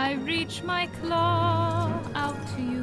I reach my claw out to you.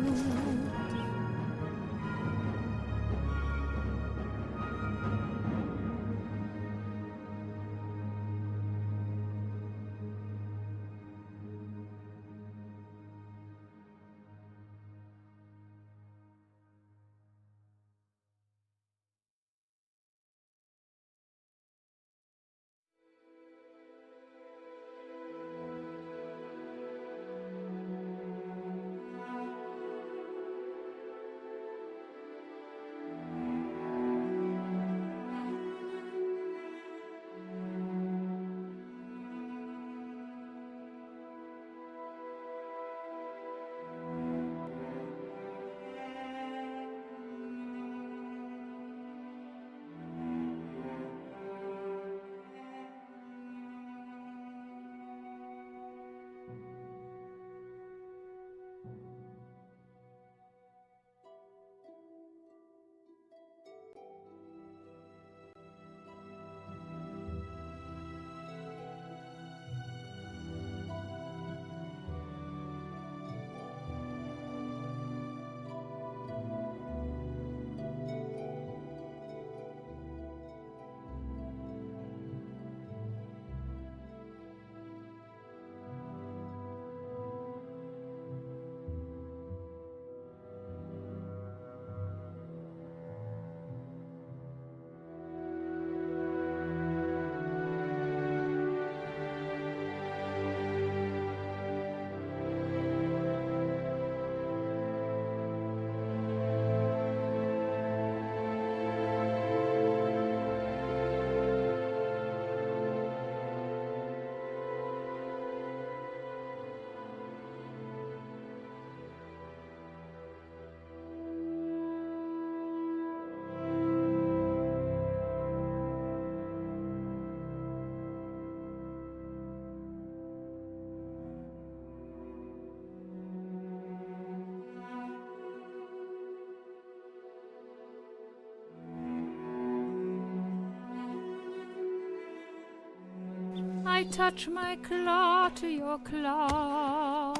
I touch my claw to your claw.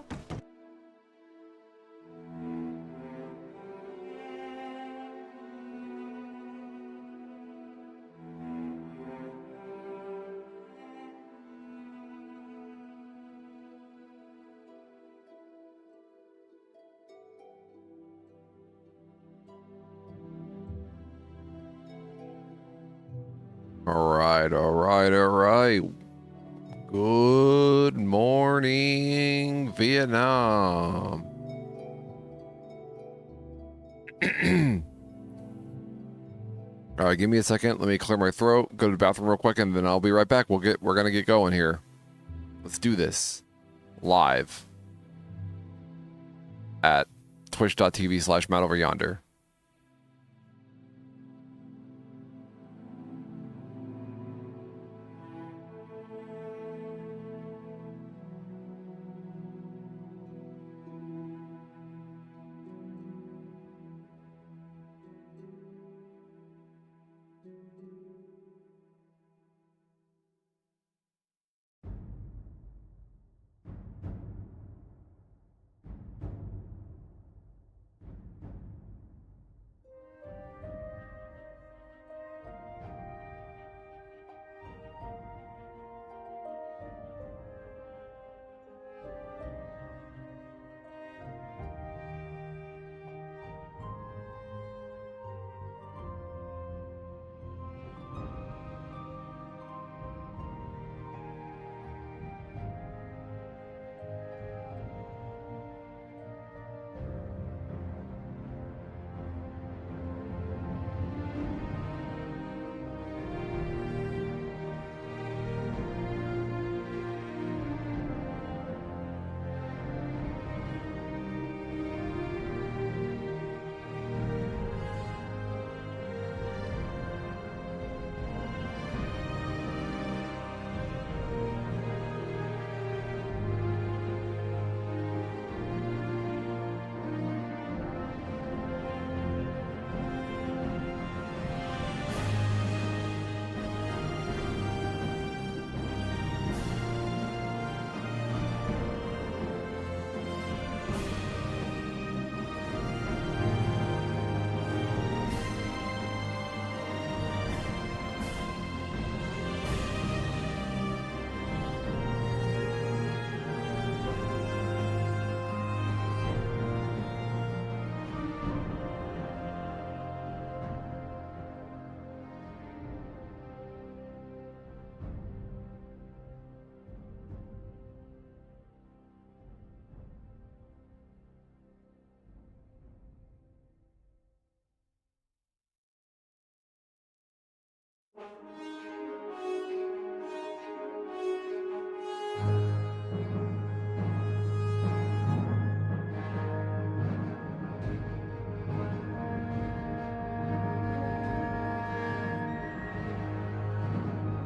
All right. Good morning, Vietnam. All right, give me a second. Let me clear my throat, go to the bathroom real quick, and then I'll be right back. We're gonna get going here. Let's do this live at twitch.tv/MattOverYonder.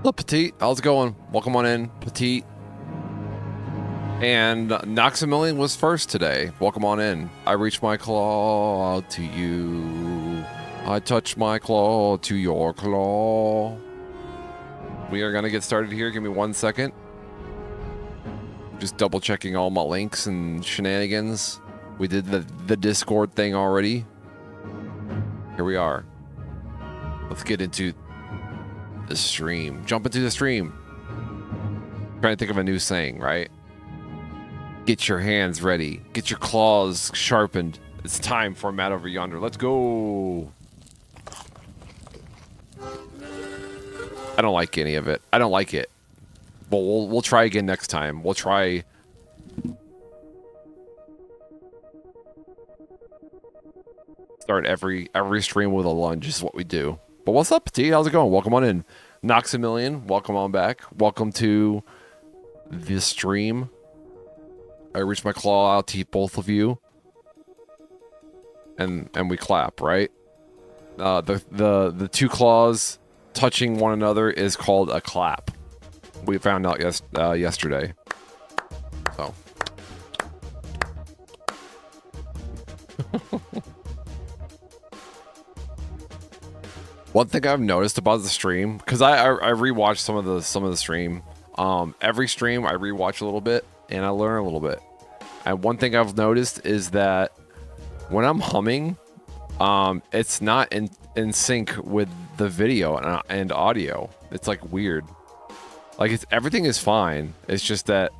Hello, Petite. How's it going? Welcome on in, Petite. And Noxamillion was first today. Welcome on in. I reach my claw out to you. I touch my claw to your claw. We are going to get started here. Give me 1 second. Just double checking all my links and shenanigans. We did the Discord thing already. Here we are. Let's get into the stream. Jump into the stream. Trying to think of a new saying, right? Get your hands ready. Get your claws sharpened. It's time for Matt Over Yonder. Let's go. I don't like any of it. I don't like it. But we'll try again next time. We'll try. Start every stream with a lunge is what we do. But what's up, Petite? How's it going? Welcome on in. Noxamillion, welcome on back. Welcome to the stream. I reach my claw out to both of you. And we clap, right? The two claws touching one another is called a clap. We found out yesterday. So. One thing I've noticed about the stream, because I rewatched some of the stream. Every stream I rewatch a little bit and I learn a little bit. And one thing I've noticed is that when I'm humming, it's not in sync with the video and audio. It's like weird. Like everything is fine. It's just that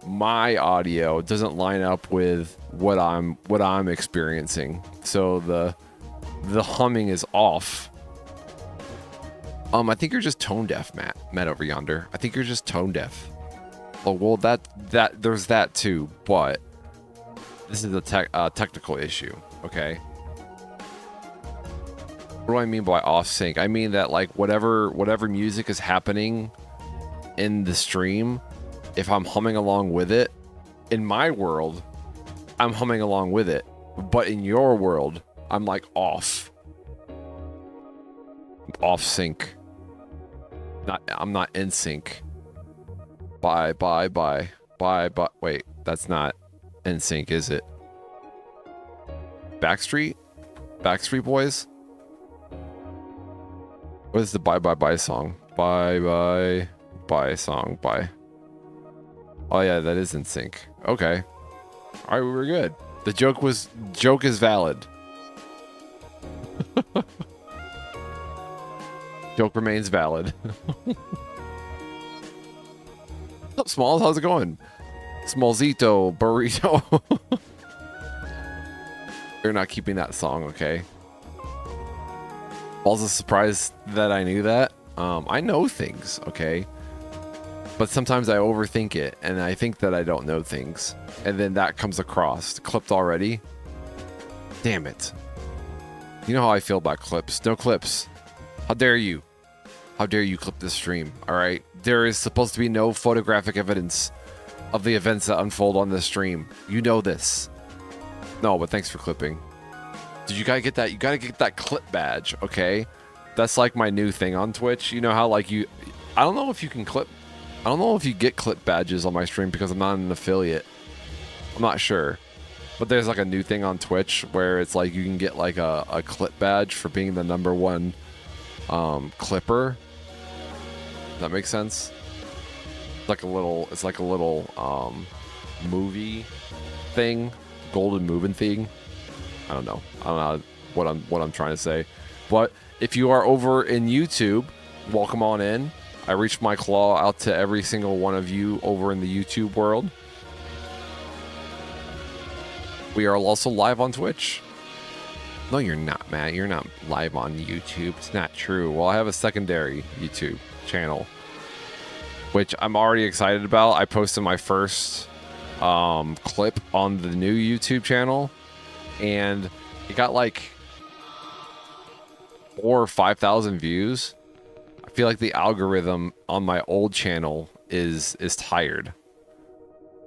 my audio doesn't line up with what I'm experiencing. So the humming is off. I think you're just tone deaf, Matt Over Yonder. I think you're just tone deaf. Oh, well, that there's that too, but this is a technical issue, okay? What do I mean by off sync? I mean that like whatever music is happening in the stream, if I'm humming along with it, in my world, I'm humming along with it, but in your world, I'm like off sync. I'm not in sync. Bye. Wait, that's not in sync, is it? Backstreet Boys? What is the bye song? Bye song, bye. Oh yeah, that is in sync. Okay. All right, we were good. The joke is valid. Joke remains valid. What's up, Smalls? How's it going? Smallzito burrito. You're not keeping that song, okay? Also surprised that I knew that. I know things, okay? But sometimes I overthink it, and I think that I don't know things. And then that comes across. Clipped already? Damn it. You know how I feel about clips. No clips. How dare you? How dare you clip this stream, alright? There is supposed to be no photographic evidence of the events that unfold on this stream. You know this. No, but thanks for clipping. Did you gotta get that? You gotta get that clip badge, okay? That's like my new thing on Twitch. You know how like I don't know if you can clip. I don't know if you get clip badges on my stream because I'm not an affiliate. I'm not sure. But there's like a new thing on Twitch where it's like you can get like a clip badge for being the #1 clipper. Does that make sense? It's like a little movie thing, golden moving thing. I don't know what I'm trying to say. But if you are over in YouTube, welcome on in. I reached my claw out to every single one of you over in the YouTube world. We are also live on Twitch. No, you're not, Matt. You're not live on YouTube. It's not true. Well, I have a secondary YouTube channel, which I'm already excited about. I posted my first clip on the new YouTube channel, and it got like 4,000 or 5,000 views. I feel like the algorithm on my old channel is tired,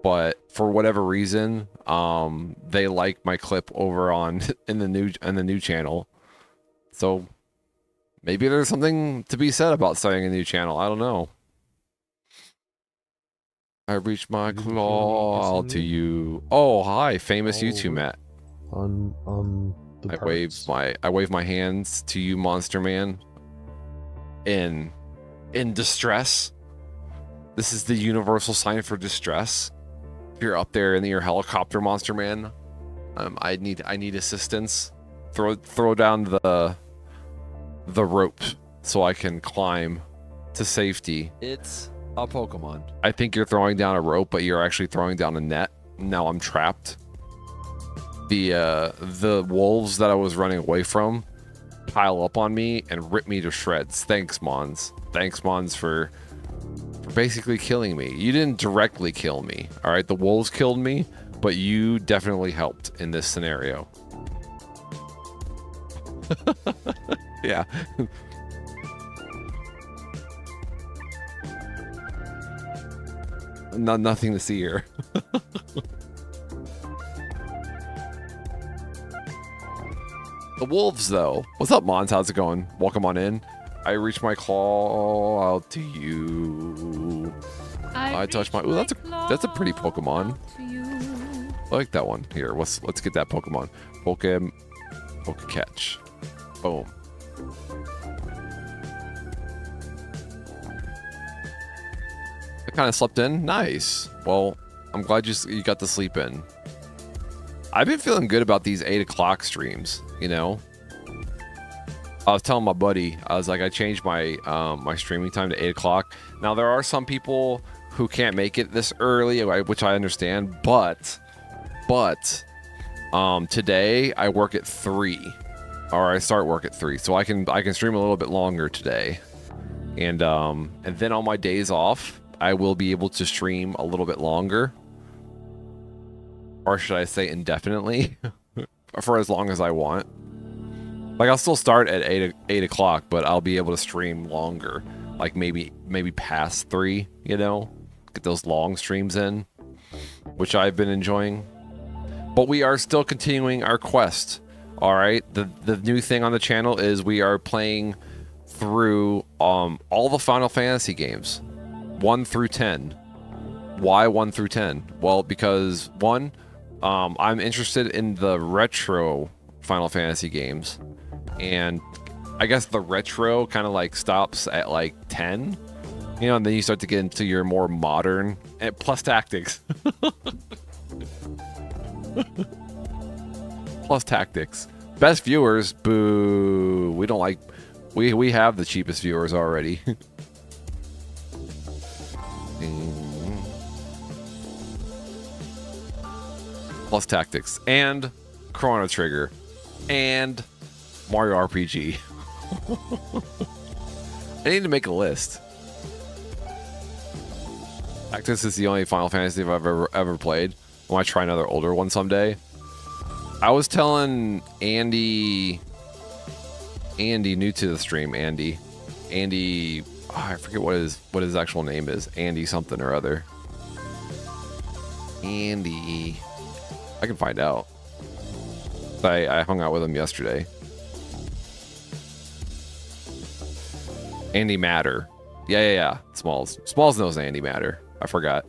but for whatever reason, they like my clip over on in the new channel. So Maybe there's something to be said about starting a new channel. I don't know. I reach my claw to you. Oh, hi, famous YouTube Matt. On the I wave my hands to you, Monster Man. In distress. This is the universal sign for distress. If you're up there in your helicopter, Monster Man, I need assistance. Throw down the rope so I can climb to safety. It's a Pokemon. I think you're throwing down a rope, but you're actually throwing down a net. Now I'm trapped. The wolves that I was running away from pile up on me and rip me to shreds. Thanks, Mons. Thanks, Mons, for basically killing me. You didn't directly kill me, all right? The wolves killed me, but you definitely helped in this scenario. Yeah. Nothing to see here. The wolves, though. What's up, Mons? How's it going? Welcome on in. I reach my claw out to you. I touch my. Ooh, that's a pretty Pokemon. I like that one. Here, let's get that Pokemon. Catch. Boom. I kind of slept in. Nice. Well, I'm glad you got to sleep in. I've been feeling good about these 8 o'clock streams, you know? I was telling my buddy, I was like, I changed my my streaming time to 8 o'clock. Now, there are some people who can't make it this early, which I understand, but today I work at 3. Or I start work at 3, so I can stream a little bit longer today. And then on my days off, I will be able to stream a little bit longer. Or should I say indefinitely? For as long as I want. Like, I'll still start at 8 o'clock, but I'll be able to stream longer. Like, maybe past 3, you know? Get those long streams in. Which I've been enjoying. But we are still continuing our quest. Alright? The new thing on the channel is we are playing through all the Final Fantasy games. 1 through 10. Why 1 through 10? Well, because 1... I'm interested in the retro Final Fantasy games, and I guess the retro kind of like stops at like 10, you know, and then you start to get into your more modern and plus tactics. Plus tactics. Best viewers, boo. We don't like, we have the cheapest viewers already. Plus tactics and Chrono Trigger and Mario RPG. I need to make a list. Tactics is the only Final Fantasy I've ever played. I want to try another older one someday. I was telling Andy, new to the stream, Andy, oh, I forget what his actual name is. Andy something or other. Andy. I can find out. I hung out with him yesterday. Andy Matter. Yeah. Smalls knows Andy Matter. I forgot.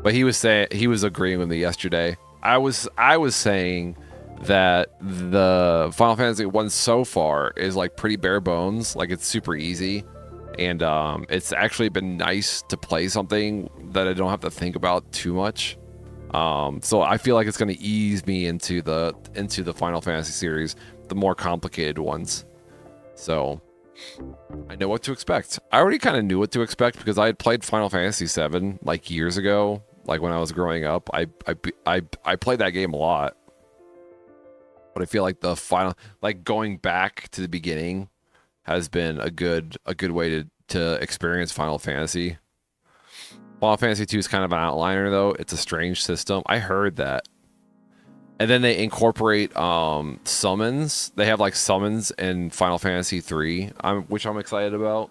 But he was agreeing with me yesterday. I was saying that the Final Fantasy 1 so far is like pretty bare bones. Like, it's super easy. And it's actually been nice to play something that I don't have to think about too much. So I feel like it's going to ease me into the Final Fantasy series, the more complicated ones. So I know what to expect. I already kind of knew what to expect because I had played Final Fantasy 7 like years ago, like when I was growing up. I played that game a lot. But I feel like the final, like going back to the beginning has been a good way to experience Final Fantasy. Final Fantasy 2 is kind of an outliner, though. It's a strange system. I heard that. And then they incorporate summons. They have like summons in Final Fantasy 3, which I'm excited about.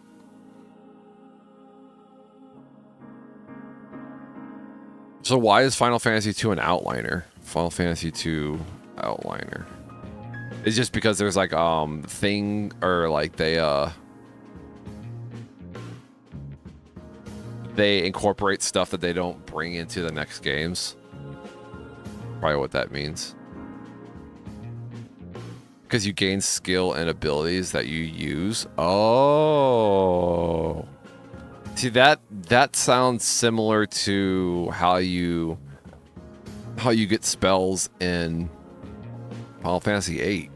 So why is Final Fantasy 2 an outliner? Final Fantasy 2 outliner. It's just because there's like thing or like they incorporate stuff that they don't bring into the next games. Probably what that means. Because you gain skill and abilities that you use. Oh. See, that sounds similar to how you get spells in Final Fantasy VIII.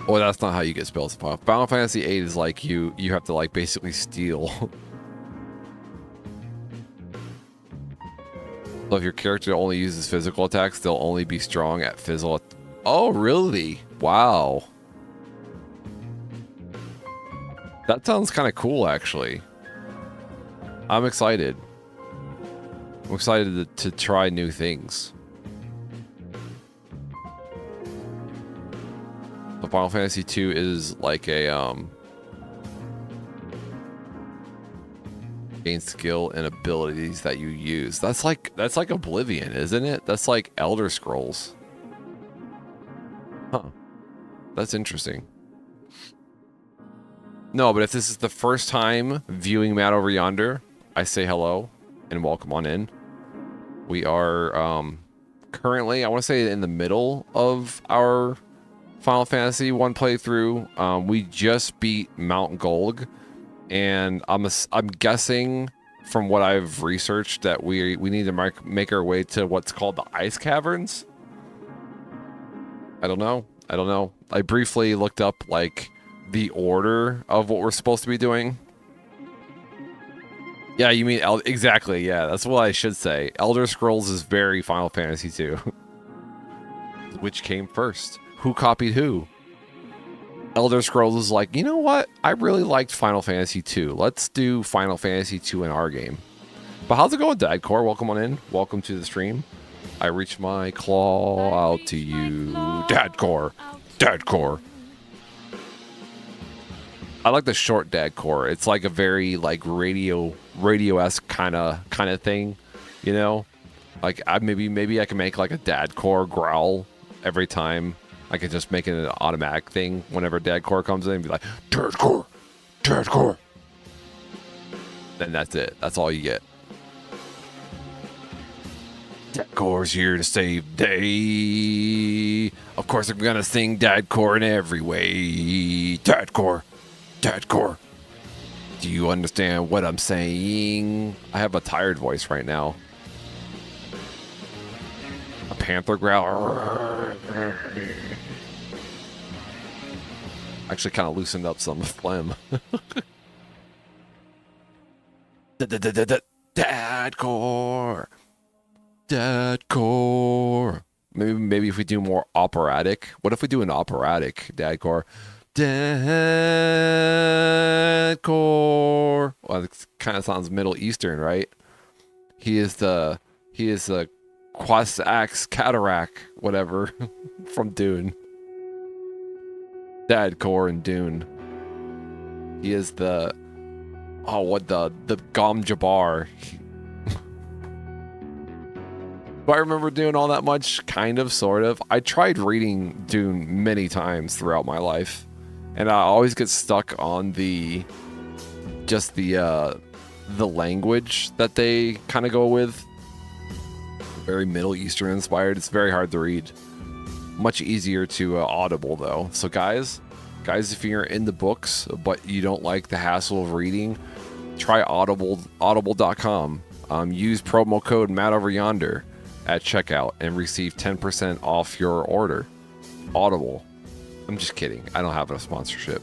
Oh, that's not how you get spells in Final Fantasy VIII is like you have to like basically steal. So if your character only uses physical attacks, they'll only be strong at physical. Oh, really? Wow. That sounds kind of cool, actually. I'm excited. I'm excited to try new things. So Final Fantasy II is like a gain skill and abilities that you use. That's like Oblivion, isn't it? That's like Elder Scrolls. Huh. That's interesting. No, but if this is the first time viewing Matt Over Yonder, I say hello and welcome on in. We are currently, I want to say, in the middle of our Final Fantasy 1 playthrough. We just beat Mount Golg, and I'm guessing from what I've researched that we need to make our way to what's called the Ice Caverns. I don't know. I briefly looked up like the order of what we're supposed to be doing. Yeah, you mean exactly? Yeah, that's what I should say. Elder Scrolls is very Final Fantasy 2. Which came first? Who copied who? Elder Scrolls is like, you know what? I really liked Final Fantasy 2. Let's do Final Fantasy 2 in our game. But how's it going, Dadcore? Welcome on in. Welcome to the stream. I reach my claw out to you, Dadcore. Dadcore. I like the short Dadcore. It's like a very like radio-esque kind of thing, you know? Like maybe I can make like a Dadcore growl every time. I could just make it an automatic thing whenever Dadcore comes in and be like, Dadcore, Dadcore. Then that's it. That's all you get. Dadcore's here to save the day. Of course, I'm gonna sing Dadcore in every way. Dadcore, Dadcore. Do you understand what I'm saying? I have a tired voice right now. A panther growl. Actually kind of loosened up some phlegm. Dadcore. Dadcore. Maybe if we do more operatic. What if we do an operatic Dadcore? Dadcore. Well, it kind of sounds Middle Eastern, right? He is the Quasax Cataract, whatever, from Dune. Dadcore and Dune. He is the Gom Jabbar. Do I remember doing all that much? Kind of, sort of. I tried reading Dune many times throughout my life, and I always get stuck on the language that they kind of go with. Very Middle Eastern inspired. It's very hard to read. Much easier to audible though. So guys, if you're in the books but you don't like the hassle of reading, try audible.com. Use promo code MattOverYonder at checkout and receive 10% off your order. Audible. I'm just kidding. I don't have a sponsorship.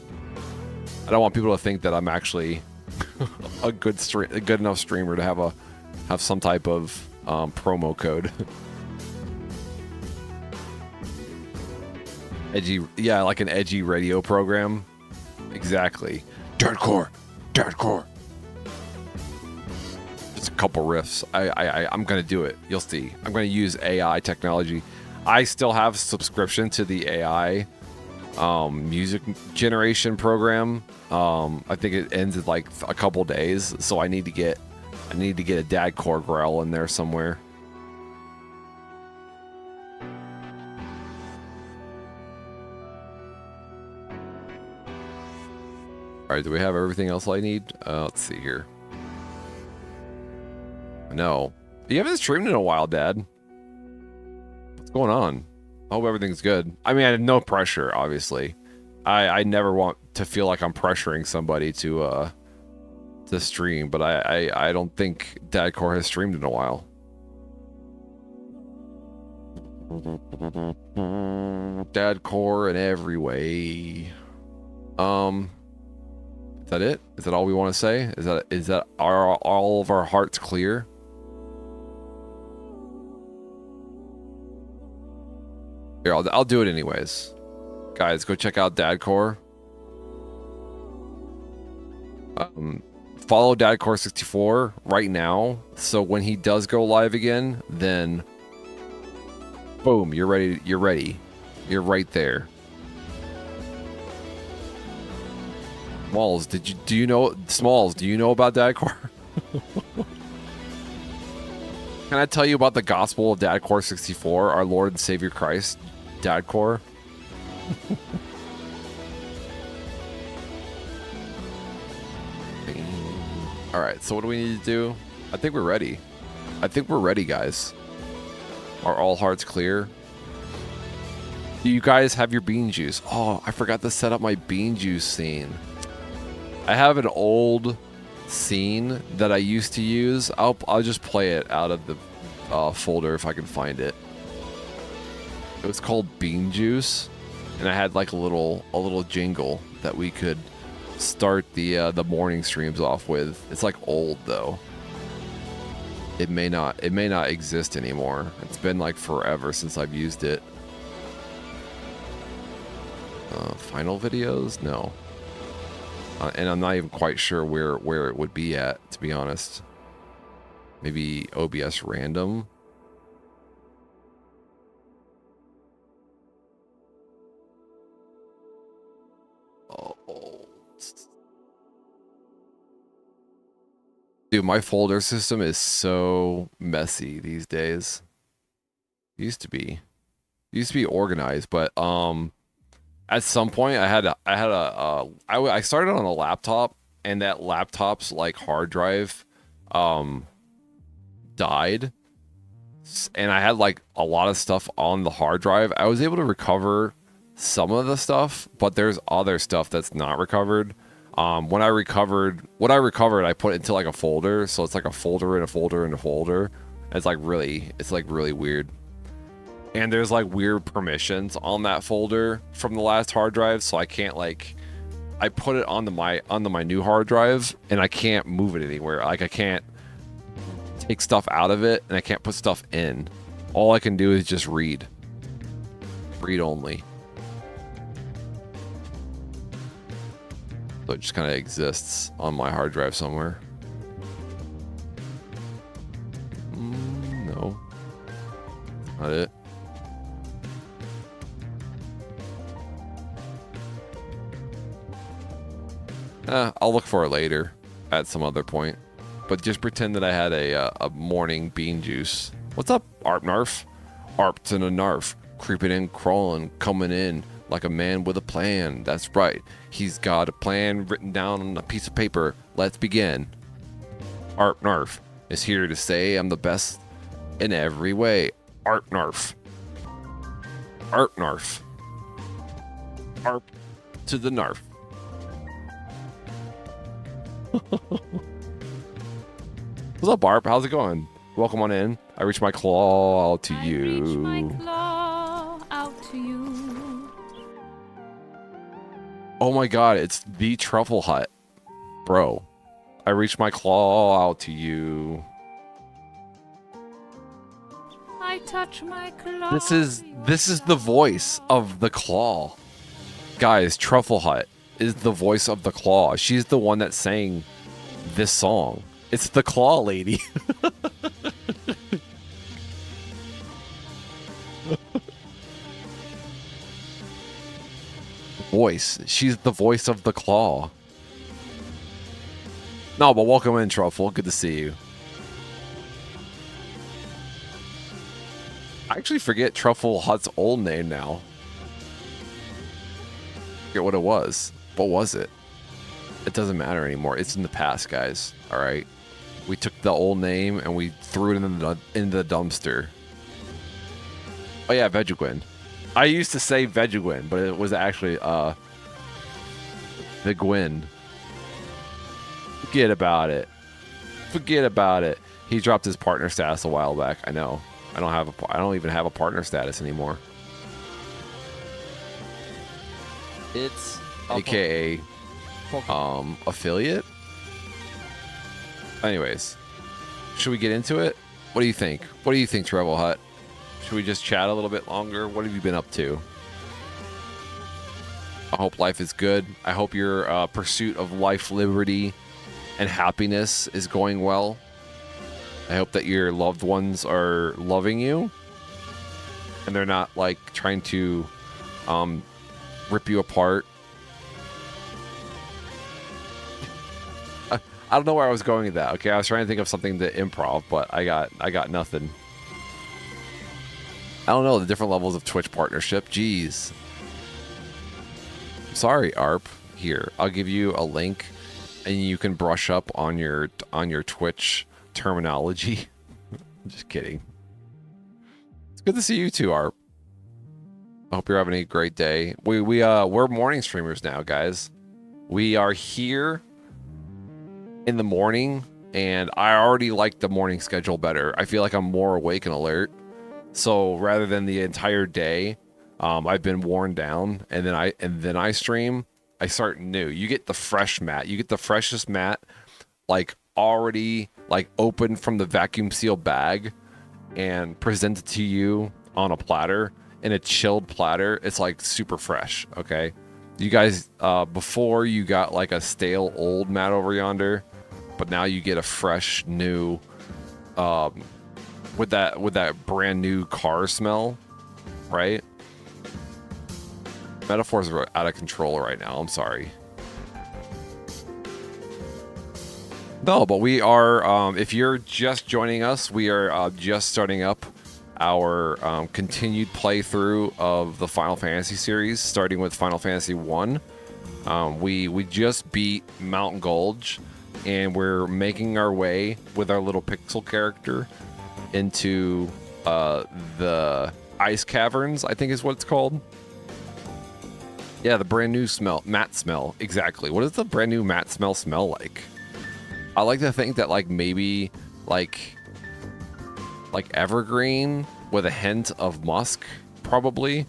I don't want people to think that I'm actually a good enough streamer to have some type of promo code. Edgy, yeah, like an edgy radio program. Exactly. Dadcore. Just a couple riffs. I'm gonna do it. You'll see. I'm gonna use AI technology. I still have subscription to the AI music generation program. I think it ends in like a couple days, so I need to get I need to get a dad core growl in there somewhere. Alright, do we have everything else I need? Let's see here. No. You haven't streamed in a while, Dad. What's going on? I hope everything's good. I mean, I have no pressure, obviously. I never want to feel like I'm pressuring somebody to stream, but I don't think Dadcore has streamed in a while. Dadcore in every way. Is that it? Is that all we want to say? Are all of our hearts clear? Here, I'll do it anyways. Guys, go check out Dadcore. Follow Dadcore64 right now, so when he does go live again, then boom, you're ready. You're ready. You're right there. Smalls, do you know about Dadcore? Can I tell you about the gospel of Dadcore 64, our Lord and Savior Christ, Dadcore? Alright, so what do we need to do? I think we're ready. I think we're ready, guys. Are all hearts clear? Do you guys have your bean juice? Oh, I forgot to set up my bean juice scene. I have an old scene that I used to use. I'll just play it out of the folder if I can find it. It was called Bean Juice, and I had like a little jingle that we could start the morning streams off with. It's like old though. It may not exist anymore. It's been like forever since I've used it. Final videos? No. And I'm not even quite sure where it would be at, to be honest. Maybe OBS random. Oh. Dude, my folder system is so messy these days. Used to be organized, but at some point I started on a laptop, and that laptop's like hard drive died, and I had like a lot of stuff on the hard drive. I was able to recover some of the stuff, but there's other stuff that's not recovered. What I recovered, I put into like a folder, so it's like a folder and a folder and a folder. It's like really weird. And there's like weird permissions on that folder from the last hard drive, so I can't like, I put it onto my new hard drive, and I can't move it anywhere. Like I can't take stuff out of it, and I can't put stuff in. All I can do is just read only. So it just kind of exists on my hard drive somewhere. No, not it. I'll look for it later at some other point. But just pretend that I had a morning bean juice. What's up, Arp Narf? Arp to the Narf. Creeping and crawling, coming in like a man with a plan. That's right. He's got a plan written down on a piece of paper. Let's begin. Arp Narf is here to say I'm the best in every way. Arp Narf. Arp Narf. Arp to the Narf. What's up, Barb? How's it going? Welcome on in. I reach my claw out to you. I reach my claw out to you. Oh my god, it's the Truffle Hut. Bro. I reach my claw out to you. I touch my claw. This is the voice of the claw. Guys, Truffle Hut is the voice of the claw. She's the one that sang this song. It's the claw lady. Voice. She's the voice of the claw. No, but welcome in, Truffle. Good to see you. I actually forget Truffle Hut's old name now. Forget what it was. What was it? It doesn't matter anymore. It's in the past, guys. All right. We took the old name and we threw it in the dumpster. Oh yeah, Vegeguin. I used to say Vegeguin, but it was actually Vigwin. Forget about it. Forget about it. He dropped his partner status a while back. I know. I don't even have a partner status anymore. It's AKA affiliate. Anyways, should we get into it? What do you think? What do you think, Treble Hut? Should we just chat a little bit longer? What have you been up to? I hope life is good. I hope your pursuit of life, liberty, and happiness is going well. I hope that your loved ones are loving you and they're not like trying to rip you apart. I don't know where I was going with that. Okay, I was trying to think of something to improv, but I got nothing. I don't know the different levels of Twitch partnership. Jeez. Sorry, ARP. Here, I'll give you a link, and you can brush up on your Twitch terminology. I'm just kidding. It's good to see you too, ARP. I hope you're having a great day. We're morning streamers now, guys. We are here in the morning, and I already like the morning schedule better. I feel like I'm more awake and alert. So rather than the entire day, I've been worn down, and then I stream. I start new. You get the fresh mat. You get the freshest mat, like already like open from the vacuum seal bag, and presented to you on a platter, in a chilled platter. It's like super fresh. Okay, you guys, before you got like a stale old mat over yonder, but now you get a fresh new, with that brand new car smell, right? Metaphors are out of control right now. I'm sorry. No, but we are, if you're just joining us, we are just starting up our continued playthrough of the Final Fantasy series, starting with Final Fantasy 1. We just beat Mountain Gulch, and we're making our way with our little pixel character into the Ice Caverns, I think is what it's called. Yeah, the brand new matte smell. Exactly. What does the brand new matte smell like? I like to think that like maybe like evergreen with a hint of musk, probably.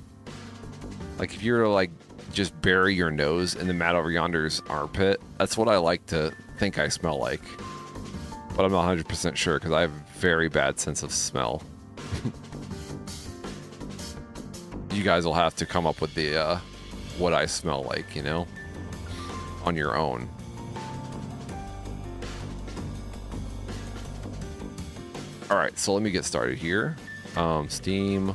Like if you were to like just bury your nose in the mat over yonder's armpit, that's what I like to think I smell like. But I'm not 100% sure because I have a very bad sense of smell. You guys will have to come up with the what I smell like, you know, on your own. All right, so let me get started here. Steam.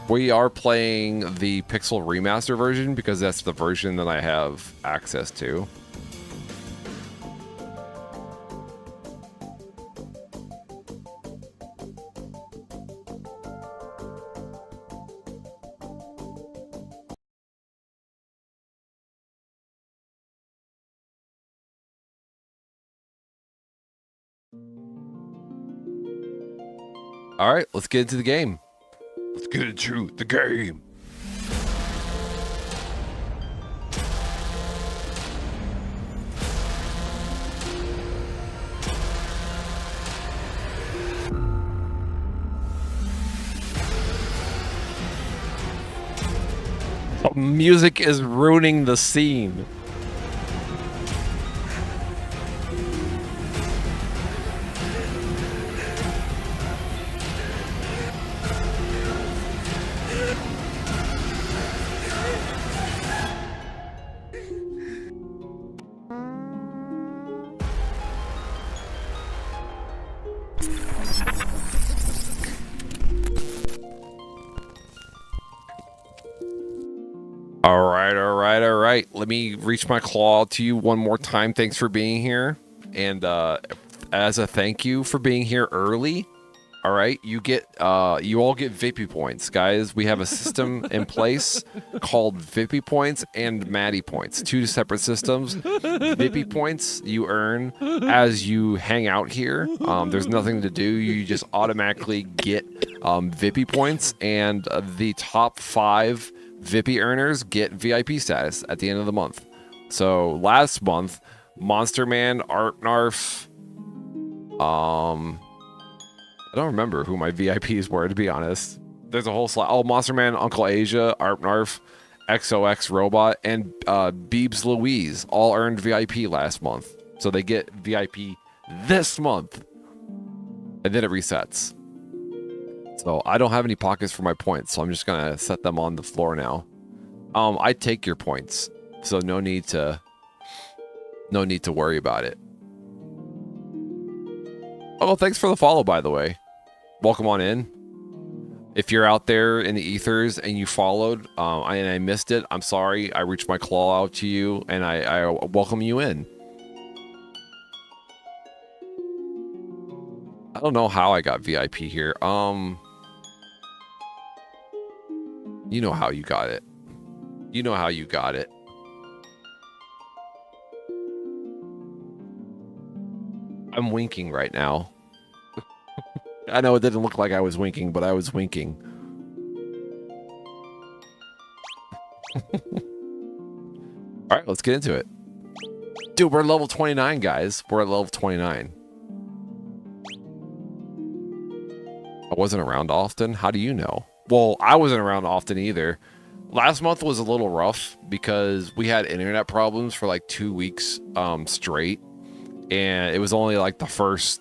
We are playing the Pixel Remaster version because that's the version that I have access to. All right, let's get into the game. Let's get into the game. The music is ruining the scene. All right. Let me reach my claw to you one more time. Thanks for being here. And as a thank you for being here early, All right, you all get Vippy points, guys. We have a system in place called Vippy points and Maddie points, 2 separate systems. Vippy points you earn as you hang out here. There's nothing to do. You just automatically get Vippy points, and the top 5 Vippy earners get VIP status at the end of the month. So last month, Monster Man, Art Narf, I don't remember who my VIPs were, to be honest. There's a whole slide. Oh, Monster Man, Uncle Asia, Arp Narf, XOX Robot, and Beebs Louise all earned VIP last month. So they get VIP this month. And then it resets. So I don't have any pockets for my points, so I'm just going to set them on the floor now. I take your points, so no need to worry about it. Oh, thanks for the follow, by the way. Welcome on in. If you're out there in the ethers and you followed and I missed it, I'm sorry. I reached my claw out to you and I welcome you in. I don't know how I got VIP here. You know how you got it. You know how you got it. I'm winking right now. I know it didn't look like I was winking, but I was winking. All right, let's get into it. Dude, we're at level 29, guys. We're at level 29. I wasn't around often. How do you know? Well, I wasn't around often either. Last month was a little rough because we had internet problems for like 2 weeks straight. And it was only like the first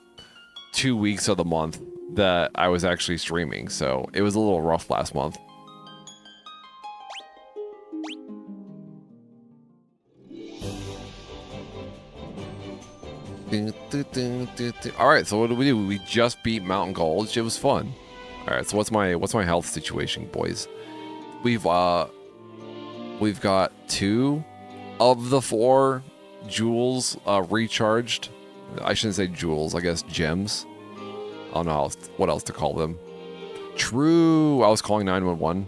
2 weeks of the month that I was actually streaming. So it was a little rough last month. All right, so what did we do? We just beat Mountain Gulch. It was fun. All right, so what's my health situation, boys? We've got 2 of the 4 jewels recharged. I shouldn't say jewels, I guess gems. I don't know what else to call them. True, I was calling 911.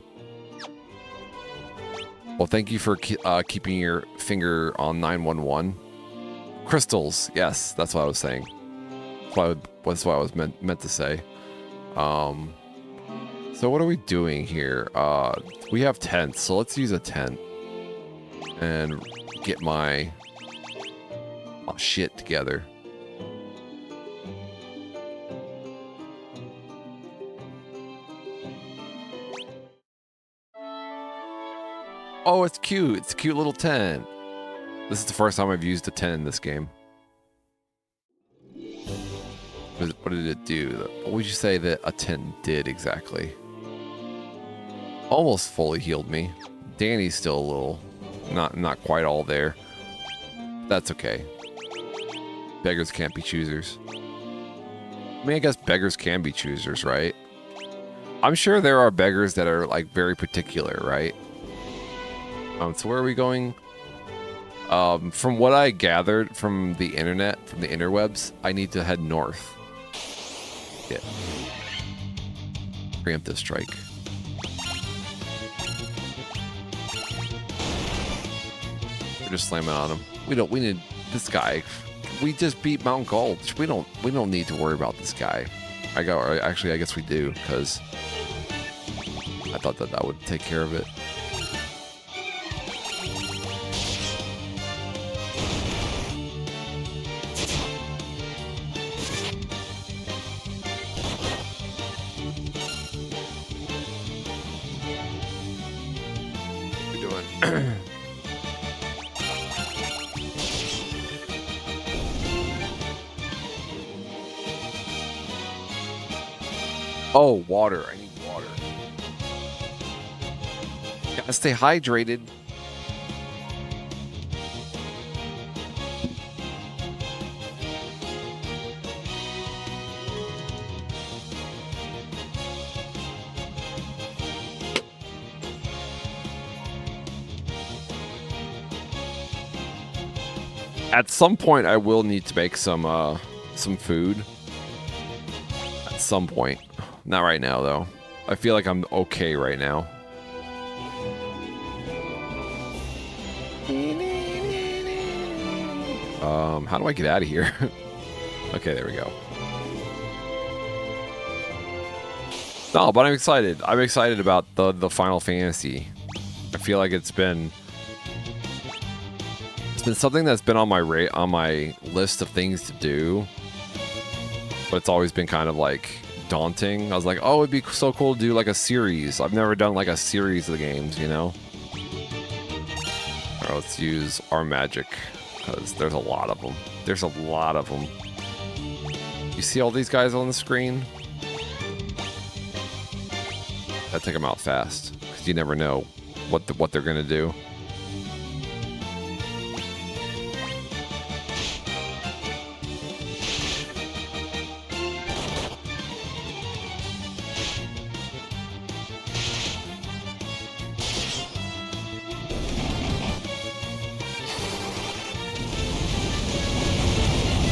Well, thank you for keeping your finger on 911. Crystals, yes, that's what I was saying. That's what I was meant to say. So what are we doing here? We have tents, so let's use a tent and get my shit together. Oh, it's cute. It's a cute little tent. This is the first time I've used a tent in this game. What did it do? What would you say that a tent did exactly? Almost fully healed me. Danny's still a little, not quite all there. That's okay. Beggars can't be choosers. I mean, I guess beggars can be choosers, right? I'm sure there are beggars that are like very particular, right? So where are we going? From what I gathered from the internet, from the interwebs, I need to head north. Yeah. Preemptive strike. We're just slamming on him. We need this guy. We just beat Mountain Gulch. We don't need to worry about this guy. Actually, I guess we do, because I thought that would take care of it. Oh, water. I need water. Gotta stay hydrated. At some point, I will need to make some food. some point. Not right now, though. I feel like I'm okay right now. How do I get out of here? Okay, there we go. No, but I'm excited. I'm excited about the Final Fantasy. I feel like it's been something that's been on my list of things to do, but it's always been kind of like daunting. I was like, oh, it'd be so cool to do like a series. I've never done like a series of the games, you know? All right, let's use our magic, because there's a lot of them. There's a lot of them. You see all these guys on the screen? I take them out fast, because you never know what they're gonna do.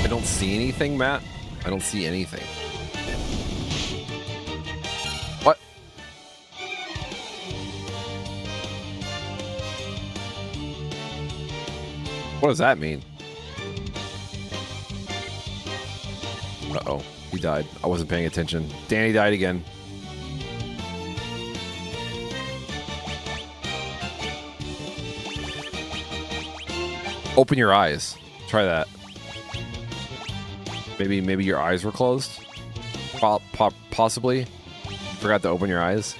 I don't see anything, Matt. I don't see anything. What? What does that mean? Uh-oh. He died. I wasn't paying attention. Danny died again. Open your eyes. Try that. Maybe your eyes were closed? Possibly? Forgot to open your eyes?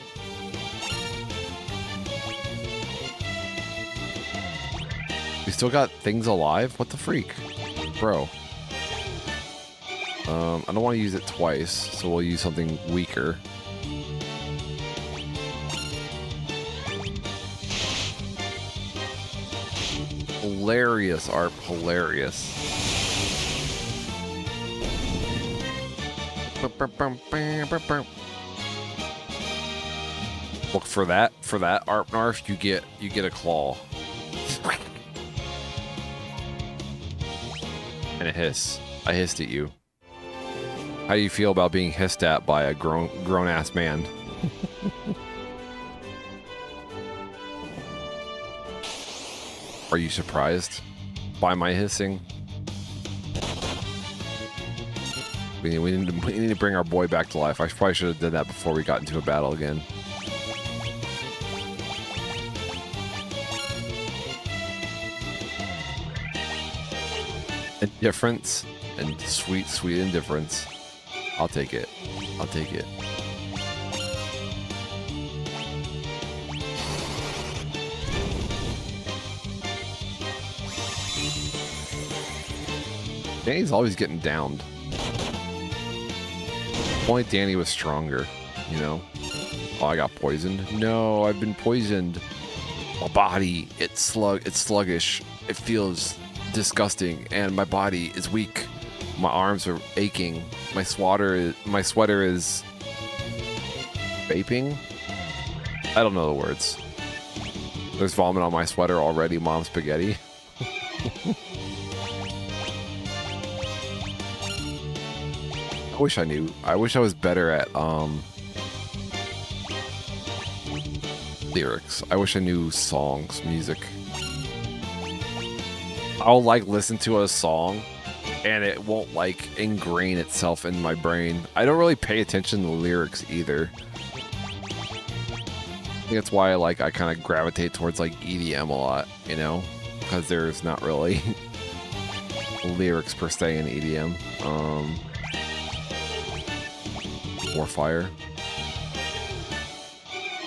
We still got things alive? What the freak? Bro. I don't want to use it twice, so we'll use something weaker. Hilarious, Arp. Hilarious. Look, for that Arp Narf, you get a claw. And a hiss. I hissed at you. How do you feel about being hissed at by a grown ass man? Are you surprised by my hissing? We need to bring our boy back to life. I probably should have done that before we got into a battle again. Indifference and sweet indifference. I'll take it. I'll take it. Danny's always getting downed. If only Danny was stronger, you know? Oh, I got poisoned. No, I've been poisoned. My body, it's sluggish. It feels disgusting, and my body is weak. My arms are aching. My sweater is vaping. I don't know the words. There's vomit on my sweater already, Mom Spaghetti. I wish I knew. I wish I was better at lyrics. I wish I knew songs, music. I'll like listen to a song and it won't like ingrain itself in my brain. I don't really pay attention to the lyrics either. I think that's why I kind of gravitate towards like EDM a lot, you know, because there's not really lyrics per se in EDM. More fire.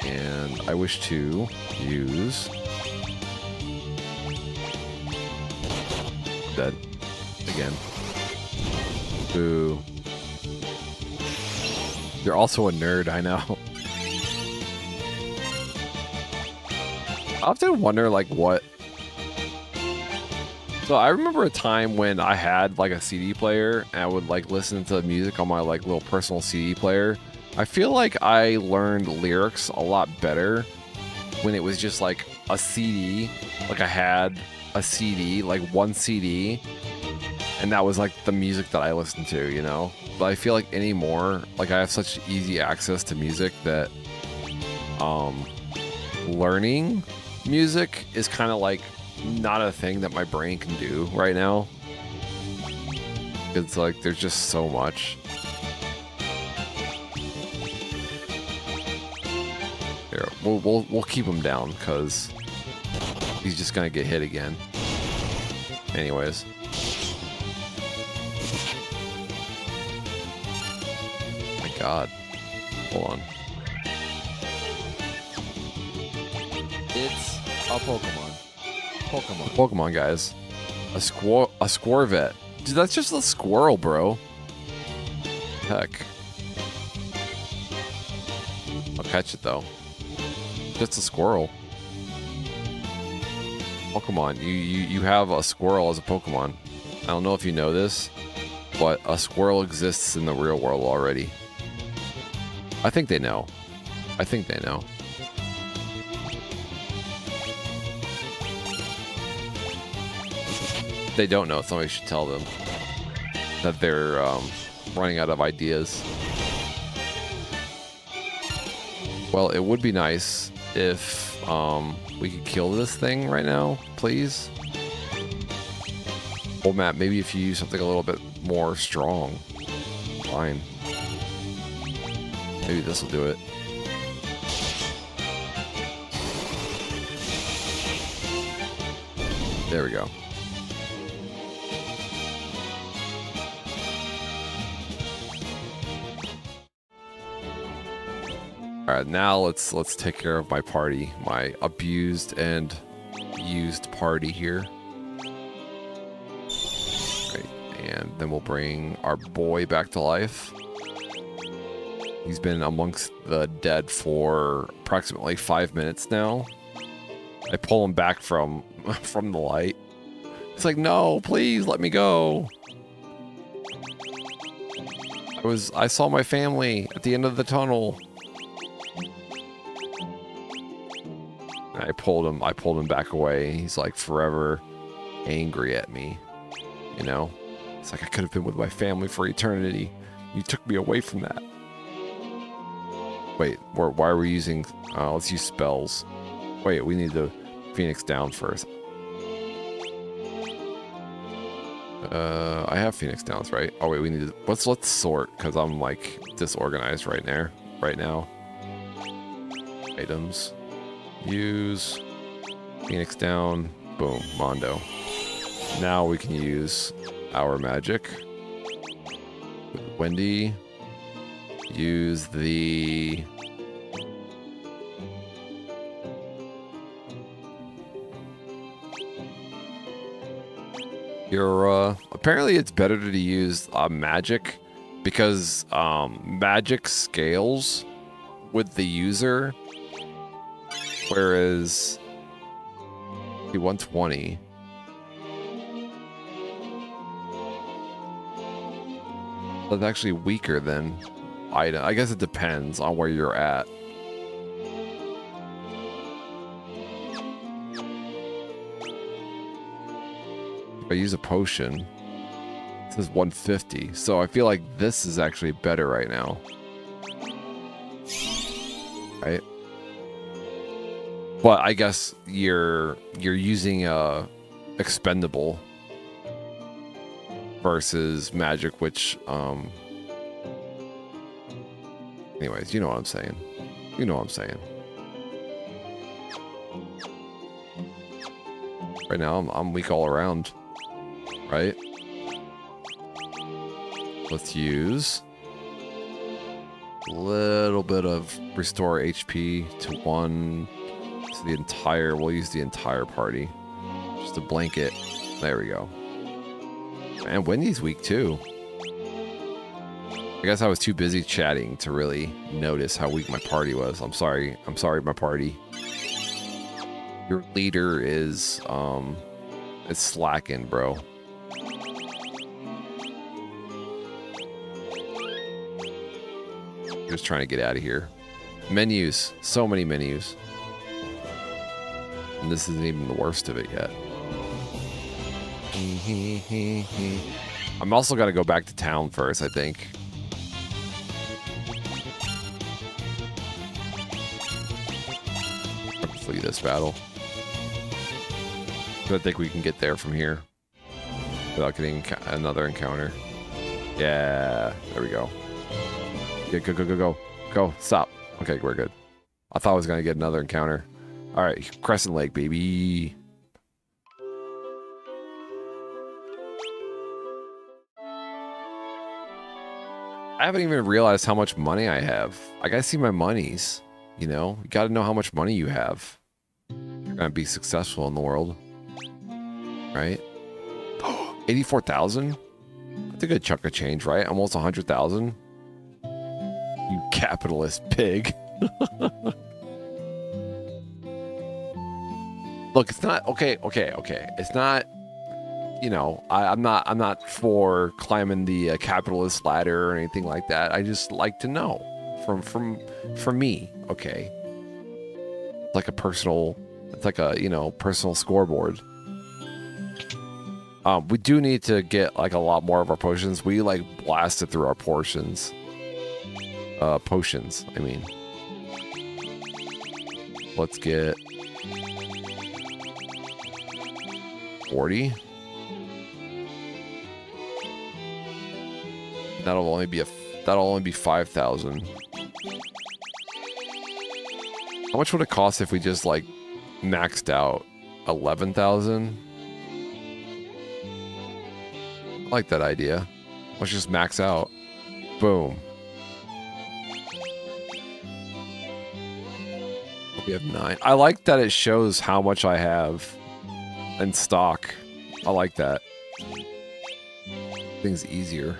And I wish to use dead again. Boo. You're also a nerd, I know. I often wonder like what. So I remember a time when I had like a CD player and I would like listen to music on my like little personal CD player. I feel like I learned lyrics a lot better when it was just like a CD. Like I had a CD, like one CD, and that was like the music that I listened to, you know. But I feel like anymore, like I have such easy access to music that learning music is kind of like not a thing that my brain can do right now. It's like there's just so much. Here, we'll keep him down because he's just gonna get hit again. Anyways. My God. Hold on. It's a Pokemon. Pokemon, guys. A Squirvet. Dude, that's just a squirrel, bro. Heck. I'll catch it though. Just a squirrel. Pokemon, you have a squirrel as a Pokemon. I don't know if you know this, but a squirrel exists in the real world already. I think they know. I think they know. If they don't know, somebody should tell them that they're running out of ideas. Well, it would be nice if we could kill this thing right now, please. Oh, Matt, maybe if you use something a little bit more strong. Fine. Maybe this will do it. There we go. All right, now let's take care of my party, my abused and used party here. Right, and then we'll bring our boy back to life. He's been amongst the dead for approximately 5 minutes now. I pull him back from the light. It's like, no, please let me go. I saw my family at the end of the tunnel. I pulled him back away. He's like forever angry at me. You know? It's like I could have been with my family for eternity. You took me away from that. Wait, why are we using... let's use spells. Wait, we need to Phoenix down first. I have Phoenix downs, right? Oh, wait, we need to... Let's sort, because I'm, like, disorganized right now. Items. Use. Phoenix down. Boom. Mondo. Now we can use our magic. With Wendy. Use the... apparently it's better to use magic because magic scales with the user, whereas the 120 that's actually weaker than item. I guess it depends on where you're at. If I use a potion, it says 150, so I feel like this is actually better right now. Right? But I guess you're using a expendable versus magic, which anyways, you know what I'm saying. You know what I'm saying. Right now I'm weak all around. Right? Let's use a little bit of restore HP to 1 to the entire, we'll use the entire party. Just a blanket. There we go. And Wendy's weak too. I guess I was too busy chatting to really notice how weak my party was. I'm sorry my party. Your leader is slacking, bro. Just trying to get out of here. Menus. So many menus. And this isn't even the worst of it yet. I'm also got to go back to town first, I think. Flee this battle. I think we can get there from here without getting another encounter. Yeah, there we go. Yeah, go, go, go, go. Go, stop. Okay, we're good. I thought I was going to get another encounter. All right, Crescent Lake, baby. I haven't even realized how much money I have. I gotta see my monies. You know, you gotta know how much money you have. You're gonna be successful in the world. Right? 84,000? That's a good chunk of change, right? Almost 100,000. You capitalist pig. Look, it's not okay. It's not, you know, I'm not for climbing the capitalist ladder or anything like that. I just like to know from me, okay? Like a personal, it's like a, you know, personal scoreboard. We do need to get like a lot more of our potions. We like blasted through our potions, I mean. Let's get 40. That'll only be 5,000. How much would it cost if we just like maxed out 11,000? I like that idea. Let's just max out. Boom. We have 9. I like that it shows how much I have in stock. I like that. Things easier.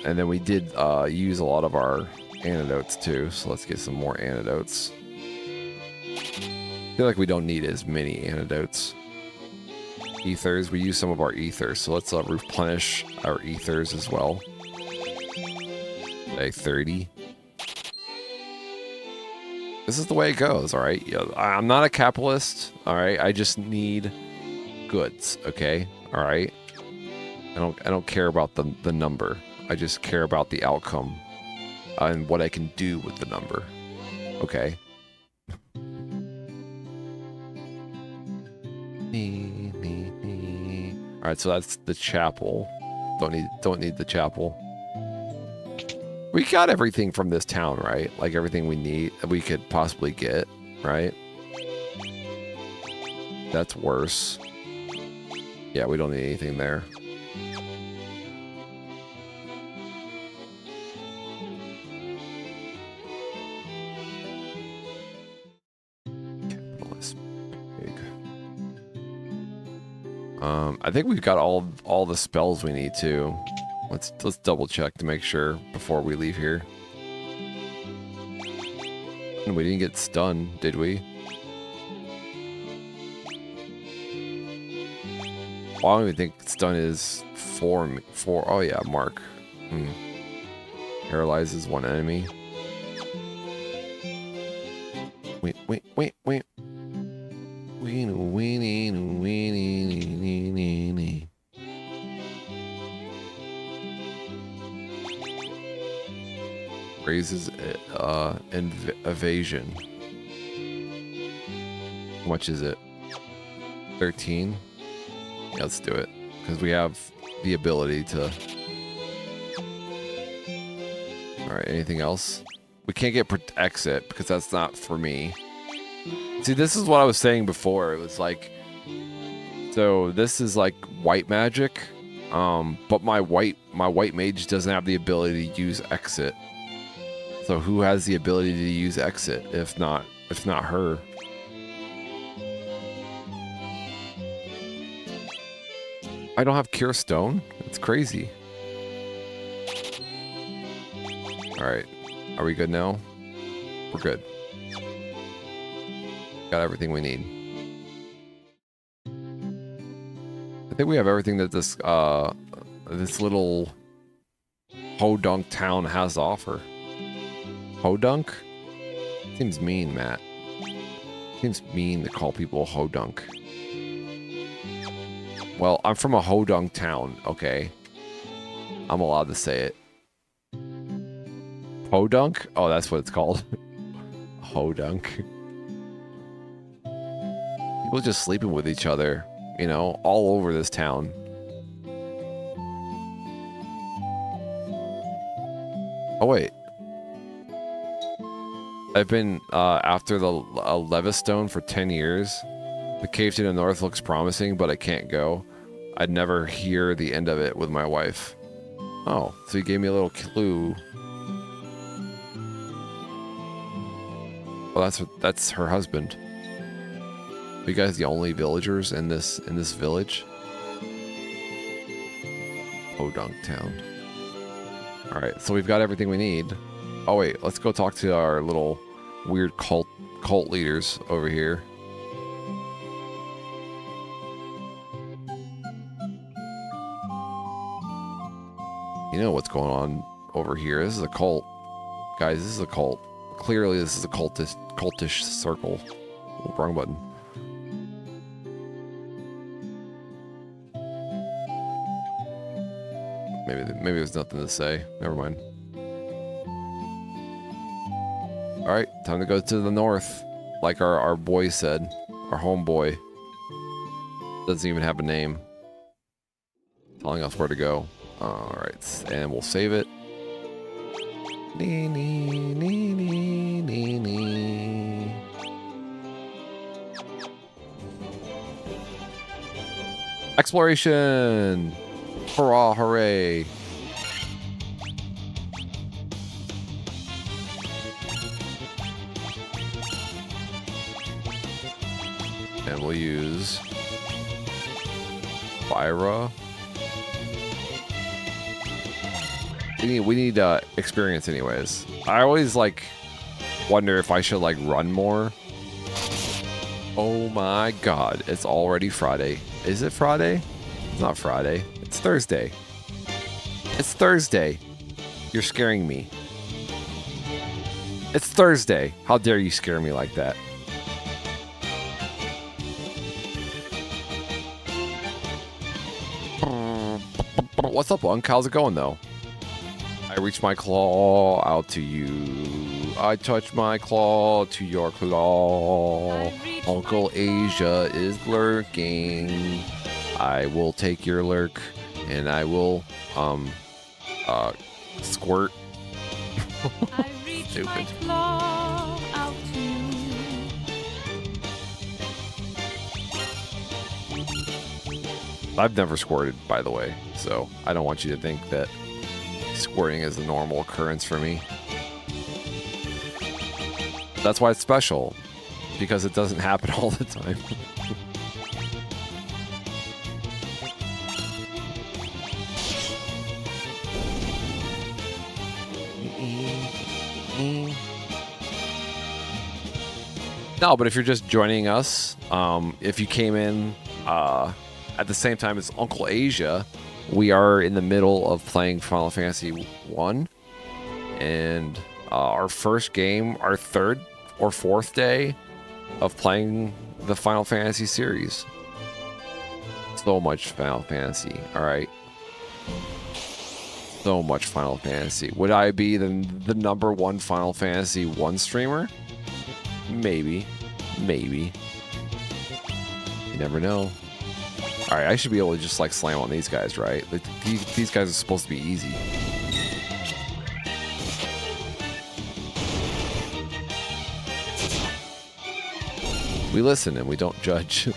And then we did use a lot of our antidotes too, so let's get some more antidotes. I feel like we don't need as many antidotes. Ethers, we use some of our ethers, so let's replenish our ethers as well. Okay, 30. This is the way it goes, all right? Yeah, I'm not a capitalist, all right? I just need goods, okay? All right? I don't care about the number. I just care about the outcome and what I can do with the number. Okay. All right, so that's the chapel. Don't need the chapel. We got everything from this town, right? Like everything we need, we could possibly get, right? That's worse. Yeah, we don't need anything there. I think we've got all the spells we need to. Let's double check to make sure before we leave here. And we didn't get stunned, did we? Well, I don't even think stun is four. Oh yeah, mark. Paralyzes one enemy. Wait. Raises evasion. How much is it? 13? Yeah, let's do it. Because we have the ability to... Alright, anything else? We can't get exit because that's not for me. See, this is what I was saying before. It was like... So, this is like white magic. But my white mage doesn't have the ability to use exit. So who has the ability to use exit if not her? I don't have Cure Stone? It's crazy. Alright. Are we good now? We're good. Got everything we need. I think we have everything that this little Hodunk town has to offer. Hodunk? Seems mean, Matt. Seems mean to call people Hodunk. Well, I'm from a Hodunk town, okay? I'm allowed to say it. Hodunk? Oh, that's what it's called. Hodunk. People just sleeping with each other, you know, all over this town. Oh, wait. I've been after the Levistone for 10 years. The cave to the north looks promising, but I can't go. I'd never hear the end of it with my wife. Oh, so he gave me a little clue. Well, that's her husband. Are you guys the only villagers in this village? Podunk Town. All right, so we've got everything we need. Oh wait, let's go talk to our little weird cult leaders over here. You know what's going on over here. This is a cult. Guys, this is a cult. Clearly this is a cultish circle. Oh, wrong button. Maybe there's nothing to say. Never mind. Alright, time to go to the north. Like our boy said. Our homeboy. Doesn't even have a name. Telling us where to go. Alright, and we'll save it. Nee, nee, nee, nee, nee, nee. Exploration! Hurrah, hooray! And we'll use BRRRR. We need experience anyways. I always like wonder if I should like run more. Oh my god, it's already Friday. Is it Friday? It's not Friday. It's Thursday. It's Thursday. You're scaring me. It's Thursday. How dare you scare me like that? What's up, Lunk? How's it going, though? I reach my claw out to you. I touch my claw to your claw. Uncle Asia is lurking. I will take your lurk, and I will, squirt. I reach my Stupid. claw out to you. I've never squirted, by the way, so I don't want you to think that squirting is a normal occurrence for me. That's why it's special, because it doesn't happen all the time. No, but if you're just joining us, if you came in at the same time as Uncle Asia, we are in the middle of playing Final Fantasy 1, and our first game, our third or fourth day of playing the Final Fantasy series. So much Final Fantasy, all right? So much Final Fantasy. Would I be the number one Final Fantasy 1 streamer? Maybe. Maybe. You never know. Alright, I should be able to just like slam on these guys, right? Like, these guys are supposed to be easy. We listen and we don't judge.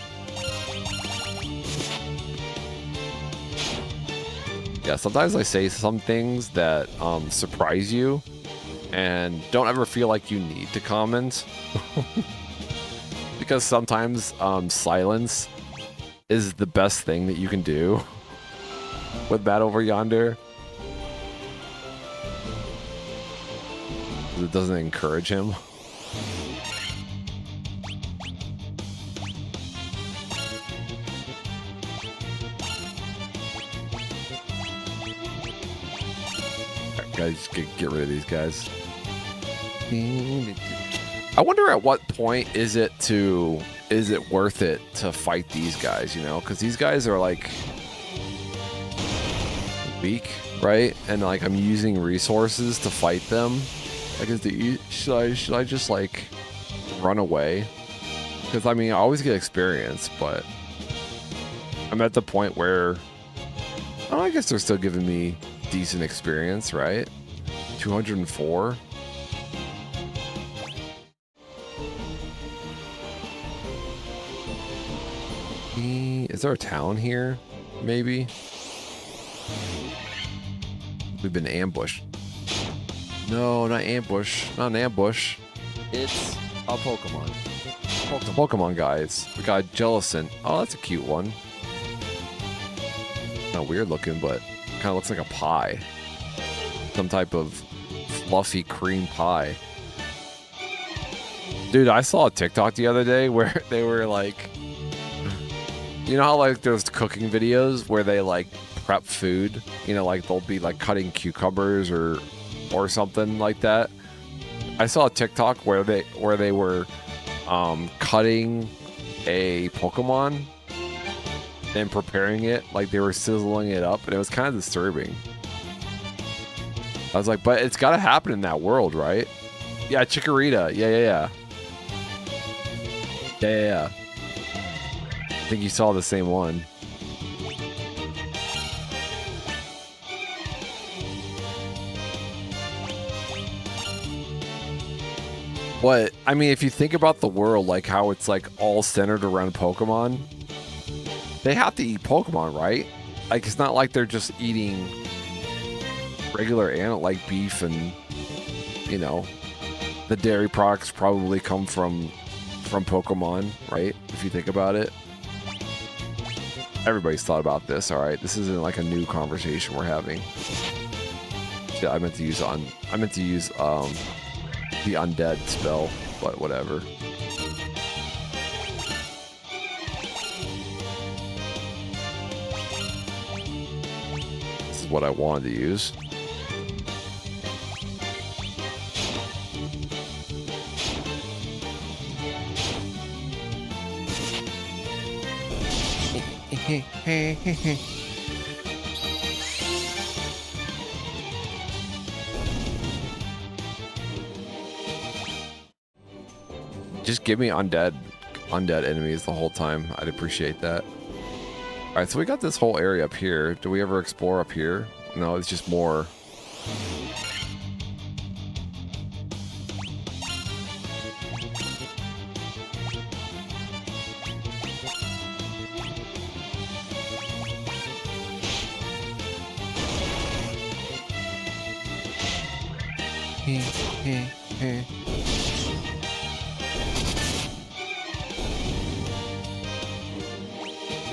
Yeah, sometimes I say some things that surprise you and don't ever feel like you need to comment. Because sometimes silence is the best thing that you can do with Matt over yonder. It doesn't encourage him. Alright, guys, get rid of these guys. I wonder at what point is it worth it to fight these guys, you know? Because these guys are like weak, right? And like I'm using resources to fight them. Like, should I just like run away? Because I mean, I always get experience, but I'm at the point where I guess they're still giving me decent experience, right? 204. Is there a town here? Maybe. We've been ambushed. No, not ambush. Not an ambush. It's a Pokemon. Pokemon guys. We got Jellicent. Oh, that's a cute one. Not weird looking, but kind of looks like a pie. Some type of fluffy cream pie. Dude, I saw a TikTok the other day where they were like, you know how like there's cooking videos where they like prep food, you know, like they'll be like cutting cucumbers or something like that. I saw a TikTok where they were cutting a Pokemon and preparing it, like they were sizzling it up, and it was kind of disturbing. I was like, but it's got to happen in that world, right? Yeah, Chikorita. Yeah. I think you saw the same one. But I mean, if you think about the world, like how it's like all centered around Pokemon, they have to eat Pokemon, right? Like it's not like they're just eating regular animal like beef, and you know, the dairy products probably come from Pokemon, right? If you think about it. Everybody's thought about this, all right? This isn't like a new conversation we're having. Shit, I meant to use the undead spell, but whatever. This is what I wanted to use. Just give me undead enemies the whole time. I'd appreciate that. All right, so we got this whole area up here. Do we ever explore up here? No, it's just more.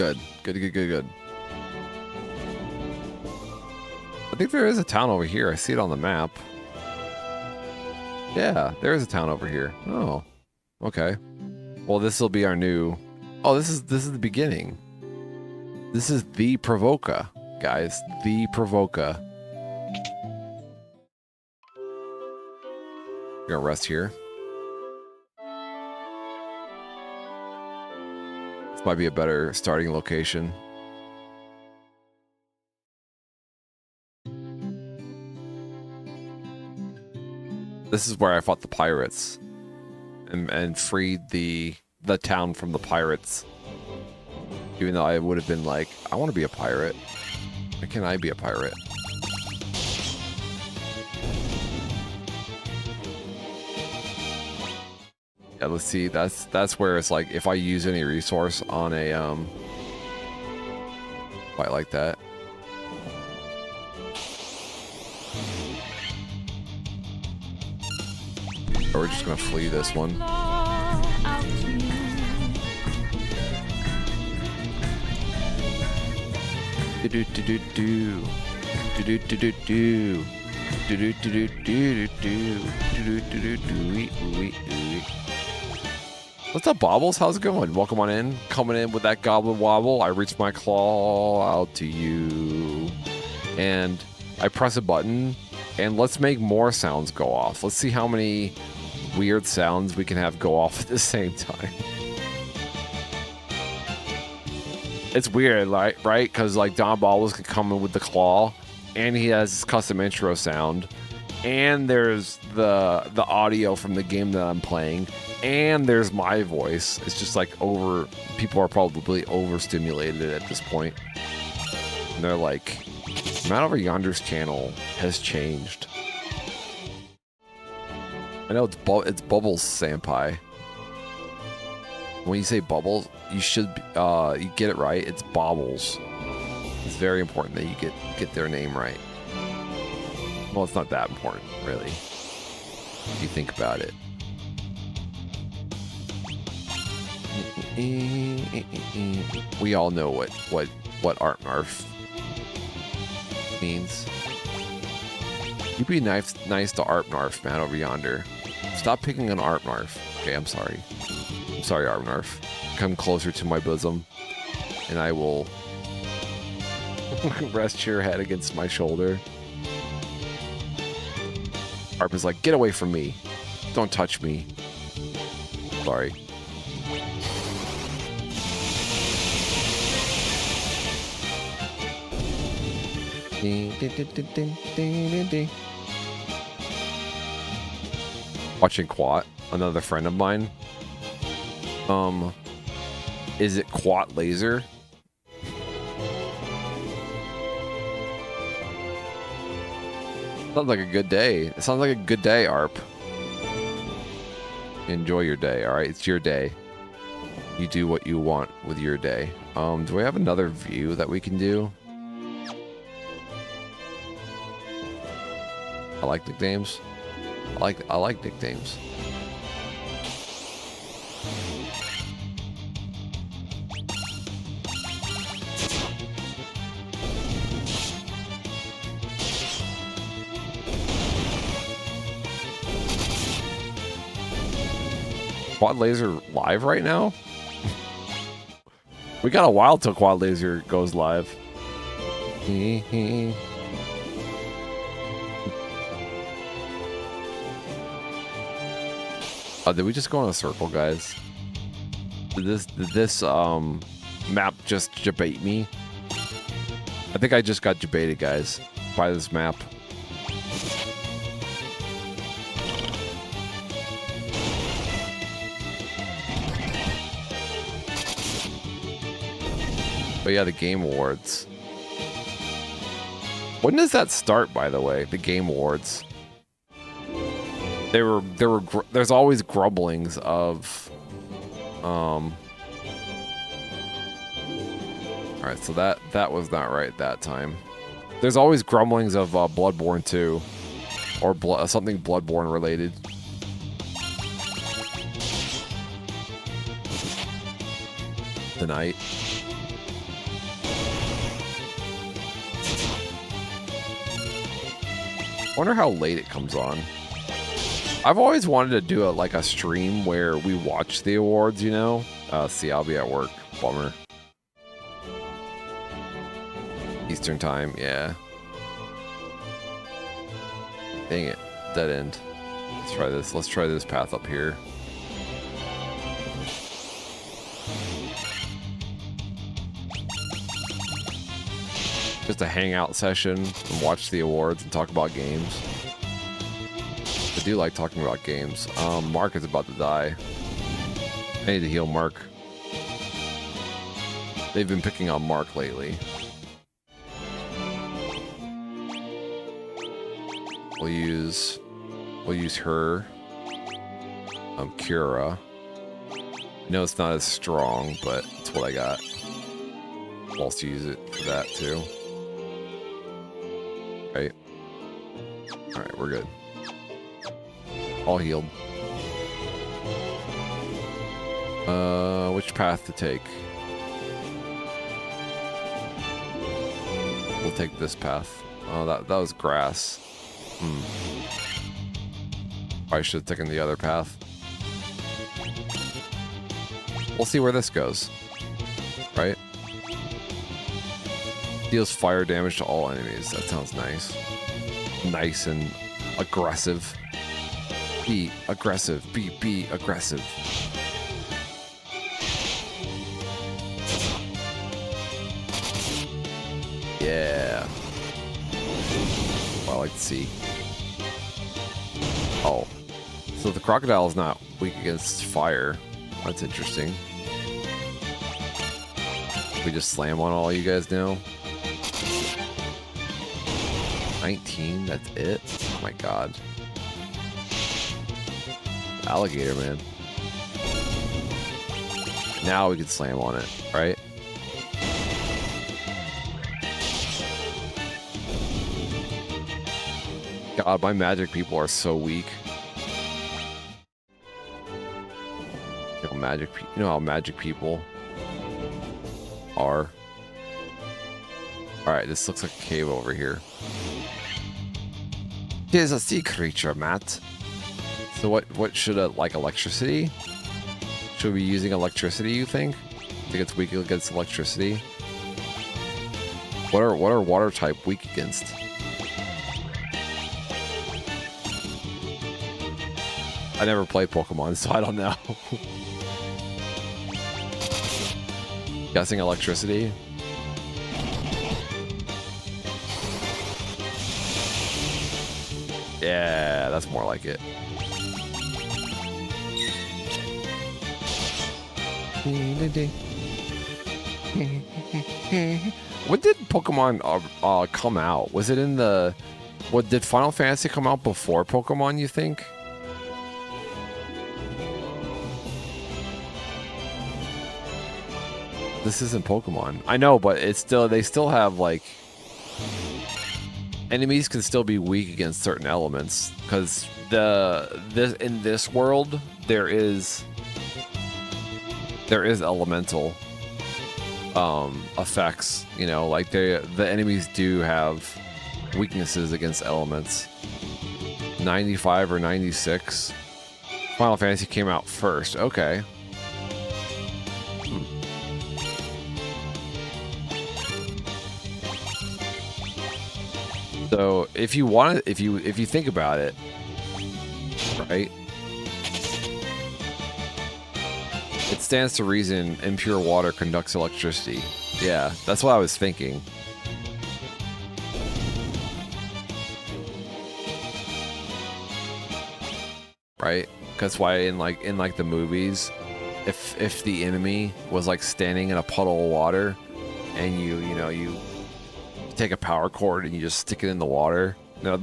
Good. I think there is a town over here. I see it on the map. Yeah, there is a town over here. Oh, okay. Well, this will be our new. Oh, this is the beginning. This is the Provoca, guys. The Provoca. We're gonna rest here. This might be a better starting location. This is where I fought the pirates and freed the town from the pirates. Even though I would have been like, I want to be a pirate. Why can't I be a pirate? Yeah, let's see. That's where it's like if I use any resource on a fight like that. Or we're just gonna flee this one. What's up, Bobbles? How's it going? Welcome on in. Coming in with that goblin wobble. I reach my claw out to you. And I press a button. And let's make more sounds go off. Let's see how many weird sounds we can have go off at the same time. It's weird, like, right? Because like Don Bobbles can come in with the claw, and he has his custom intro sound, and there's the audio from the game that I'm playing, and there's my voice. It's just like people are probably overstimulated at this point. And they're like, Man Over Yonder's channel has changed. I know it's Bubbles Senpai. When you say Bubbles, you should you get it right. It's Bobbles. It's very important that you get their name right. Well, it's not that important, really, if you think about it. We all know what Art Narf means. You be nice to Art Narf, Man Over Yonder. Stop picking on Art Narf. Okay, I'm sorry. I'm sorry, Art Narf. Come closer to my bosom, and I will rest your head against my shoulder. Arp is like, get away from me. Don't touch me. Sorry. Watching Quat, another friend of mine. Is it Quat Laser? Sounds like a good day. It sounds like a good day, Arp. Enjoy your day, alright? It's your day. You do what you want with your day. Do we have another view that we can do? I like nicknames. I like nicknames. Quad Laser live right now? We got a while till Quad Laser goes live. Did we just go in a circle, guys? Did this map just debate me? I think I just got debated, guys, by this map. But yeah, the Game Awards. When does that start, by the way? The Game Awards. There's always grumblings of, all right, so that was not right that time. There's always grumblings of Bloodborne 2, or something Bloodborne related. Tonight. Wonder how late it comes on. I've always wanted to do a stream where we watch the awards, you know? See, I'll be at work. Bummer. Eastern time, yeah. Dang it. Dead end. Let's try this. Let's try this path up here. Just a hangout session and watch the awards and talk about games. I do like talking about games. Mark is about to die. I need to heal Mark. They've been picking on Mark lately. We'll use her. Cura. I know it's not as strong, but it's what I got. I'll also use it for that too. Right. Alright, we're good. All healed. Which path to take? We'll take this path. Oh, that was grass. Probably should have taken the other path. We'll see where this goes. Right? Deals fire damage to all enemies. That sounds nice. Nice and aggressive. Be aggressive. Be aggressive. Yeah. What I like to see. Oh. So the crocodile is not weak against fire. That's interesting. We just slam on all you guys now. 19, that's it? Oh my god. Alligator, man. Now we can slam on it, right? God, my magic people are so weak. You know how magic people are. Alright, this looks like a cave over here. There's a sea creature, Matt. So what should like electricity? Should we be using electricity, you think? I think it's weak against electricity. What are water type weak against? I never played Pokemon, so I don't know. Guessing electricity. Yeah, that's more like it. When did Pokemon come out? Was it in the... What, did Final Fantasy come out before Pokemon, you think? This isn't Pokemon. I know, but it's still... They still have, like... Enemies can still be weak against certain elements. Because in this world, there is elemental effects, you know, like the enemies do have weaknesses against elements. 95 or 96. Final Fantasy came out first. Okay. So if you want to, if you think about it, right? It stands to reason impure water conducts electricity. Yeah, that's what I was thinking. Right? That's why in like the movies, if the enemy was like standing in a puddle of water and you take a power cord and you just stick it in the water. No.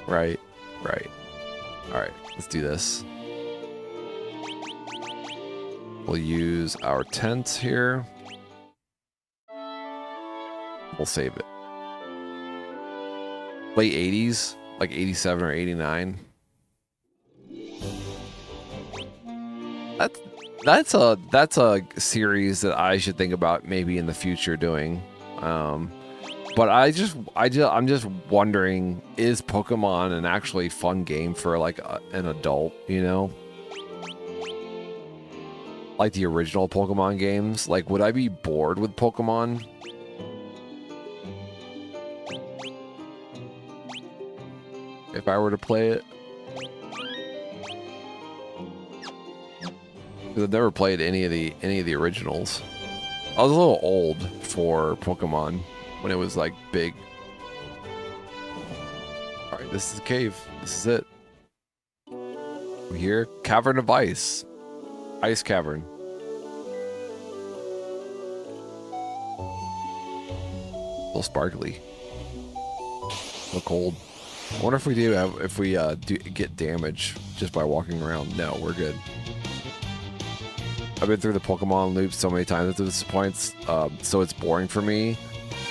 Right. Alright, let's do this. We'll use our tent here. We'll save it. Late 80s, like 87 or 89. That's a series that I should think about maybe in the future doing. But I'm just wondering, is Pokemon an actually fun game for like an adult, you know? Like the original Pokemon games? Like, would I be bored with Pokemon? If I were to play it? I've never played any of the originals. I was a little old for Pokemon when it was like big. All right, this is the cave. This is it. We're here. Cavern of Ice. Ice cavern. A little sparkly. A little cold. I wonder if we do get damage just by walking around. No, we're good. I've been through the Pokemon loop so many times at this point, so it's boring for me,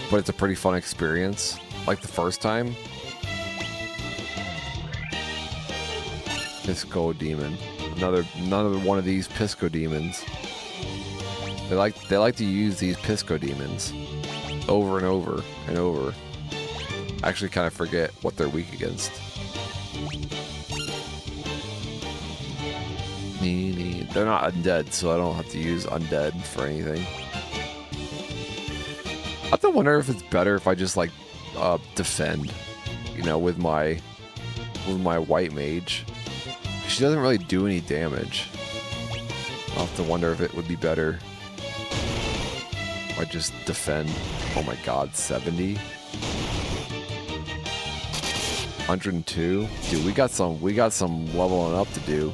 but it's a pretty fun experience. Like the first time. Pisco Demon. Another one of these Pisco Demons. They like to use these Pisco Demons over and over and over. I actually kind of forget what they're weak against. They're not undead, so I don't have to use undead for anything. I have to wonder if it's better if I just like defend, you know, with my white mage. She doesn't really do any damage. I'll have to wonder if it would be better if I just defend. Oh my god, 70? 102? Dude, we got some leveling up to do.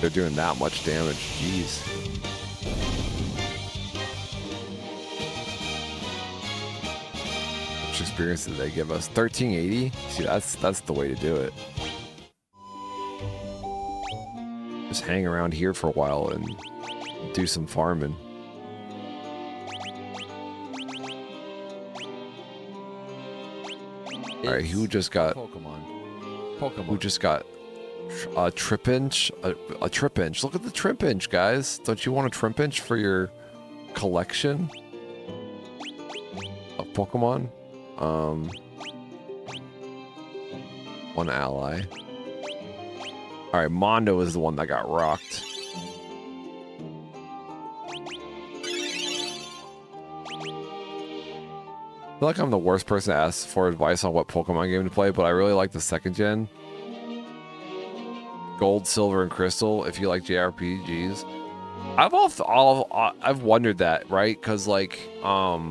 They're doing that much damage. Jeez. How much experience did they give us? 1380? See, that's the way to do it. Just hang around here for a while and do some farming. Alright, who just got... Pokemon. Who just got a Tripinch? A Tripinch. Look at the Tripinch, guys. Don't you want a Tripinch for your collection of Pokemon? One ally. Alright, Mondo is the one that got rocked. I feel like I'm the worst person to ask for advice on what Pokemon game to play, but I really like the second gen. Gold, Silver, and Crystal, if you like JRPGs. I've wondered that, right? Because, like, I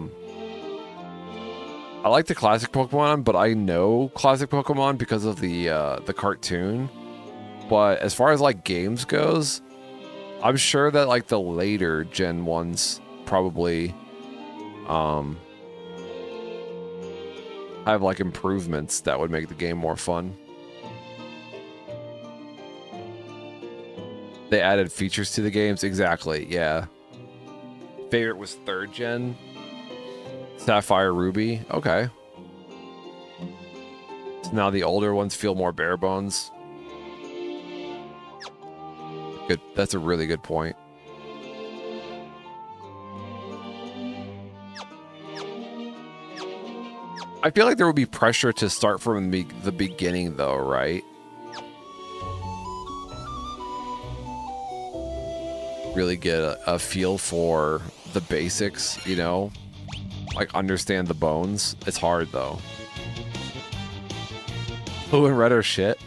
like the classic Pokemon, but I know classic Pokemon because of the cartoon. But as far as, like, games goes, I'm sure that, like, the later gen ones probably, have like improvements that would make the game more fun. They added features to the games. Exactly, yeah. Favorite was 3rd gen. Sapphire Ruby. Okay. So now the older ones feel more bare bones. Good. That's a really good point. I feel like there would be pressure to start from the beginning, though, right? Really get a feel for the basics, you know? Like, understand the bones. It's hard, though. Blue and red are shit.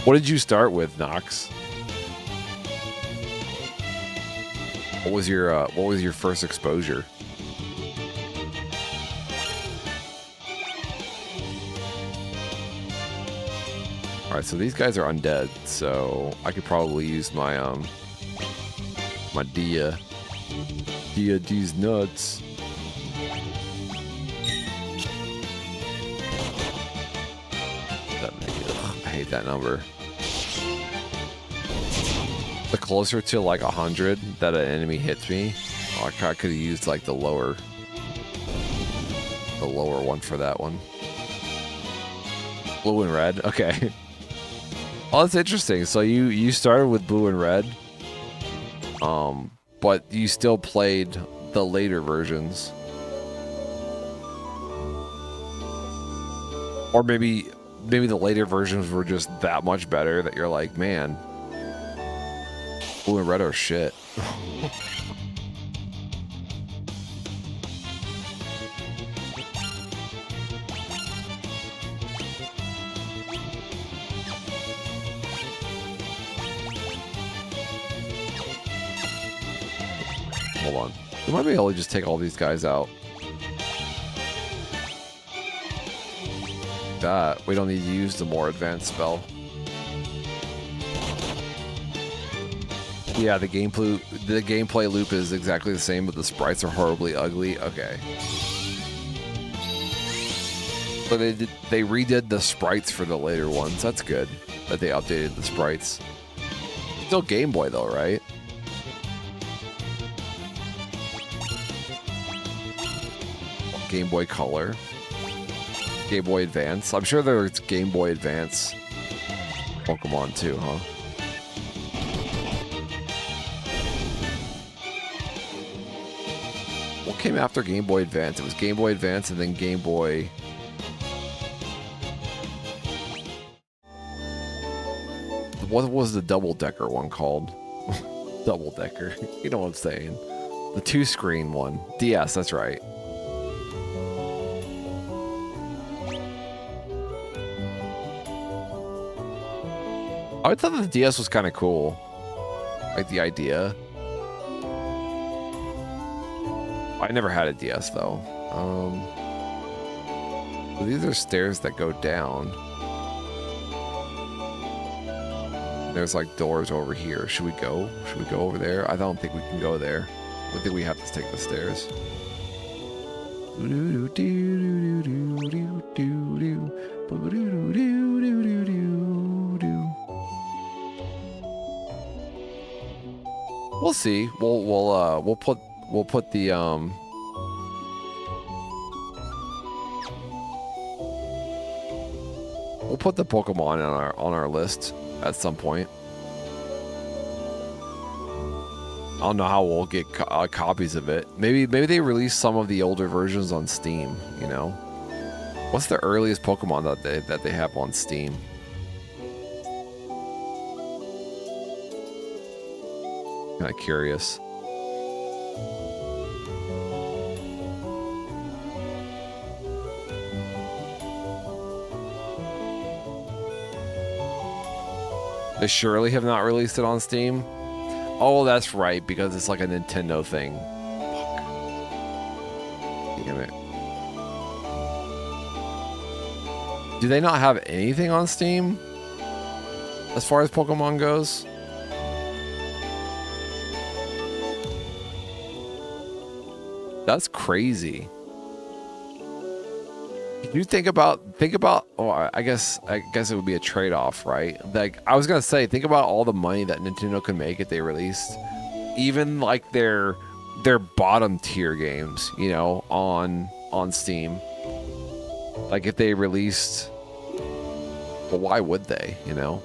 What did you start with, Nox? What was your first exposure? Alright, so these guys are undead, so I could probably use my my Dia D's nuts. I hate that number. The closer to like 100 that an enemy hits me, I could have used like the lower one for that one. Blue and red, okay. Oh, that's interesting. So you started with blue and red, but you still played the later versions, or maybe the later versions were just that much better that you're like, man, blue and red are shit. Hold on. We might be able to just take all these guys out. That. We don't need to use the more advanced spell. Yeah, the gameplay loop is exactly the same, but the sprites are horribly ugly. Okay. But they redid the sprites for the later ones. That's good that they updated the sprites. Still Game Boy though, right? Game Boy Color, Game Boy Advance. I'm sure there's Game Boy Advance Pokemon too, huh? What came after Game Boy Advance? It was Game Boy Advance and then Game Boy... What was the double-decker one called? Double-decker. You know what I'm saying. The The 2-screen one. DS, that's right. I thought the DS was kind of cool. Like the idea. I never had a DS though. So these are stairs that go down. There's like doors over here. Should we go? Should we go over there? I don't think we can go there. I think we have to take the stairs. We'll see. We'll put the we'll put the Pokemon on our list at some point. I don't know how we'll get copies of it. Maybe they release some of the older versions on Steam. You know, what's the earliest Pokemon that they have on Steam? Kind of curious. They surely have not released it on Steam. Oh, that's right, because it's like a Nintendo thing. Fuck. Damn it. Do they not have anything on Steam? As far as Pokemon goes? That's crazy. You think about oh, I guess it would be a trade-off, right? Like I was gonna say, think about all the money that Nintendo could make if they released even like their bottom tier games, you know, on Steam. Like if they released, well, why would they, you know,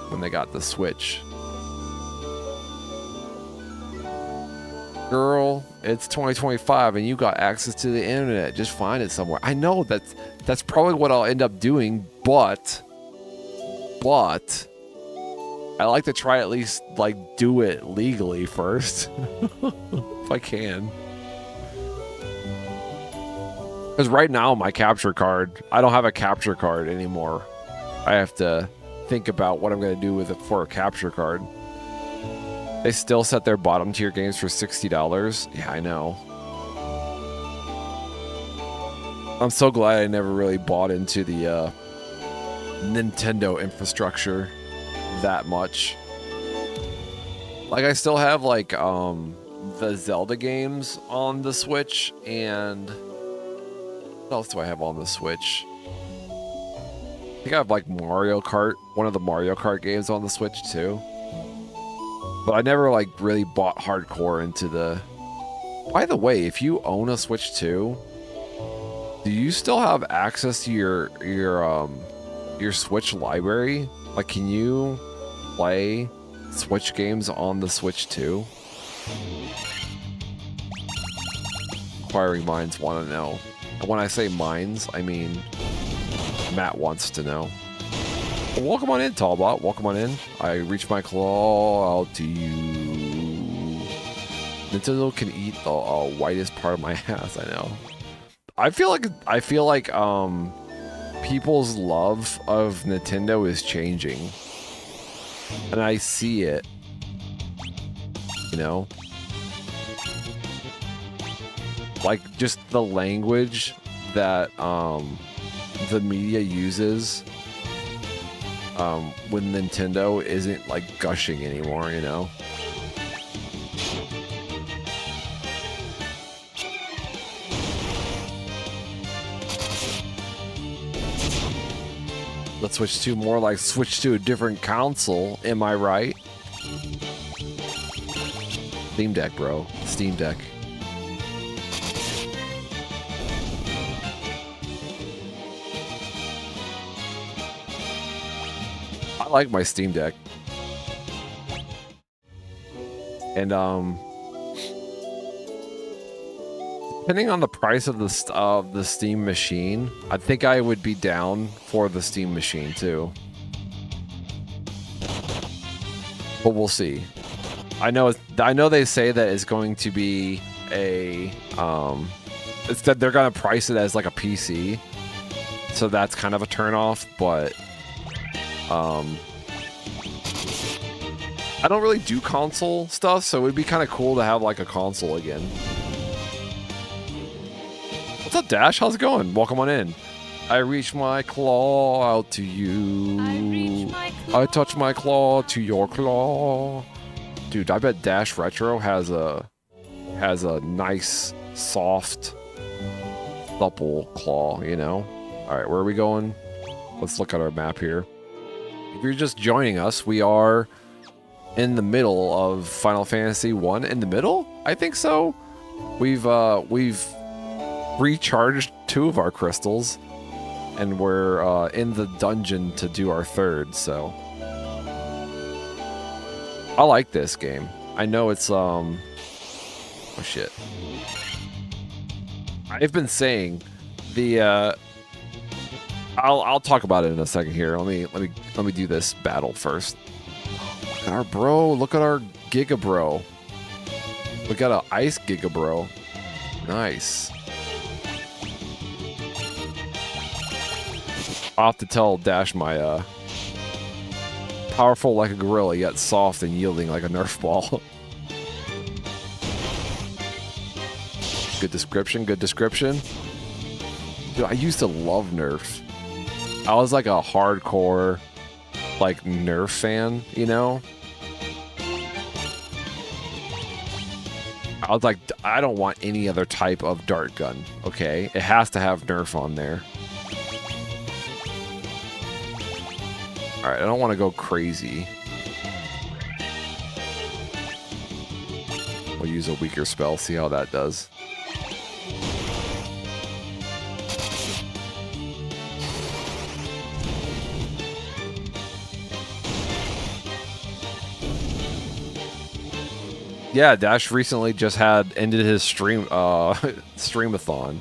when they got the Switch? Girl, it's 2025 and you got access to the internet. Just find it somewhere. I know that's probably what I'll end up doing, but I like to try at least like do it legally first if I can. Because right now my capture card, I don't have a capture card anymore. I have to think about what I'm going to do with it for a capture card. They still set their bottom tier games for $60. Yeah, I know. I'm so glad I never really bought into the Nintendo infrastructure that much. Like I still have like the Zelda games on the Switch, and what else do I have on the Switch? I think I have like Mario Kart, one of the Mario Kart games on the Switch too. But I never like really bought hardcore into the... By the way, if you own a Switch 2, do you still have access to your Switch library? Like, can you play Switch games on the Switch 2? Inquiring minds want to know. And when I say minds, I mean Matt wants to know. Well, welcome on in, Tallbot. Welcome on in. I reach my claw out to you. Nintendo can eat the whitest part of my ass. I know. I feel like people's love of Nintendo is changing, and I see it. You know, like just the language that the media uses. When Nintendo isn't like gushing anymore, you know? Let's switch to more like switch to a different console, am I right? Steam Deck, bro. Steam Deck. I like my Steam Deck. And depending on the price of the Steam machine, I think I would be down for the Steam machine too. But we'll see. I know they say that it's going to be a it's that they're gonna price it as like a PC, so that's kind of a turnoff. But I don't really do console stuff, so it'd be kind of cool to have like a console again. What's up, Dash? How's it going? Welcome on in. I reach my claw out to you. I touch my claw to your claw. Dude, I bet Dash Retro has a nice, soft, supple claw, you know? Alright, where are we going? Let's look at our map here. If you're just joining us, we are in the middle of Final Fantasy 1. In the middle? I think so. We've recharged 2 of our crystals, and we're in the dungeon to do our 3rd, so I like this game. I know it's oh shit. I've been saying the I'll talk about it in a second here. Let me do this battle first. Look at our bro, look at our Giga Bro. We got an ice Giga Bro. Nice. I'll have to tell Dash my powerful like a gorilla, yet soft and yielding like a Nerf ball. Good description, good description. Dude, I used to love Nerf. I was like a hardcore like Nerf fan, you know? I was like, I don't want any other type of dart gun, okay? It has to have Nerf on there. Alright, I don't want to go crazy. We'll use a weaker spell, see how that does. Yeah, Dash recently just ended his streamathon.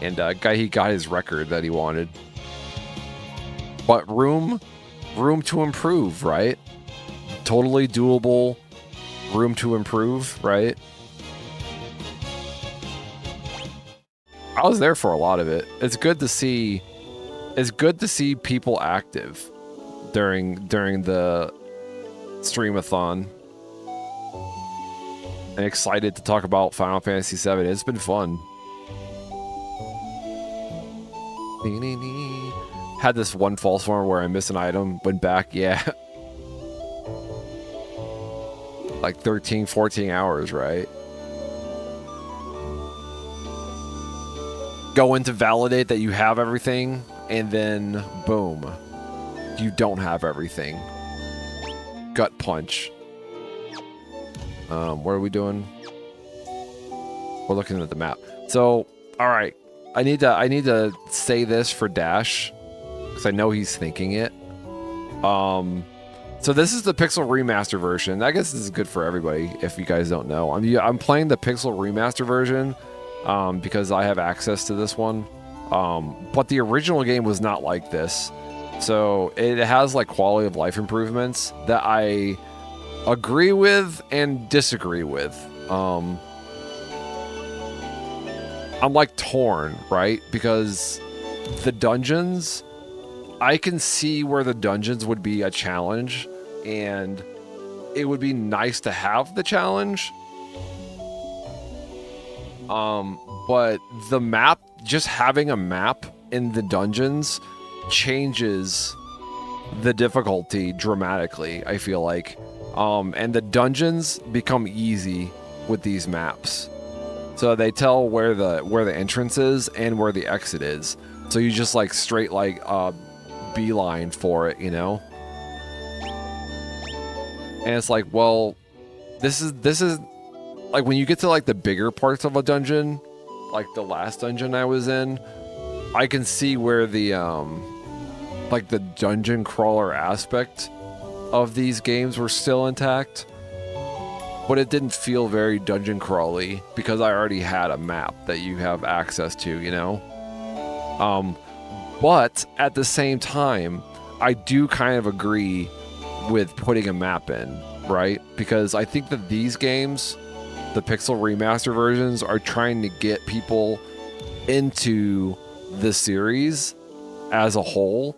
And he got his record that he wanted. But room to improve, right? Totally doable. Room to improve, right? I was there for a lot of it. It's good to see people active during the streamathon. And excited to talk about Final Fantasy VII. It's been fun. Had this one false one where I missed an item, went back, yeah. Like 13, 14 hours, right? Go in to validate that you have everything, and then boom, you don't have everything. Gut punch. What are we doing? We're looking at the map. So, all right, I need to say this for Dash, because I know he's thinking it. So this is the Pixel Remaster version. I guess this is good for everybody if you guys don't know. I'm playing the Pixel Remaster version because I have access to this one. But the original game was not like this. So it has like quality of life improvements that I agree with and disagree with. I'm like torn, right? Because the dungeons, I can see where the dungeons would be a challenge, and it would be nice to have the challenge. But the map, just having a map in the dungeons changes the difficulty dramatically, I feel like. And the dungeons become easy with these maps. So they tell where the entrance is and where the exit is. So you just like straight like beeline for it, you know? And it's like, well, this is like when you get to like the bigger parts of a dungeon, like the last dungeon I was in, I can see where the like the dungeon crawler aspect of these games were still intact, but it didn't feel very dungeon crawly because I already had a map that you have access to, you know? But at the same time, I do kind of agree with putting a map in. right? Because I think that these games, the Pixel Remaster versions, are trying to get people into the series as a whole,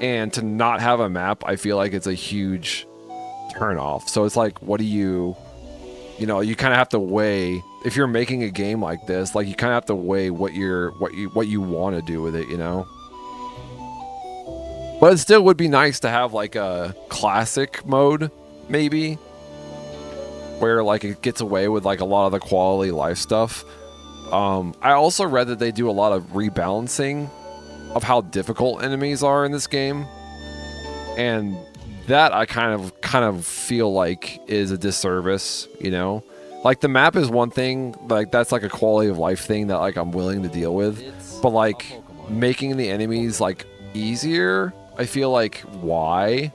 and to not have a map, I feel like it's a huge turnoff. So it's like, what do you know, you kind of have to weigh, if you're making a game like this, like you kind of have to weigh what you want to do with it, you know. But it still would be nice to have like a classic mode, maybe, where like it gets away with like a lot of the quality life stuff. I also read that they do a lot of rebalancing of how difficult enemies are in this game, and that I kind of feel like is a disservice, you know. Like the map is one thing, like that's like a quality of life thing that like I'm willing to deal with, but like making the enemies like easier, I feel like why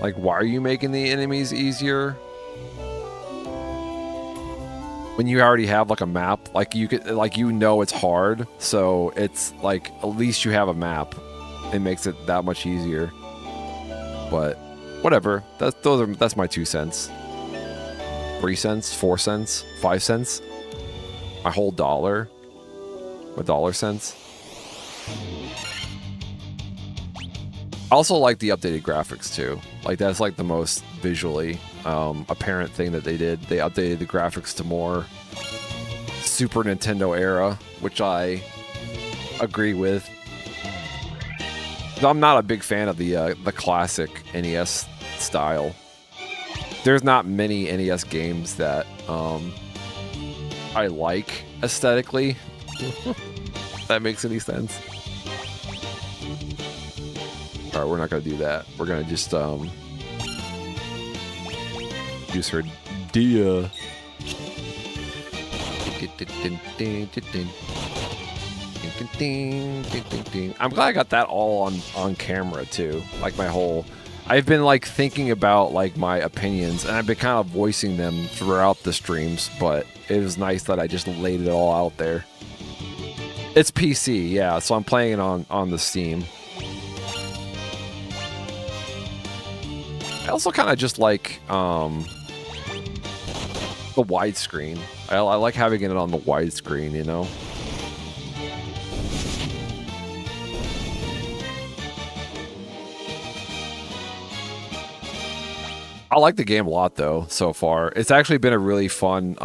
are you making the enemies easier when you already have like a map? Like you could, like, you know, it's hard, so it's like at least you have a map. It makes it that much easier. But whatever. That's my 2 cents. 3 cents, 4 cents, 5 cents. My whole dollar. My dollar cents. I also like the updated graphics too. Like that's like the most visually apparent thing that they did. They updated the graphics to more Super Nintendo era, which I agree with. I'm not a big fan of the classic NES style. There's not many NES games that I like aesthetically. If that makes any sense. All right, we're not gonna do that. We're gonna just use her Dia. I'm glad I got that all on camera too. Like my whole, I've been like thinking about like my opinions, and I've been kind of voicing them throughout the streams, but it was nice that I just laid it all out there. It's PC, yeah, so I'm playing it on the Steam. I also kind of just like the widescreen. I like having it on the widescreen, you know. I like the game a lot though so far. It's actually been a really fun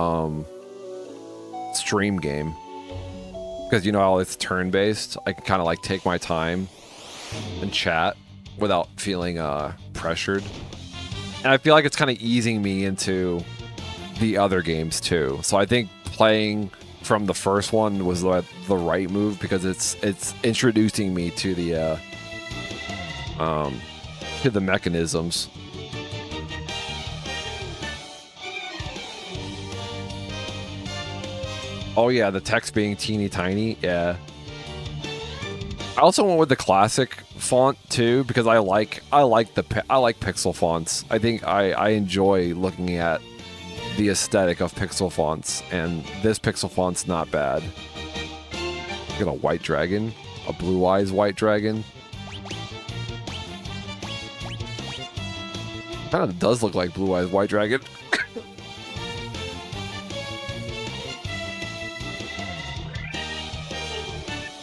stream game because, you know, how it's turn-based. I can kind of like take my time and chat without feeling pressured. And I feel like it's kind of easing me into the other games too. So I think playing from the first one was the right move because it's introducing me to the mechanisms. Oh yeah, the text being teeny tiny. Yeah. I also went with the classic font too because I like pixel fonts. I think I enjoy looking at the aesthetic of pixel fonts, and this pixel font's not bad. Got a white dragon, a blue eyes white dragon. Kind of does look like blue eyes white dragon.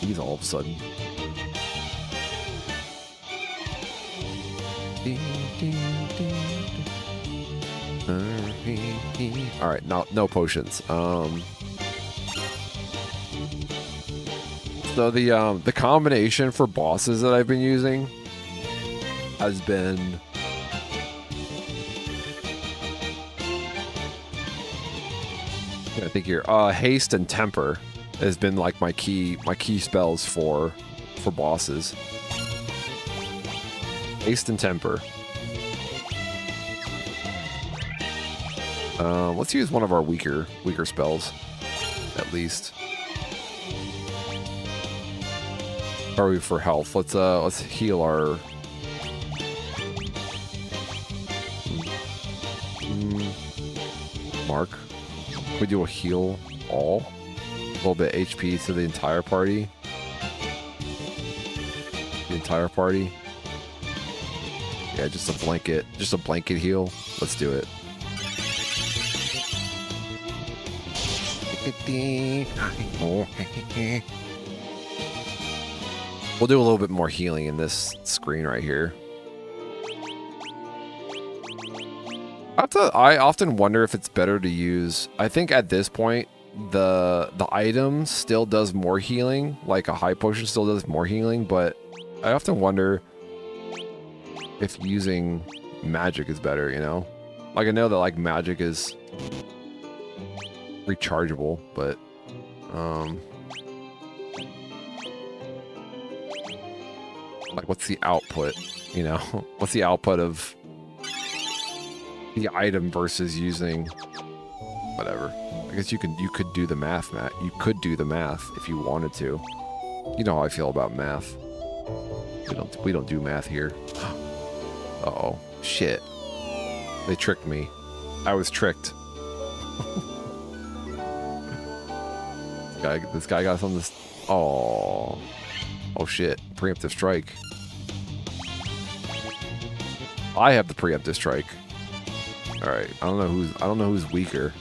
He's all of a sudden. All right, no potions. So the combination for bosses that I've been using has been I think here haste and temper has been like my key spells for bosses. Haste and temper. Let's use one of our weaker spells, at least. How are we for health? Let's heal our. Mark. We do a heal all. A little bit HP to the entire party. Yeah, just a blanket heal. Let's do it. We'll do a little bit more healing in this screen right here. I often wonder if it's better to use. I think at this point, the item still does more healing. Like a high potion still does more healing, but I often wonder if using magic is better. You know, like I know that like magic is rechargeable, but like what's the output? You know, what's the output of the item versus using whatever? I guess you could do the math, Matt. You could do the math if you wanted to. You know how I feel about math. We don't do math here. Uh-oh. Shit. They tricked me. I was tricked. This guy got us on this. Oh. Oh shit. Preemptive strike. I have the preemptive strike. Alright. I don't know who's weaker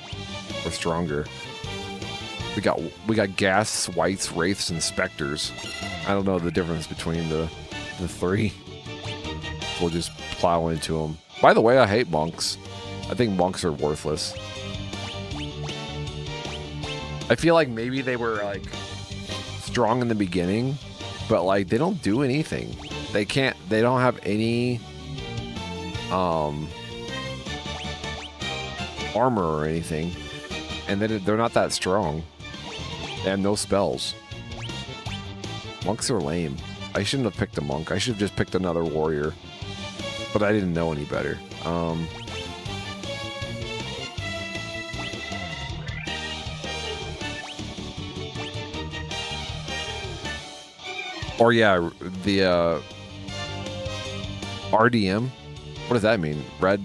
or stronger. We got gas, whites, wraiths, and specters. I don't know the difference between the three. We'll just plow into them. By the way, I hate monks. I think monks are worthless. I feel like maybe they were like strong in the beginning, but like they don't do anything. They don't have any armor or anything, and they're not that strong. They have no spells. Monks are lame. I shouldn't have picked a monk. I should have just picked another warrior, but I didn't know any better. Or yeah, the RDM. What does that mean? Red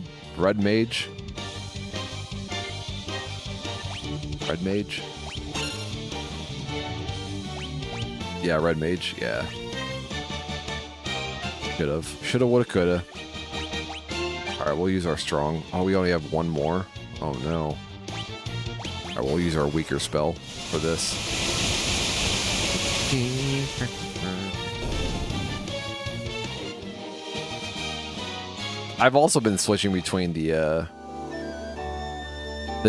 mage? Red mage? Yeah, red mage. Yeah. Shoulda, woulda, coulda. Alright, we'll use our strong. Oh, we only have one more? Oh no. Alright, we'll use our weaker spell for this. I've also been switching between the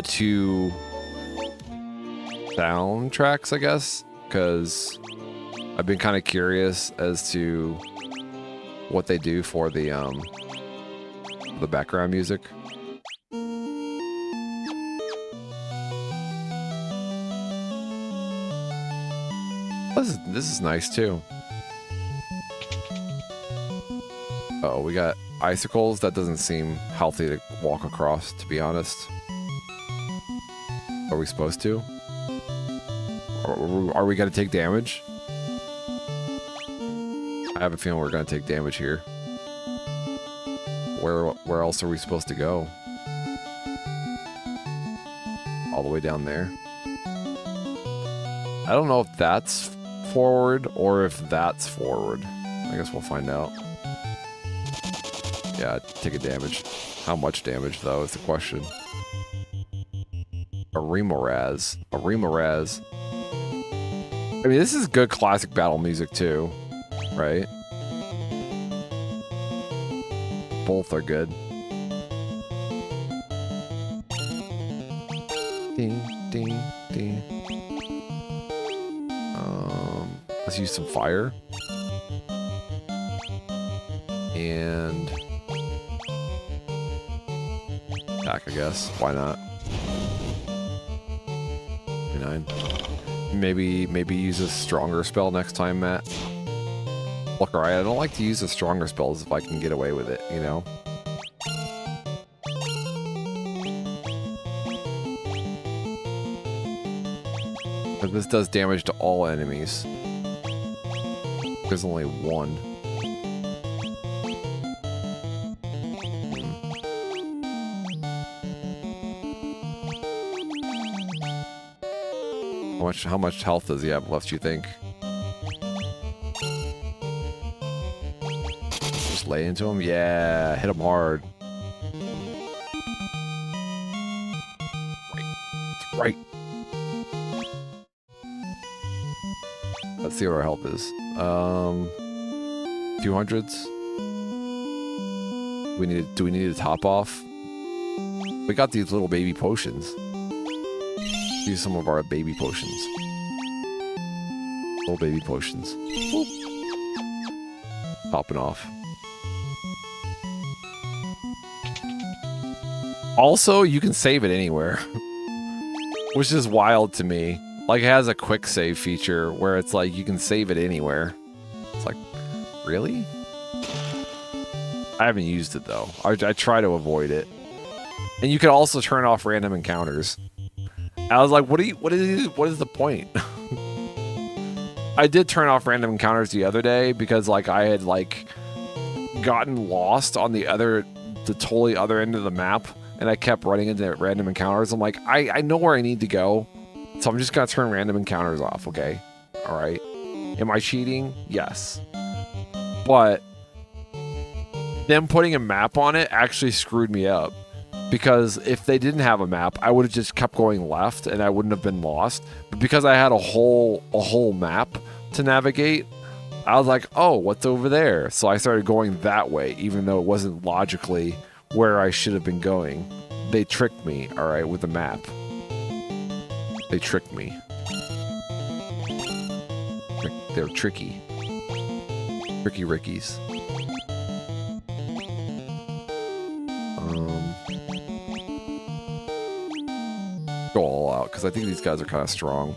two soundtracks, I guess, because I've been kind of curious as to what they do for the background music. This is nice too. Uh-oh, we got icicles. That doesn't seem healthy to walk across, to be honest. Are we supposed to? Are we gonna take damage? I have a feeling we're gonna take damage here. Where else are we supposed to go? All the way down there. I don't know if that's forward or if that's forward. I guess we'll find out. Yeah, take a damage. How much damage, though, is the question. A Remaster. A Remaster. I mean, this is good classic battle music, too. Right? Both are good. Ding, ding, ding. Let's use some fire. And attack, I guess. Why not? 29. Maybe use a stronger spell next time, Matt. Look, alright, I don't like to use the stronger spells if I can get away with it, you know? But this does damage to all enemies. There's only one. How much health does he have left, you think? Just lay into him. Yeah, hit him hard. Right. Let's see what our health is. 200s. Do we need to top off? We got these little baby potions. Use some of our baby potions. Little baby potions. Boop. Popping off. Also, you can save it anywhere. Which is wild to me. Like, it has a quick save feature where it's like you can save it anywhere. It's like, really? I haven't used it though. I try to avoid it. And you can also turn off random encounters. I was like, what is the point? I did turn off random encounters the other day because like I had like gotten lost on the totally other end of the map, and I kept running into random encounters. I'm like, I know where I need to go, so I'm just gonna turn random encounters off, okay? Alright. Am I cheating? Yes. But them putting a map on it actually screwed me up. Because if they didn't have a map, I would have just kept going left and I wouldn't have been lost. But because I had a whole map to navigate, I was like, oh, what's over there? So I started going that way, even though it wasn't logically where I should have been going. They tricked me, all right, with the map. They tricked me. They're tricky. Tricky Rickies. Go all out, because I think these guys are kind of strong.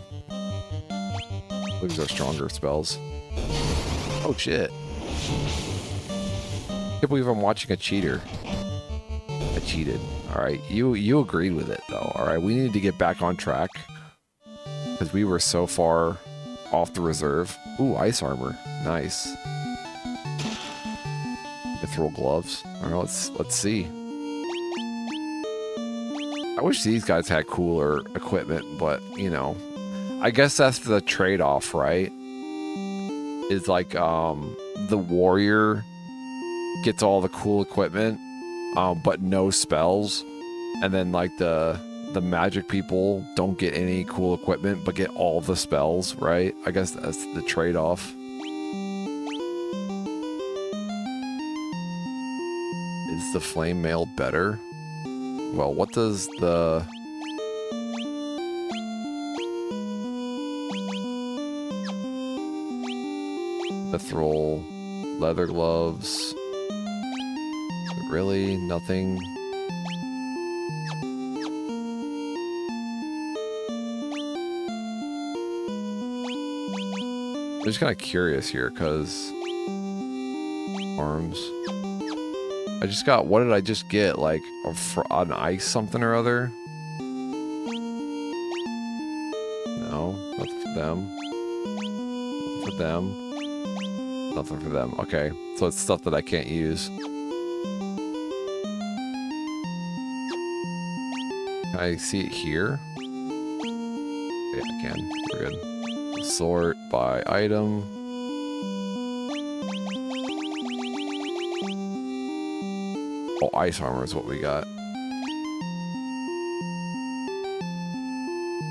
These are stronger spells. Oh shit. Can't believe I'm watching a cheater. I cheated. Alright, you agreed with it though. Alright, we needed to get back on track. Because we were so far off the reserve. Ooh, ice armor. Nice. Mithril gloves. Alright, let's see. I wish these guys had cooler equipment, but, you know, I guess that's the trade-off, right? Is like, the warrior gets all the cool equipment, but no spells. And then, like, the magic people don't get any cool equipment, but get all the spells, right? I guess that's the trade-off. Is the flame mail better? Well, what does the... Mithril, leather gloves... Really? Nothing? I'm just kind of curious here, because... Arms... I just got, what did I just get? Like, an ice something or other? No, nothing for them. Nothing for them. Nothing for them. Okay, so it's stuff that I can't use. Can I see it here? Yeah, I can. We're good. Sort by item. Oh, ice armor is what we got.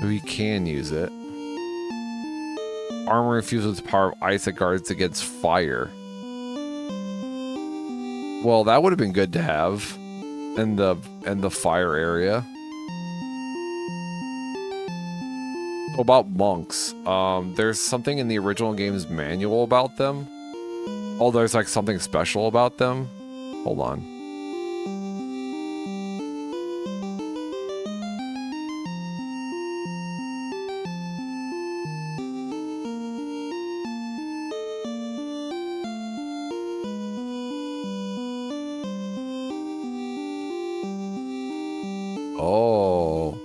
We can use it. Armor infused with the power of ice that guards against fire. Well, that would have been good to have in the fire area. About monks. There's something in the original game's manual about them. Oh, there's like something special about them. Hold on. Oh,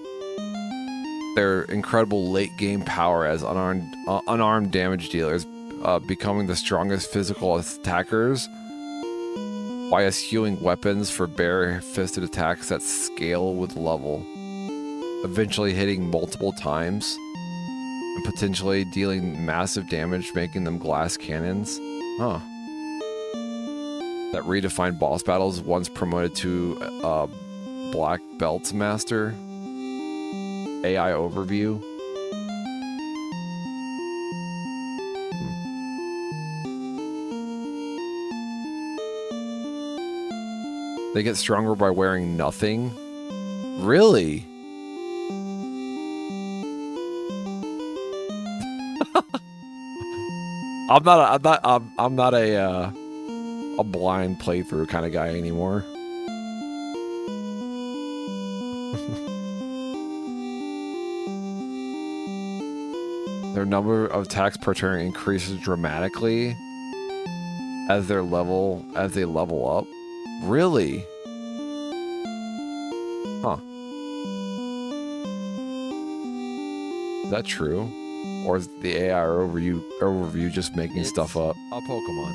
their incredible late game power as unarmed damage dealers, becoming the strongest physical attackers by eschewing weapons for bare-fisted attacks that scale with level, eventually hitting multiple times and potentially dealing massive damage, making them glass cannons. Huh. that redefined boss battles once promoted to Black Belts Master. AI overview. They get stronger by wearing nothing. Really? I'm not a blind playthrough kind of guy anymore. Their number of attacks per turn increases dramatically as they level up. Really? Huh. Is that true? Or is the AI overview just making stuff up? A Pokemon.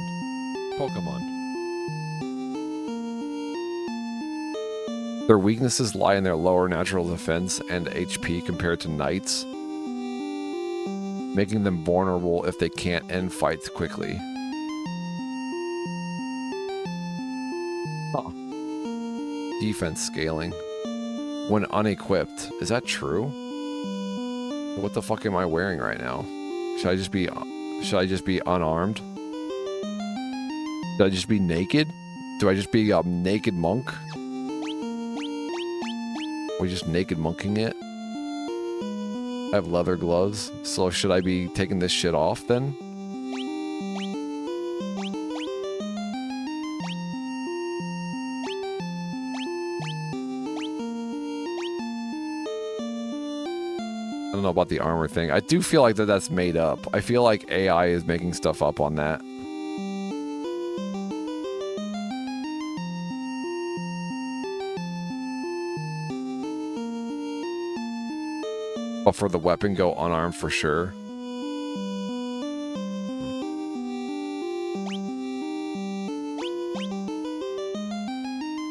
Their weaknesses lie in their lower natural defense and HP compared to knights, making them vulnerable if they can't end fights quickly. Huh. Defense scaling. When unequipped. Is that true? What the fuck am I wearing right now? Should I just be unarmed? Should I just be naked? Do I just be a naked monk? Are we just naked monking it? I have leather gloves, so should I be taking this shit off then? I don't know about the armor thing. I do feel like that's made up. I feel like AI is making stuff up on that. But for the weapon, go unarmed for sure.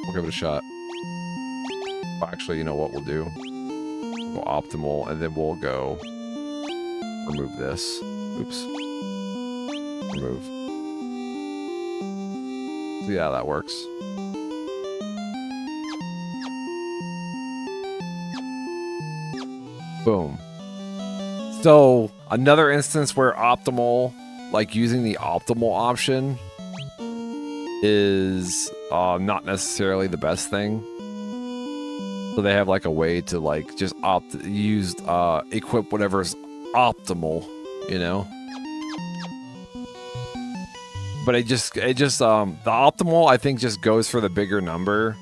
We'll give it a shot. Actually, you know what we'll do? We'll go optimal, and then we'll go remove this. Oops. Remove. See how that works. Boom. So another instance where optimal, like using the optimal option, is not necessarily the best thing. So they have like a way to like just equip whatever's optimal, you know. But the optimal I think just goes for the bigger number.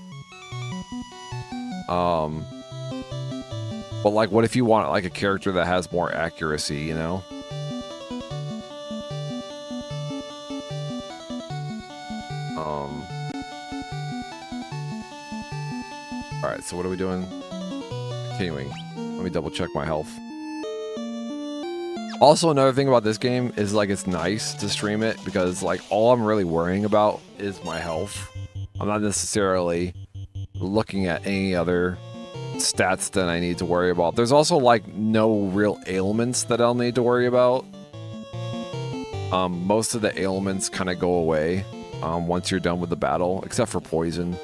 But like, what if you want like a character that has more accuracy, you know? All right, so what are we doing? Continuing. Let me double check my health. Also, another thing about this game is like it's nice to stream it because like all I'm really worrying about is my health. I'm not necessarily looking at any other stats that I need to worry about. There's also like no real ailments that I'll need to worry about. Most of the ailments kind of go away once you're done with the battle, except for poison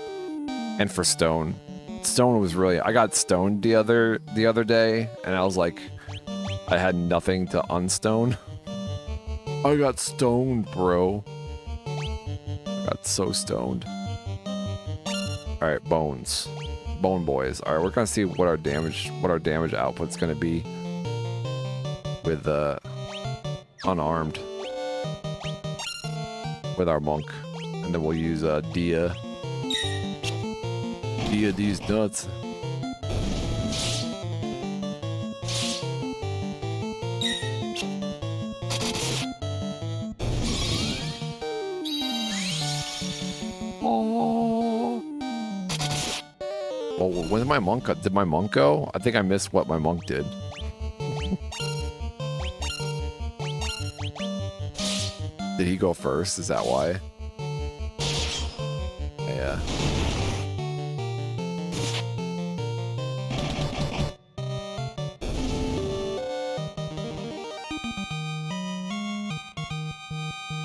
and for stone. Stone was really, I got stoned the other day, and I was like, I had nothing to unstone. I got stoned, bro. I got so stoned. All right, bones. Bone boys. All right, we're gonna see what our damage output's gonna be with unarmed with our monk, and then we'll use Dia these nuts. Well, when did my monk go? I think I missed what my monk did. Did he go first? Is that why? Yeah.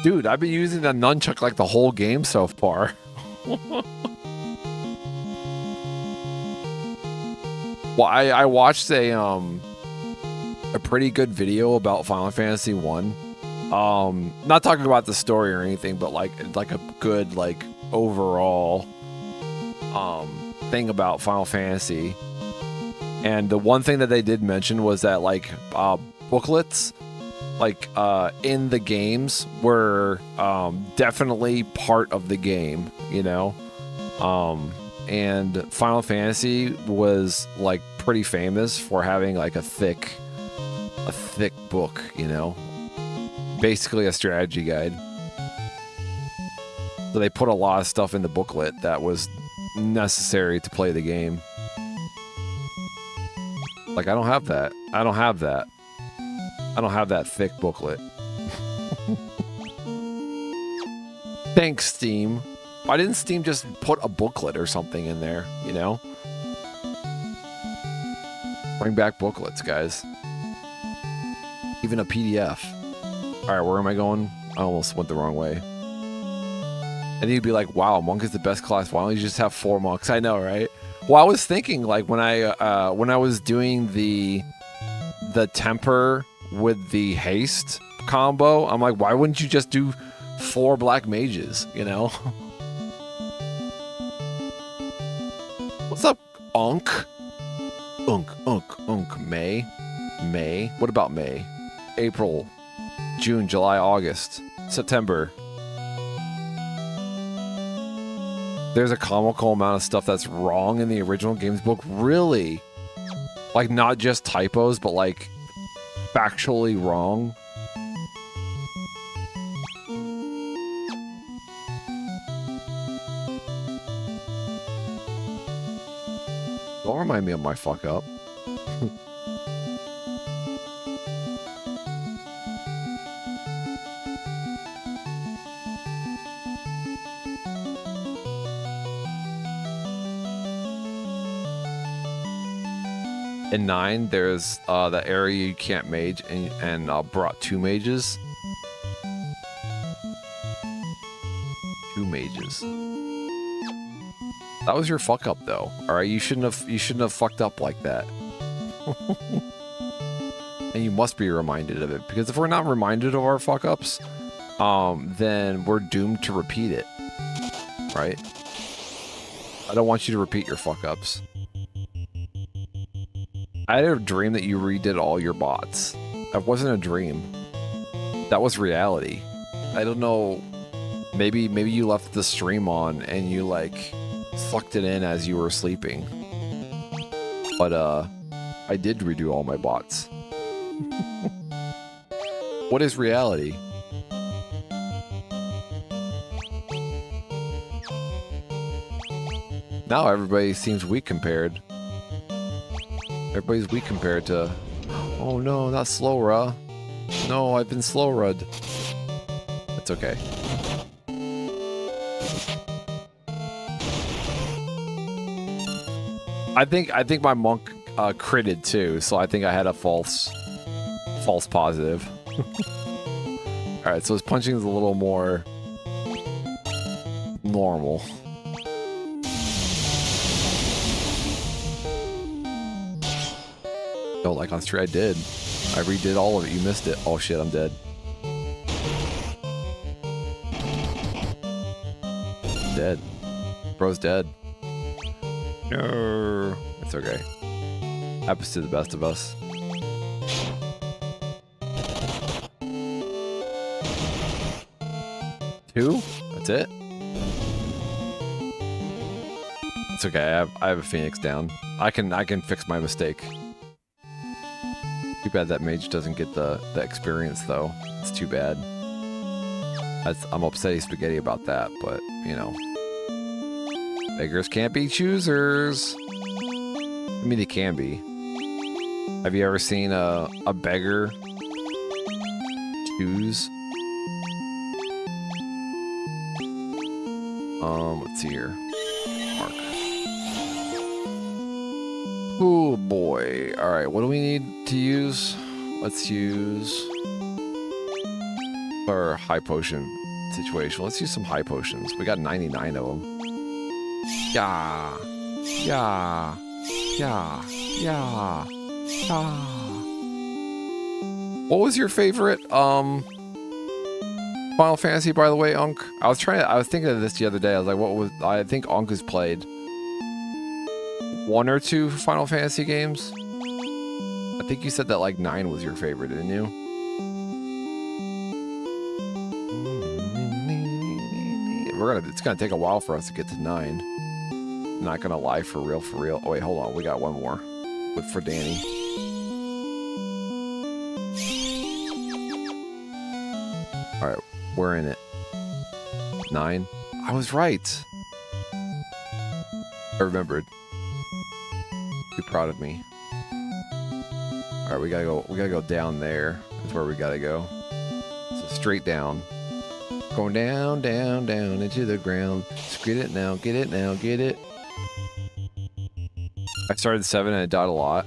Dude, I've been using the nunchuck like the whole game so far. Well, I watched a pretty good video about Final Fantasy 1. Not talking about the story or anything, but like a good like overall thing about Final Fantasy. And the one thing that they did mention was that like booklets like in the games were definitely part of the game, you know. And Final Fantasy was like pretty famous for having like a thick book, you know, basically a strategy guide. So they put a lot of stuff in the booklet that was necessary to play the game. Like, I don't have that. I don't have that. I don't have that thick booklet. Thanks, Steam. Why didn't Steam just put a booklet or something in there, you know? Bring back booklets, guys. Even a PDF. Alright, where am I going? I almost went the wrong way. And you'd be like, wow, monk is the best class. Why don't you just have 4 monks? I know, right? Well, I was thinking, like, when I was doing the temper with the haste combo, I'm like, why wouldn't you just do 4 black mages, you know? What's up, Unk? Unk. May? What about May? April, June, July, August, September. There's a comical amount of stuff that's wrong in the original games book. Really? Like, not just typos, but like factually wrong. Don't remind me of my fuck up. In 9, there's the area you can't mage, and brought 2 mages. 2 mages. That was your fuck up, though. All right, you shouldn't have fucked up like that. And you must be reminded of it, because if we're not reminded of our fuck ups, then we're doomed to repeat it, right? I don't want you to repeat your fuck ups. I had a dream that you redid all your bots. That wasn't a dream. That was reality. I don't know. Maybe you left the stream on and you like sucked it in as you were sleeping. But I did redo all my bots. What is reality? Now everybody seems weak compared. Everybody's weak compared to... Oh no, not slow ruh. No, I've been slow rud. It's okay. I think my monk critted too, so I think I had a false positive. Alright, so his punching is a little more normal. Oh, like on stream, I did. I redid all of it. You missed it. Oh shit, I'm dead. Dead. Bro's dead. No. It's okay. Happens to the best of us. Two? That's it? It's okay. I have a Phoenix down. I can fix my mistake. Too bad that mage doesn't get the experience, though. It's too bad. I'm upsetty spaghetti about that, but, you know. Beggars can't be choosers. I mean, they can be. Have you ever seen a beggar choose? Let's see here. Mark. Oh boy. Alright, what do we need to use? Let's use Or high potion situation. Let's use some high potions. We got 99 of them. Yeah. Yeah. Yeah. Yeah. Yeah. What was your favorite Final Fantasy, by the way, Unk? I was thinking of this the other day. I was like, I think Unk has played 1 or 2 Final Fantasy games. I think you said that like 9 was your favorite, didn't you? It's gonna take a while for us to get to 9. Not gonna lie, for real, for real. Oh wait, hold on, we got one more for Danny. All right, we're in it. 9. I was right. I remembered. Be proud of me. All right, we gotta go down there. That's where we gotta go. So straight down. Going down, down, down into the ground. Just get it now, get it now, get it. I started 7 and it died a lot.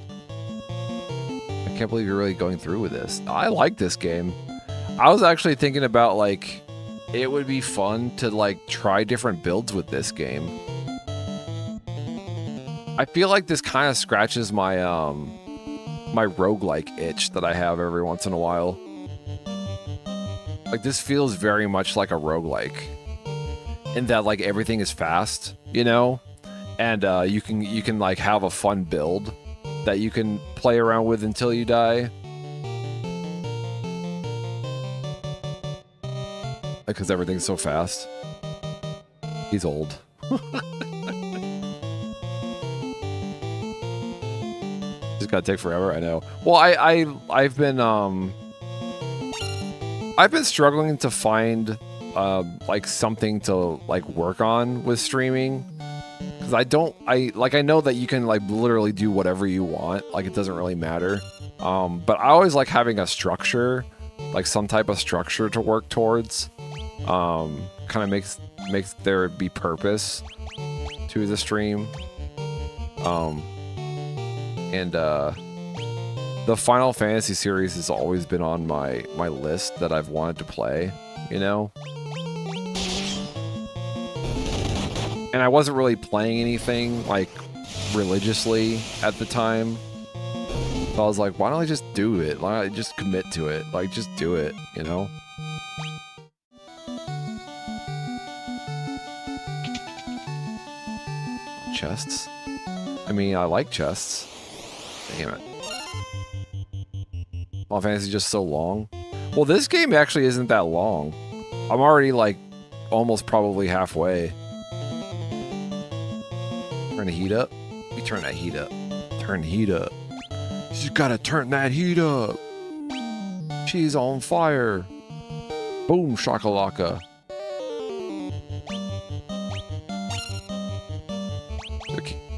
I can't believe you're really going through with this. I like this game. I was actually thinking about, like, it would be fun to, like, try different builds with this game. I feel like this kind of scratches my, my roguelike itch that I have every once in a while. Like, this feels very much like a roguelike. In that, like, everything is fast, you know? And, you can, like, have a fun build that you can play around with until you die. Because everything's so fast. He's old. Just gotta take forever, I know. Well, I've been struggling to find like something to like work on with streaming. Because I know that you can like literally do whatever you want. Like, it doesn't really matter. But I always like having a structure, like some type of structure to work towards. Kind of makes there be purpose to the stream. The Final Fantasy series has always been on my list that I've wanted to play, you know? And I wasn't really playing anything, like, religiously at the time. So I was like, why don't I just do it? Why don't I just commit to it? Like, just do it, you know? Chests? I mean, I like chests. Damn it. Final Fantasy is just so long. Well, this game actually isn't that long. I'm already, like, almost probably halfway. Turn the heat up? You turn that heat up. Turn the heat up. You gotta turn that heat up. She's on fire. Boom, shakalaka.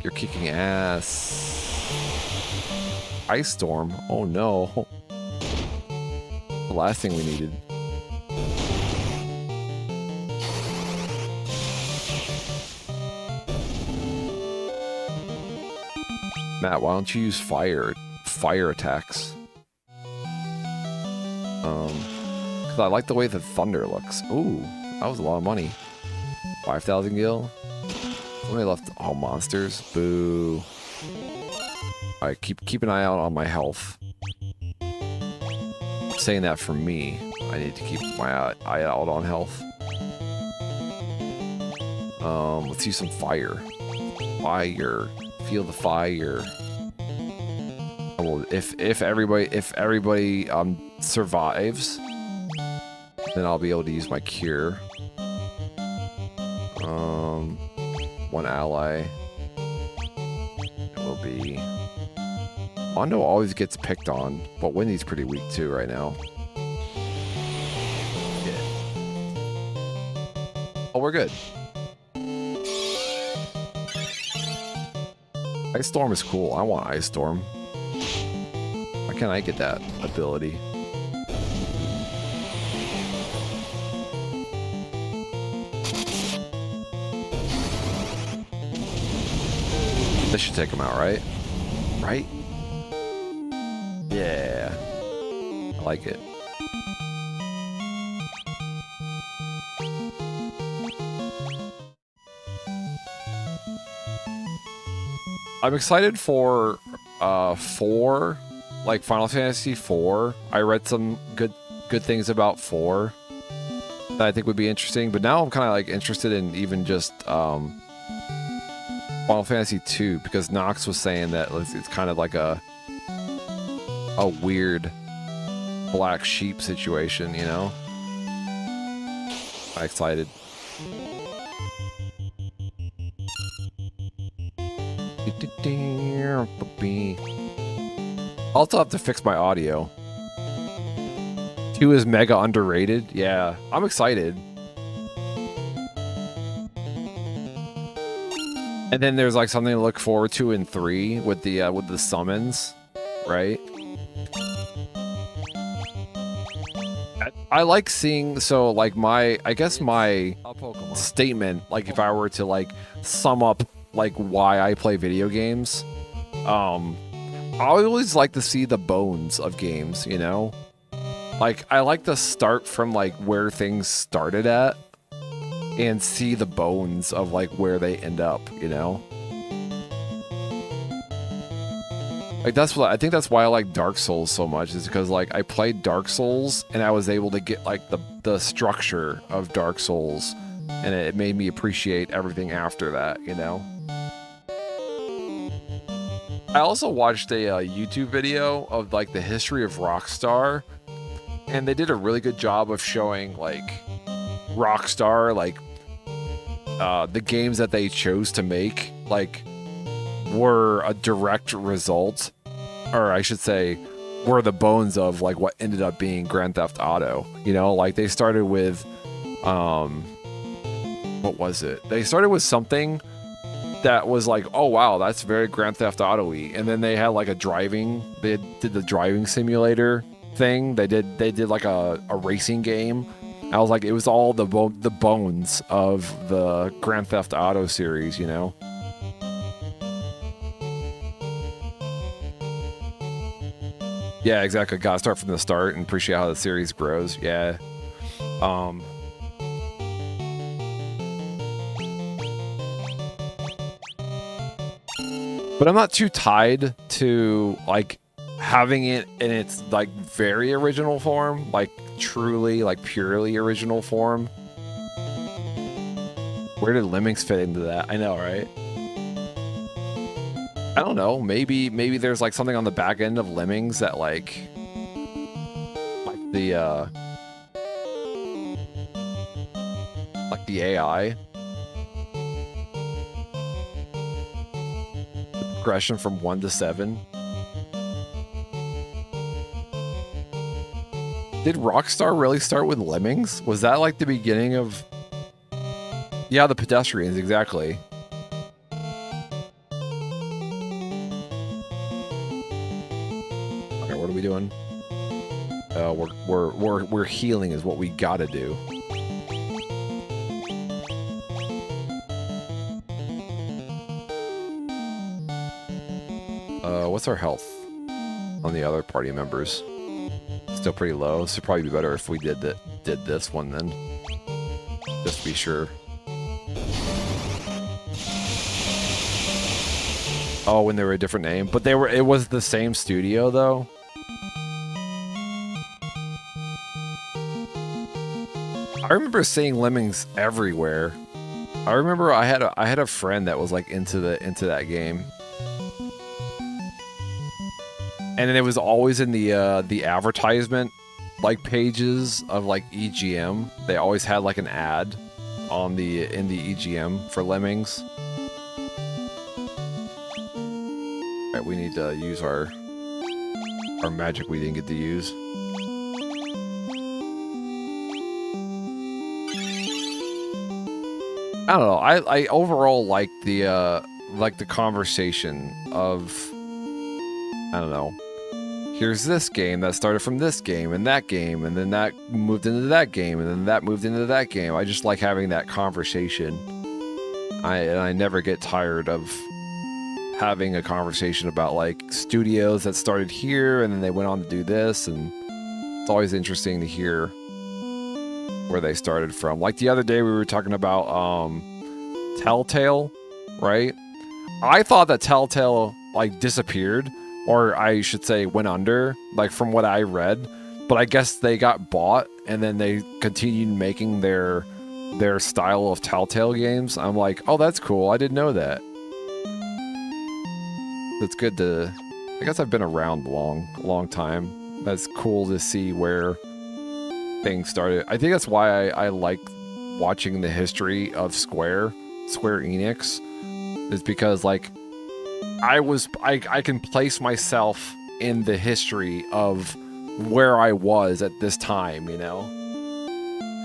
You're kicking ass. Ice storm. Oh no. The last thing we needed. Matt, why don't you use fire attacks? Cause I like the way the thunder looks. Ooh, that was a lot of money. 5,000 gil. Somebody left all monsters. Boo. Alright, keep an eye out on my health. I'm saying that for me. I need to keep my eye out on health. Let's use some fire. Fire. Feel the fire. Well, if everybody survives, then I'll be able to use my cure. One ally. It will be. Mondo always gets picked on, but Wendy's pretty weak too right now. Yeah. Oh, we're good. Ice Storm is cool. I want Ice Storm. Why can't I get that ability? This should take him out, right? Right? Yeah. I like it. I'm excited for 4, like Final Fantasy 4. I read some good things about 4 that I think would be interesting, but now I'm kind of like interested in even just Final Fantasy 2 because Nox was saying that it's kind of like a weird black sheep situation, you know? I'm excited. I'll also have to fix my audio. 2 is mega underrated. Yeah, I'm excited. And then there's like something to look forward to in 3 with the summons, right? I like seeing, so like I guess my statement, like if I were to like sum up like why I play video games, I always like to see the bones of games, you know? Like I like to start from like where things started at and see the bones of like where they end up, you know? Like that's what I think that's why I like Dark Souls so much, is because like I played Dark Souls and I was able to get like the structure of Dark Souls, and it made me appreciate everything after that, you know? I also watched a YouTube video of like the history of Rockstar, and they did a really good job of showing like Rockstar, like the games that they chose to make, like were a direct result, or I should say were the bones of like what ended up being Grand Theft Auto, you know? Like they started with what was it? They started with something that was like, oh wow, that's very Grand Theft Auto-y, and then they had like they did the driving simulator thing. They did like a racing game. I was like, it was all the bones of the Grand Theft Auto series, you know? Yeah, exactly. Gotta start from the start and appreciate how the series grows. Yeah. But I'm not too tied to like having it in its like very original form, like truly, like purely original form. Where did Lemmings fit into that? I know, right? I don't know. Maybe there's like something on the back end of Lemmings that like the AI. The progression from 1 to 7. Did Rockstar really start with Lemmings? Was that like the beginning of... Yeah, the pedestrians, exactly. Okay, what are we doing? We're healing is what we gotta do. What's our health on the other party members? Still pretty low, so it'd probably be better if we did this one then. Just to be sure. Oh, when they were a different name. But it was the same studio though. I remember seeing Lemmings everywhere. I remember I had a friend that was like into that game. And then it was always in the advertisement like pages of like EGM. They always had like an ad in the EGM for Lemmings. Right, we need to use our magic we didn't get to use. I don't know. I overall like the conversation of, I don't know. Here's this game that started from this game, and then that moved into that game, and then that moved into that game. I just like having that conversation. I never get tired of having a conversation about like studios that started here and then they went on to do this, and it's always interesting to hear where they started from. Like the other day we were talking about Telltale, right? I thought that Telltale like disappeared, or I should say went under, like from what I read. But I guess they got bought, and then they continued making their style of Telltale games. I'm like, oh, that's cool. I didn't know that. It's good to. I guess I've been around a long time. That's cool to see where things started. I think that's why I like watching the history of Square Enix, is because like I can place myself in the history of where I was at this time, you know?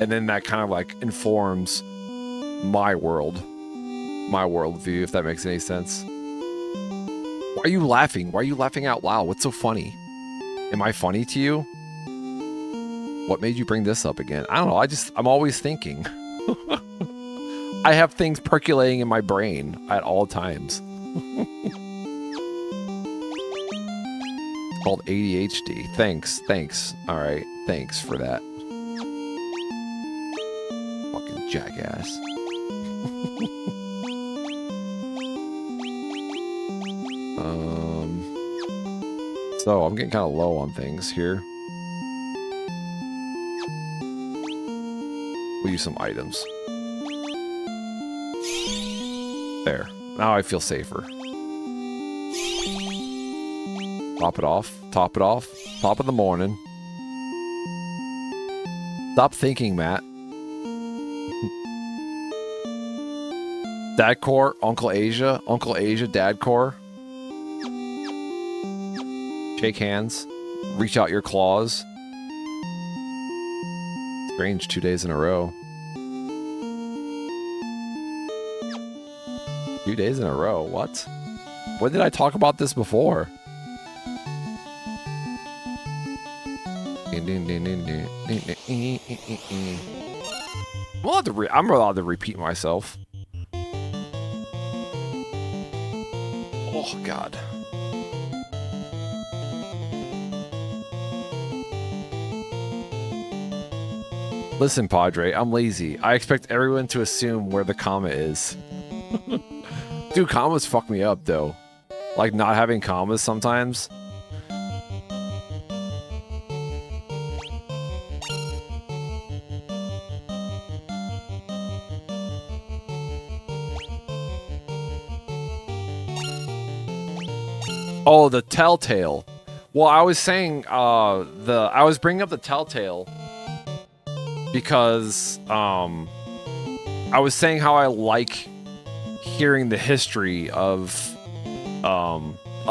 And then that kind of like informs my worldview, if that makes any sense. Why are you laughing? Why are you laughing out loud? What's so funny? Am I funny to you? What made you bring this up again? I don't know. I'm always thinking. I have things percolating in my brain at all times. It's called ADHD. Thanks. All right. Thanks for that. Fucking jackass. So I'm getting kind of low on things here. We'll use some items. There. Now I feel safer. Top it off. Top of the morning. Stop thinking, Matt. Dad core, Uncle Asia, Dad core. Shake hands. Reach out your claws. Strange, 2 days in a row. 2 days in a row, what? When did I talk about this before? I'm allowed to repeat myself. Oh, God. Listen, Padre, I'm lazy. I expect everyone to assume where the comma is. Dude, commas fuck me up, though. Like, not having commas sometimes. Oh, the Telltale. Well, I was saying, I was bringing up the Telltale because, I was saying how I like hearing the history of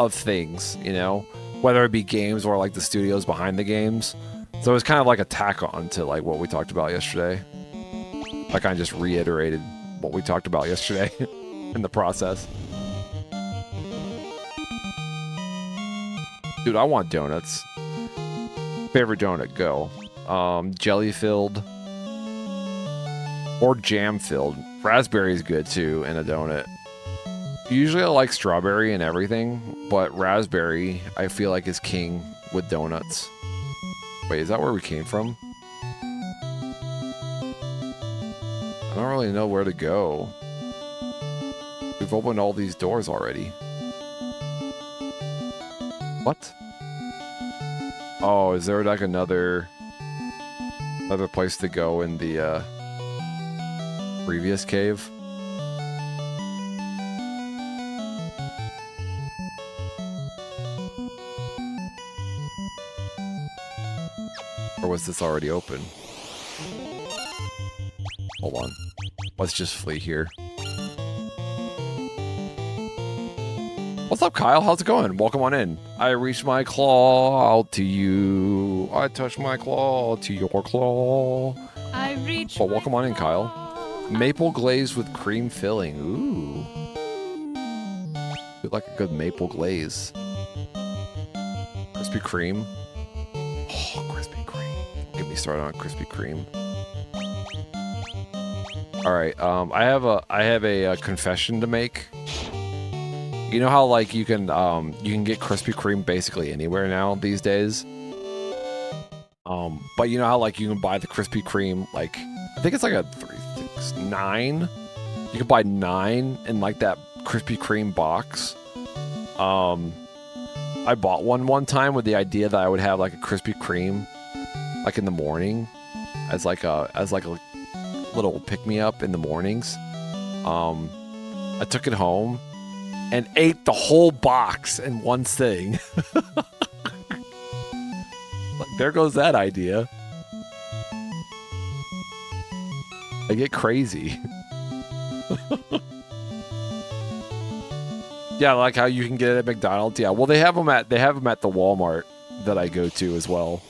things, you know, whether it be games or like the studios behind the games. So it was kind of like a tack on to like what we talked about yesterday. I kind of just reiterated what we talked about yesterday in the process. Dude, I want donuts. Favorite donut, go. Jelly filled or jam filled. Raspberry is good too in a donut. Usually I like strawberry and everything, but raspberry I feel like is king with donuts. Wait, is that where we came from? I don't really know where to go. We've opened all these doors already. What? Oh, is there like another place to go in the previous cave? Or was this already open? Hold on. Let's just flee here. What's up, Kyle? How's it going? Welcome on in. I reached my claw out to you. I touched my claw to your claw. I reach. Oh, welcome on in, Kyle. Maple glaze with cream filling. Ooh. Feel like a good maple glaze. Krispy Kreme. Oh, Krispy Kreme. Get me started on Krispy Kreme. All right. I have a confession to make. You know how like you can get Krispy Kreme basically anywhere now these days. But you know how like you can buy the Krispy Kreme, like I think it's like a 3, 6, 9. You can buy 9 in like that Krispy Kreme box. I bought one time with the idea that I would have like a Krispy Kreme like in the morning as like a little pick-me-up in the mornings. I took it home and ate the whole box in one sitting. Like, there goes that idea. I get crazy. Yeah, like how you can get it at McDonald's. Yeah, well, they have them at the Walmart that I go to as well.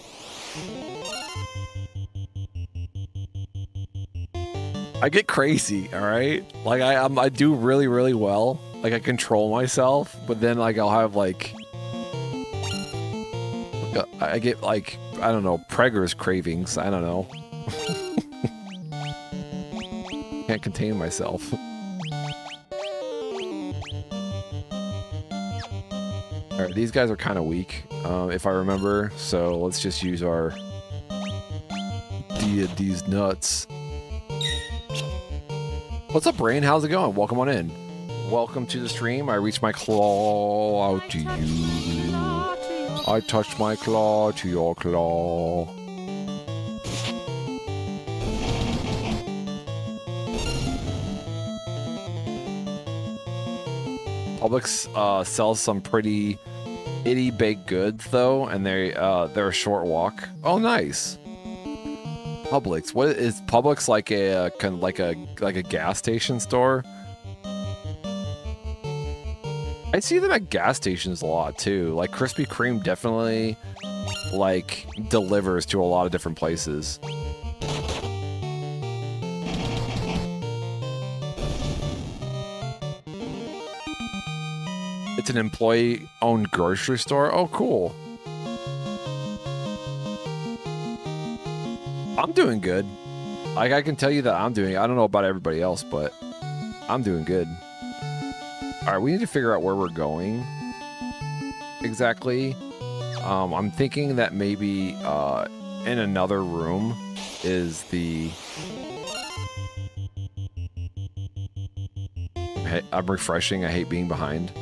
I get crazy, all right? Like I do really, really well. Like I control myself, but then like I'll have like I get like, I don't know, Preggers cravings. I don't know. Can't contain myself. Alright, these guys are kind of weak, if I remember, so let's just use our these nuts. What's up, Brain? How's it going? Welcome on in. Welcome to the stream. I reached my claw out to you. I touched my claw to your claw. Publix sells some pretty itty baked goods though, and they're a short walk. Oh, nice. Publix. What is Publix, like a kind of like a gas station store? I see them at gas stations a lot too. Like Krispy Kreme definitely like delivers to a lot of different places. It's an employee-owned grocery store. Oh, cool. I'm doing good. Like, I can tell you that I'm doing. I don't know about everybody else, but I'm doing good. All right, we need to figure out where we're going exactly. I'm thinking that maybe in another room is the... I'm refreshing. I hate being behind.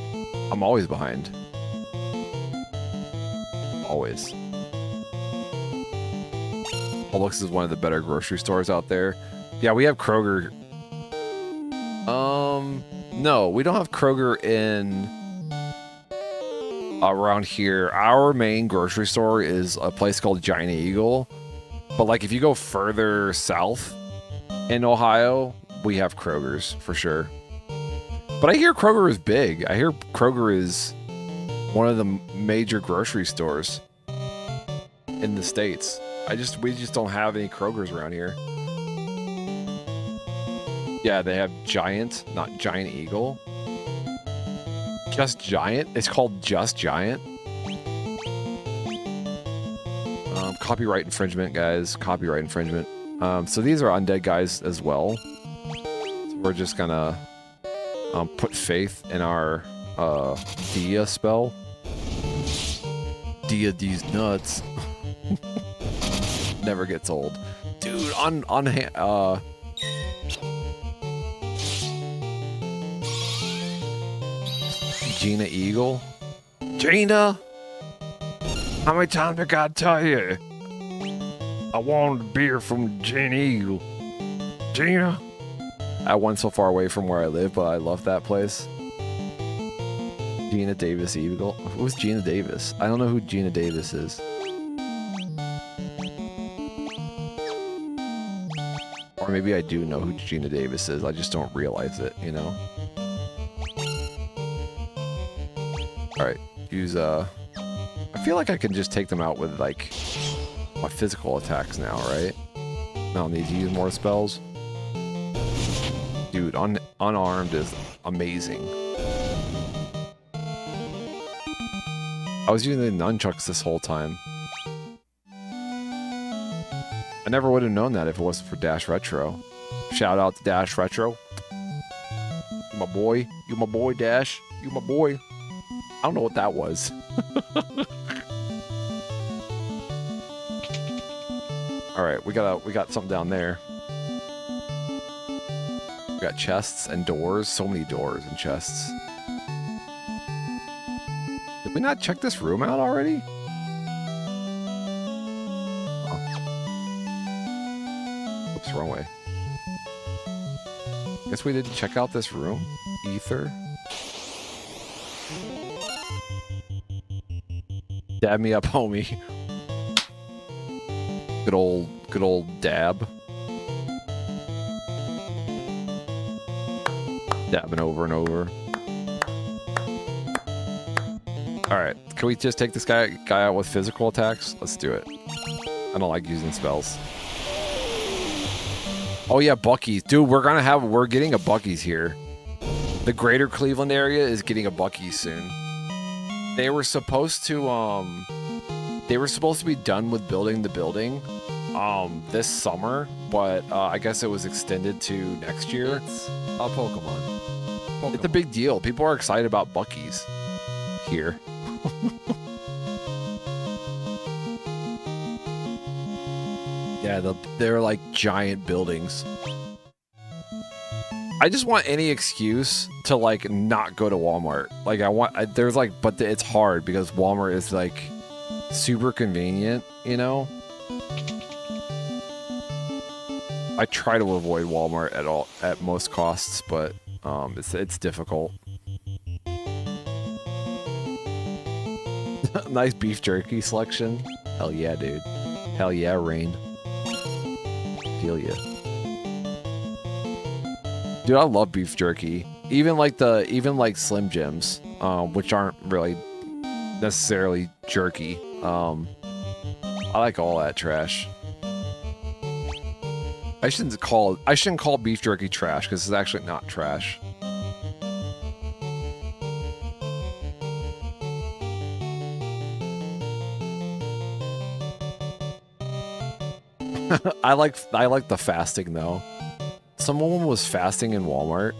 I'm always behind. Always. Publix is one of the better grocery stores out there. Yeah, we have Kroger. No, we don't have Kroger in around here. Our main grocery store is a place called Giant Eagle. But like if you go further south in Ohio, we have Kroger's for sure. But I hear Kroger is big. I hear Kroger is one of the major grocery stores in the States. We just don't have any Krogers around here. Yeah, they have Giant, not Giant Eagle. Just Giant? It's called Just Giant. Copyright infringement, guys. Copyright infringement. So these are undead guys as well. So we're just gonna put faith in our Dia spell. Dia these nuts. Never gets old. Dude, Gina Eagle? Gina? How many times I gotta tell you? I wanted a beer from Gina Eagle. Gina? I went so far away from where I live, but I love that place. Gina Davis Eagle. Who's Gina Davis? I don't know who Gina Davis is. Or maybe I do know who Gina Davis is. I just don't realize it, you know? Alright, use, I feel like I can just take them out with, like, my physical attacks now, right? I don't need to use more spells. Dude, unarmed is amazing. I was using the nunchucks this whole time. I never would have known that if it wasn't for Dash Retro. Shout out to Dash Retro. You my boy. You my boy, Dash. You my boy. I don't know what that was. Alright, we got something down there. We got chests and doors. So many doors and chests. Did we not check this room out already? Oh. Oops, wrong way. Guess we didn't check out this room. Ether. Dab me up, homie. Good old dab. Dabbing over and over. Alright, can we just take this guy out with physical attacks? Let's do it. I don't like using spells. Oh yeah, Buc-ee's. Dude, we're getting a Buc-ee's here. The greater Cleveland area is getting a Buc-ee's soon. They were supposed to be done with building the building this summer, but I guess it was extended to next year. It's a Pokemon. It's a big deal. People are excited about Buc-ee's here. Yeah, they're like giant buildings. I just want any excuse to like not go to Walmart. Like but it's hard because Walmart is like super convenient, you know? I try to avoid Walmart at most costs, but it's difficult. Nice beef jerky selection. Hell yeah, dude. Hell yeah, Rain. Feel ya. Dude, I love beef jerky. Even like Slim Jims, which aren't really necessarily jerky. I like all that trash. I shouldn't call beef jerky trash because it's actually not trash. I like the fasting though. Some woman was fasting in Walmart.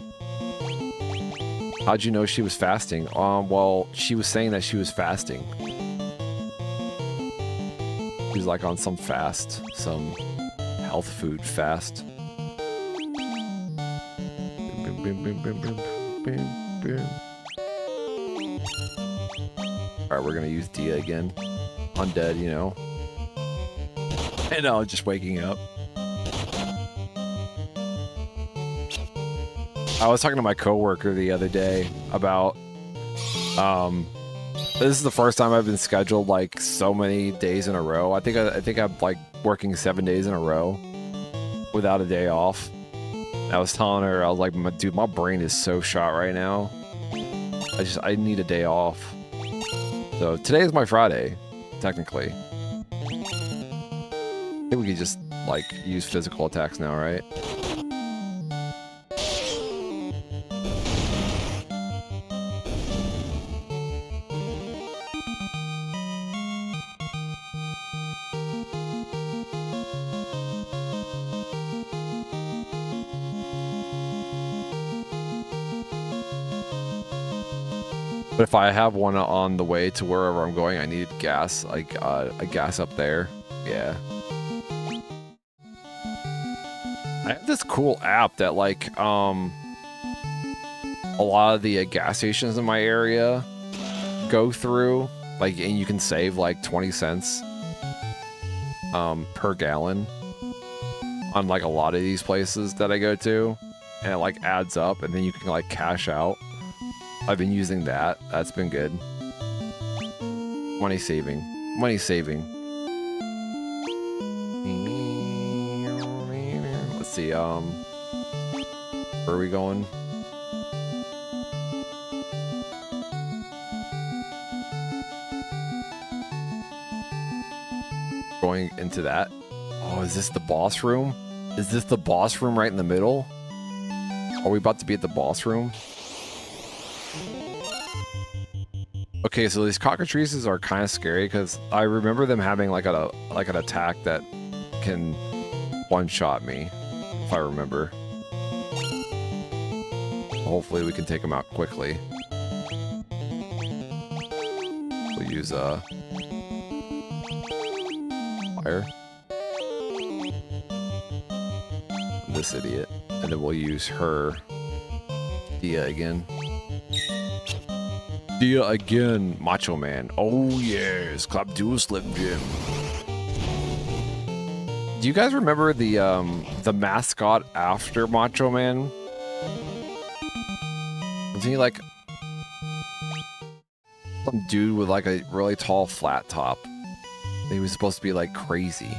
How'd you know she was fasting? Well, she was saying that she was fasting. She's like on some fast, some health food fast. Alright, we're gonna use Dia again. Undead, you know. I know, just waking up. I was talking to my coworker the other day about this is the first time I've been scheduled like so many days in a row. I think I'm like working 7 days in a row without a day off. I was telling her, I was like, dude, my brain is so shot right now. I need a day off. So today is my Friday, technically. I think we could just like use physical attacks now, right? But if I have one on the way to wherever I'm going, I need gas, like a gas up there. Yeah. I have this cool app that like a lot of the gas stations in my area go through, like, and you can save like 20 cents per gallon on like a lot of these places that I go to, and it like adds up, and then you can like cash out. I've been using that. That's been good. Money saving. Money saving. Let's see, where are we going? Going into that. Oh, is this the boss room? Is this the boss room right in the middle? Are we about to be at the boss room? Okay, so these cockatrices are kind of scary because I remember them having like an attack that can one-shot me, if I remember. Hopefully we can take them out quickly. We'll use fire. This idiot. And then we'll use her. Dia again. Dia again. Macho Man. Oh yes. Club Dual Slim Jim. Do you guys remember the mascot after Macho Man? Wasn't he like some dude with like a really tall flat top? He was supposed to be like crazy.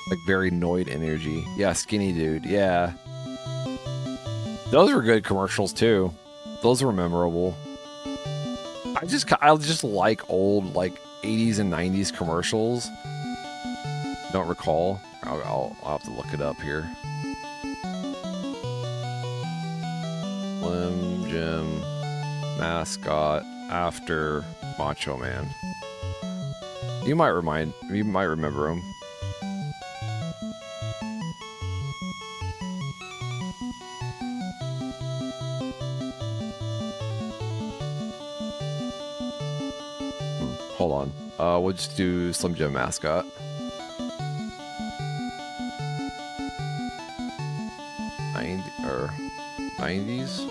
Like very Noid energy. Yeah, skinny dude. Yeah. Those were good commercials too. Those were memorable. I just like old like 80s and 90s commercials. Don't recall. I'll have to look it up here. Slim Jim mascot after Macho Man. You might remember him. Hold on. We'll just do Slim Jim mascot. Or 90s.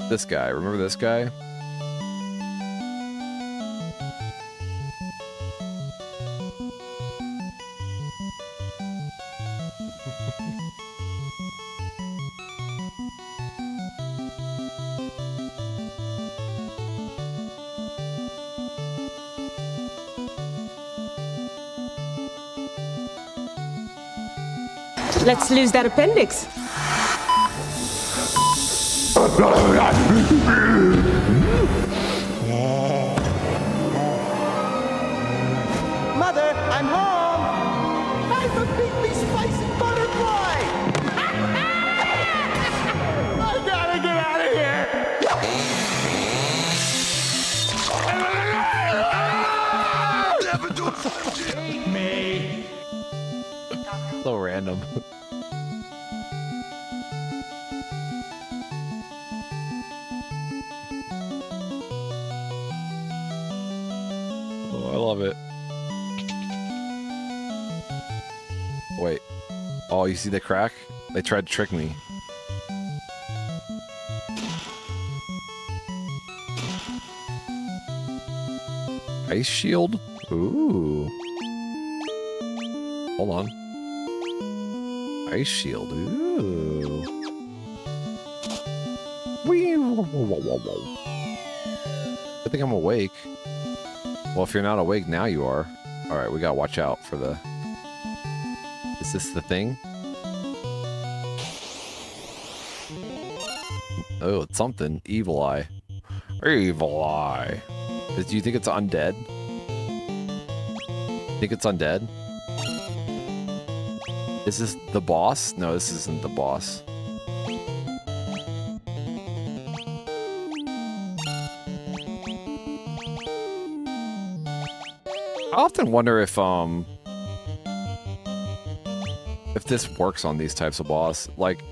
This guy. Remember this guy? Let's lose that appendix. Mother, I'm home. I'm a big spicy butterfly. I gotta get out of here. Take me. So random. Oh, I love it. Wait. Oh, you see the crack? They tried to trick me. Ice shield? Ooh. Hold on. Ice shield. Ooh. Wee. I think I'm awake. Well, if you're not awake now, you are. All right, we gotta watch out for the. Is this the thing? Oh, it's something. Evil Eye. Evil Eye. Do you think it's undead? Think it's undead? Is this the boss? No, this isn't the boss. I often wonder if this works on these types of boss, like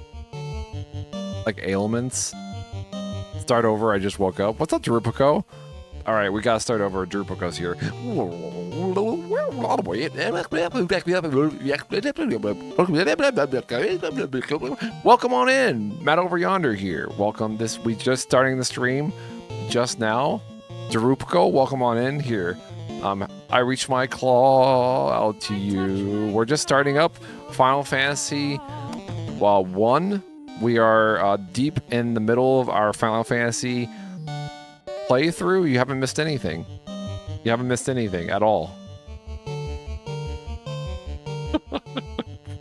ailments. Start over. I just woke up. What's up, Drupico? All right, we gotta start over. Drupico's here. Welcome on in, Matt over yonder here. Welcome. We just starting the stream just now. Drupico, welcome on in here. I reach my claw out to you. We're just starting up Final Fantasy 1. We are deep in the middle of our Final Fantasy playthrough. You haven't missed anything. You haven't missed anything at all.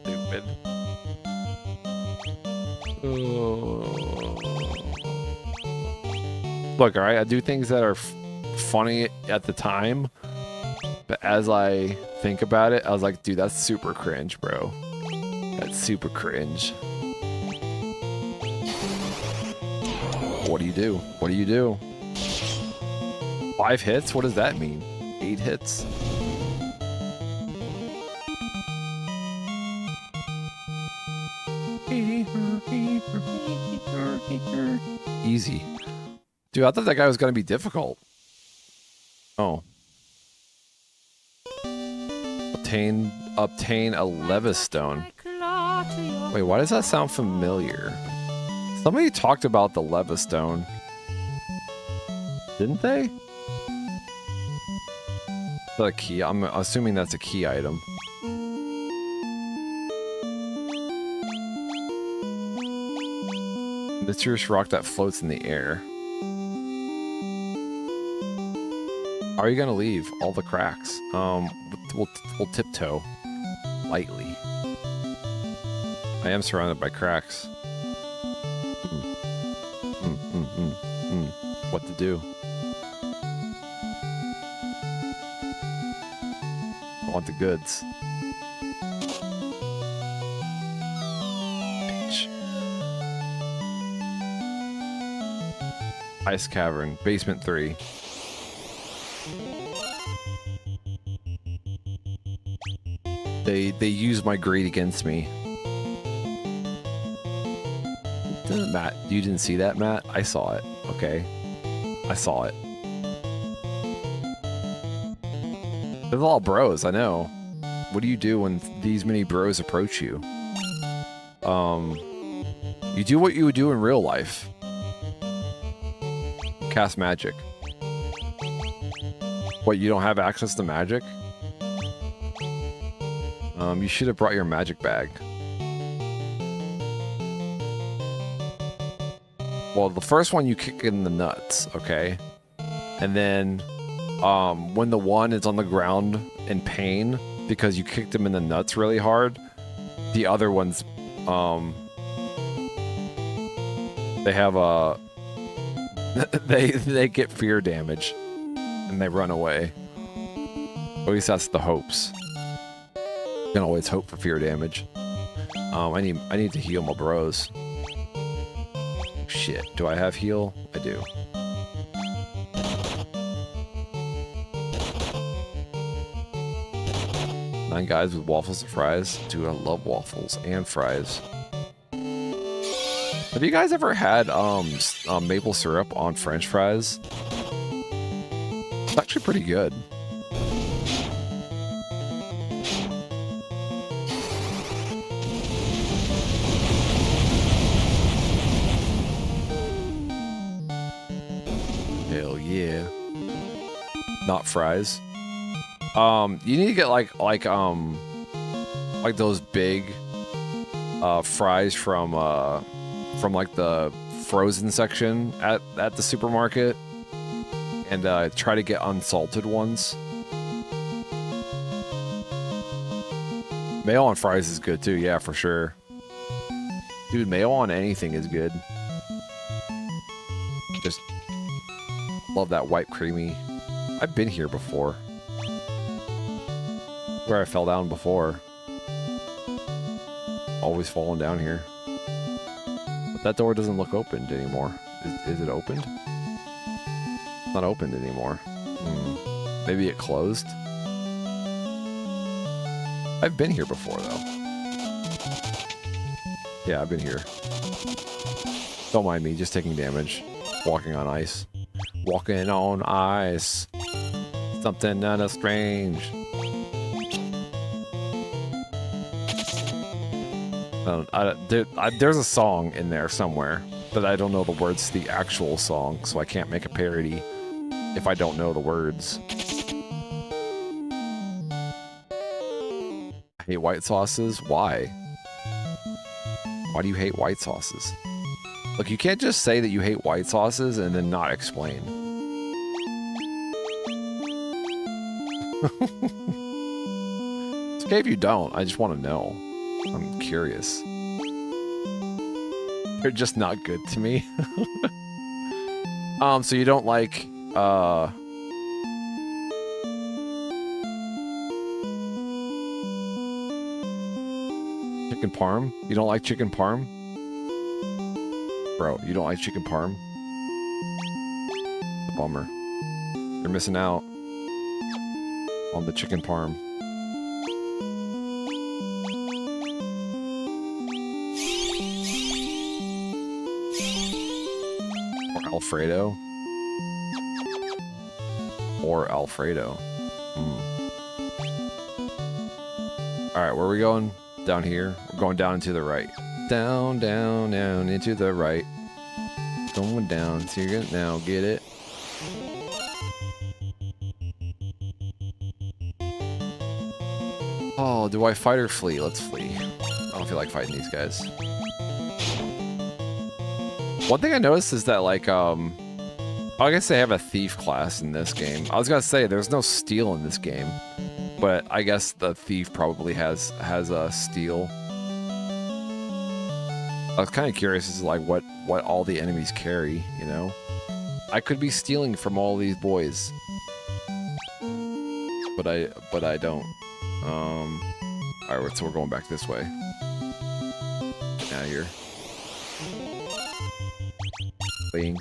Stupid. Look, all right, I do things that are funny at the time, but as I think about it, I was like, dude, that's super cringe, bro. That's super cringe. What do you do? What do you do? 5 hits? What does that mean? 8 hits? Easy. Dude, I thought that guy was going to be difficult. Oh. Obtain a Levistone. Wait, why does that sound familiar? Somebody talked about the Levistone. Didn't they? Is that a key? I'm assuming that's a key item. Mysterious rock that floats in the air. How are you gonna leave all the cracks? We'll tiptoe lightly. I am surrounded by cracks. What to do? I want the goods. Bitch. Ice Cavern, Basement 3. They use my greed against me. Matt, you didn't see that, Matt? I saw it, okay? I saw it. There's all bros, I know. What do you do when these many bros approach you? You do what you would do in real life. Cast magic. What, you don't have access to magic? You should have brought your magic bag. Well, the first one you kick in the nuts, okay? And then, when the one is on the ground in pain because you kicked him in the nuts really hard, the other ones, they have a... they get fear damage and they run away. At least that's the hopes. You can always hope for fear damage. I need to heal my bros. Shit, do I have heal? I do. Nine guys with waffles and fries. Dude, I love waffles and fries. Have you guys ever had maple syrup on French fries? It's actually pretty good. Hell yeah. Not fries. You need to get like those big fries from like the frozen section at the supermarket, and try to get unsalted ones. Mayo on fries is good too, yeah, for sure. Dude, mayo on anything is good. Just love that white creamy. I've been here before. Where I fell down before. Always falling down here. But that door doesn't look opened anymore. Is it opened? It's not opened anymore. Maybe it closed? I've been here before, though. Yeah, I've been here. Don't mind me, just taking damage. Walking on ice. Walking on ice. Something not as strange. There's a song in there somewhere, but I don't know the words to the actual song, so I can't make a parody if I don't know the words. I hate white sauces? Why? Why do you hate white sauces? Look, you can't just say that you hate white sauces and then not explain. It's okay if you don't, I just want to know. I'm curious. They're just not good to me. So you don't like, chicken parm? You don't like chicken parm? Bro, you don't like chicken parm? Bummer. You're missing out on the chicken parm. Alfredo? Or Alfredo. Alright, where are we going? Down here. We're going down and to the right. Down, down, down, into the right. Going down. So you're gonna now get it. Oh, do I fight or flee? Let's flee. I don't feel like fighting these guys. One thing I noticed is that, like, I guess they have a thief class in this game. I was gonna say, there's no steal in this game. But I guess the thief probably has a steal. I was kind of curious as to, like, what all the enemies carry, you know? I could be stealing from all these boys. But I don't. Alright, so we're going back this way. Out of here. Fleeing.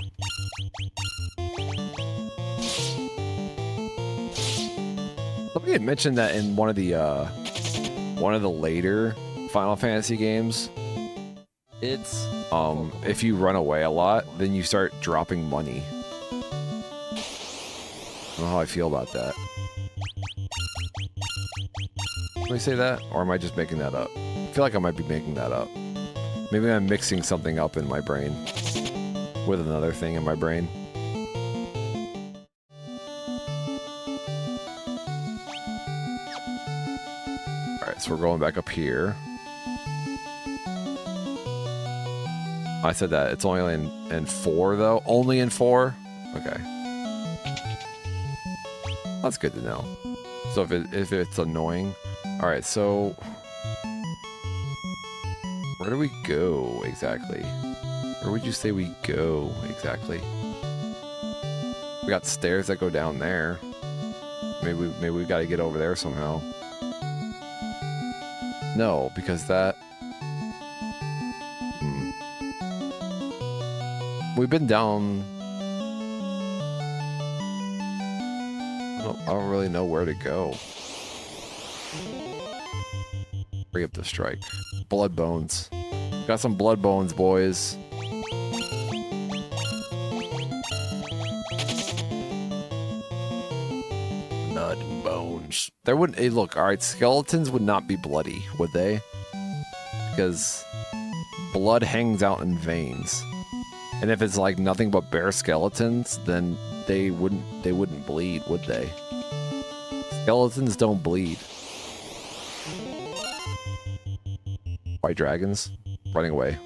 Somebody had mentioned that in one of the later Final Fantasy games, it's if you run away a lot, then you start dropping money. I don't know how I feel about that. Did I say that? Or am I just making that up? I feel like I might be making that up. Maybe I'm mixing something up in my brain with another thing in my brain. Alright, so we're going back up here. I said that. It's only in 4, though? Only in 4? Okay. That's good to know. So if it's annoying... Alright, so... Where do we go, exactly? Where would you say we go, exactly? We got stairs that go down there. Maybe we gotta get over there somehow. No, because that... We've been down... I don't really know where to go. Bring up the strike. Blood bones. Got some blood bones, boys. Blood and bones. There wouldn't... Hey, look, alright, skeletons would not be bloody, would they? Because blood hangs out in veins. And if it's like nothing but bare skeletons, then they wouldn't bleed, would they? Skeletons don't bleed. White dragons running away.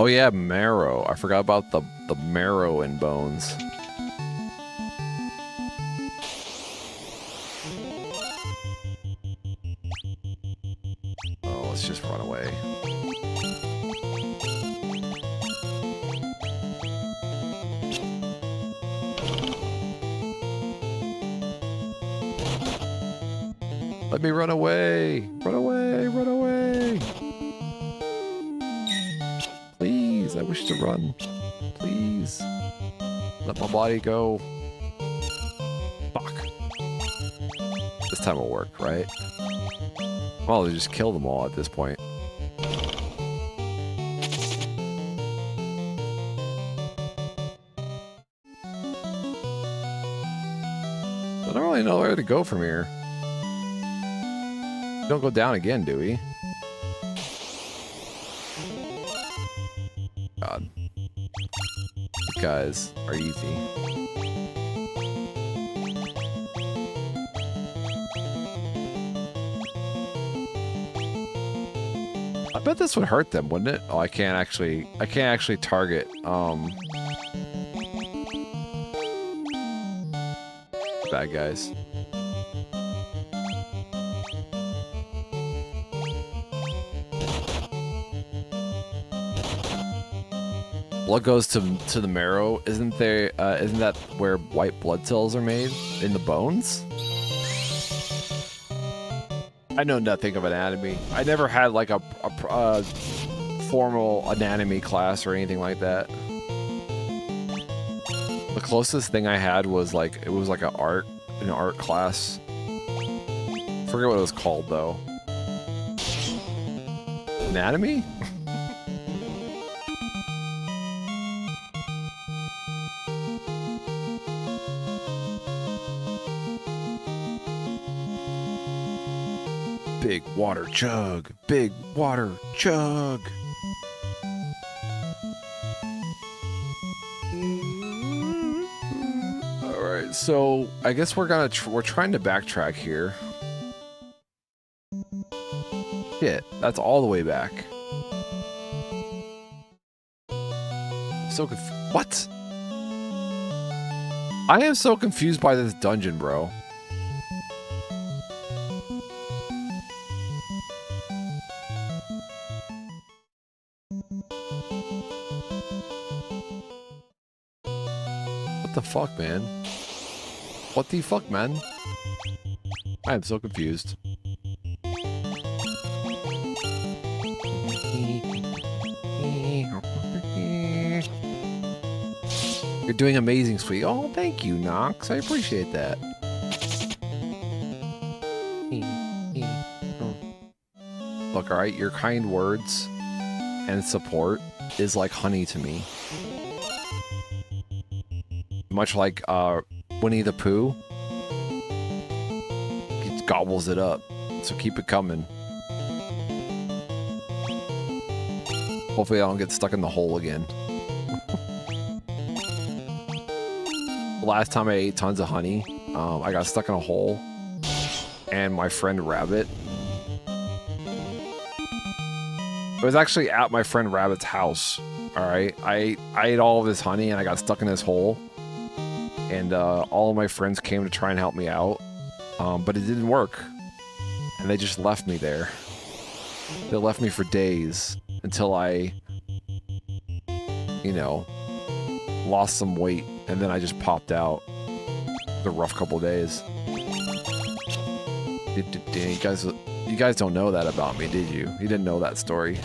Oh yeah, marrow. I forgot about the marrow in bones. Oh, let's just run away. Let me run away! Run away! Run away! Please, I wish to run. Please. Let my body go. Fuck. This time will work, right? Well, they just kill them all at this point. I don't really know where to go from here. Don't go down again, do we? God. These guys are easy. I bet this would hurt them, wouldn't it? Oh, I can't actually target, bad guys. Blood goes to the marrow. Isn't that where white blood cells are made? In the bones? I know nothing of anatomy. I never had like a formal anatomy class or anything like that. The closest thing I had was like, it was like an art class. I forget what it was called though. Anatomy? Big water chug. Big water chug. All right, so I guess we're trying to backtrack here. Shit, that's all the way back. So what? I am so confused by this dungeon, bro. What the fuck, man? What the fuck, man? I am so confused. You're doing amazing, sweet. Oh, thank you, Nox. I appreciate that. Look, alright, your kind words and support is like honey to me. Much like Winnie the Pooh. He gobbles it up. So keep it coming. Hopefully I don't get stuck in the hole again. Last time I ate tons of honey, I got stuck in a hole, and my friend Rabbit. It was actually at my friend Rabbit's house. All right, I ate all of this honey, and I got stuck in this hole, and all of my friends came to try and help me out, but it didn't work, and they just left me there. They left me for days until I, you know, lost some weight. And then I just popped out. The rough couple days. You guys don't know that about me, did you? You didn't know that story.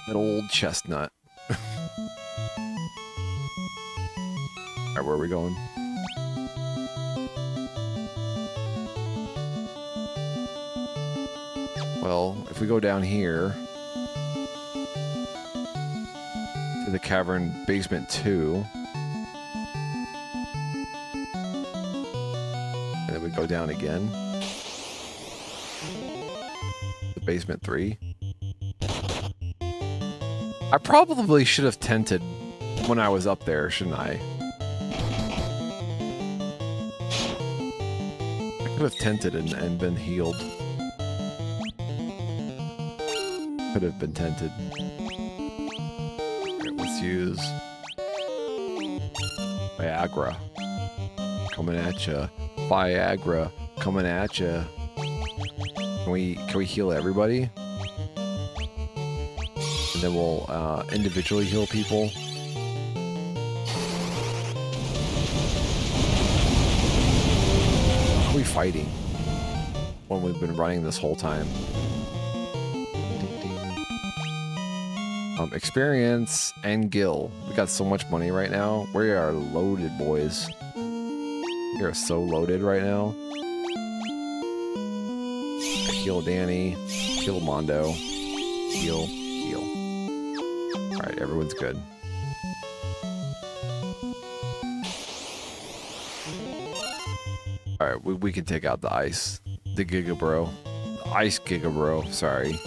That old chestnut. Alright, where are we going? Well, if we go down here to the cavern basement 2, and then we go down again to basement 3. I probably should have tented when I was up there, shouldn't I? I could have tented and been healed. Could have been tented. Okay, let's use Viagra. Coming at ya. Viagra coming at ya. Can we heal everybody? And then we'll individually heal people. What are we fighting when we've been running this whole time? Experience and gil. We got so much money right now. We are loaded, boys. We are so loaded right now. Heal Danny. Heal Mondo. Heal. Heal. Alright, everyone's good. Alright, we can take out the ice. The Giga Bro. The Ice Giga Bro, sorry.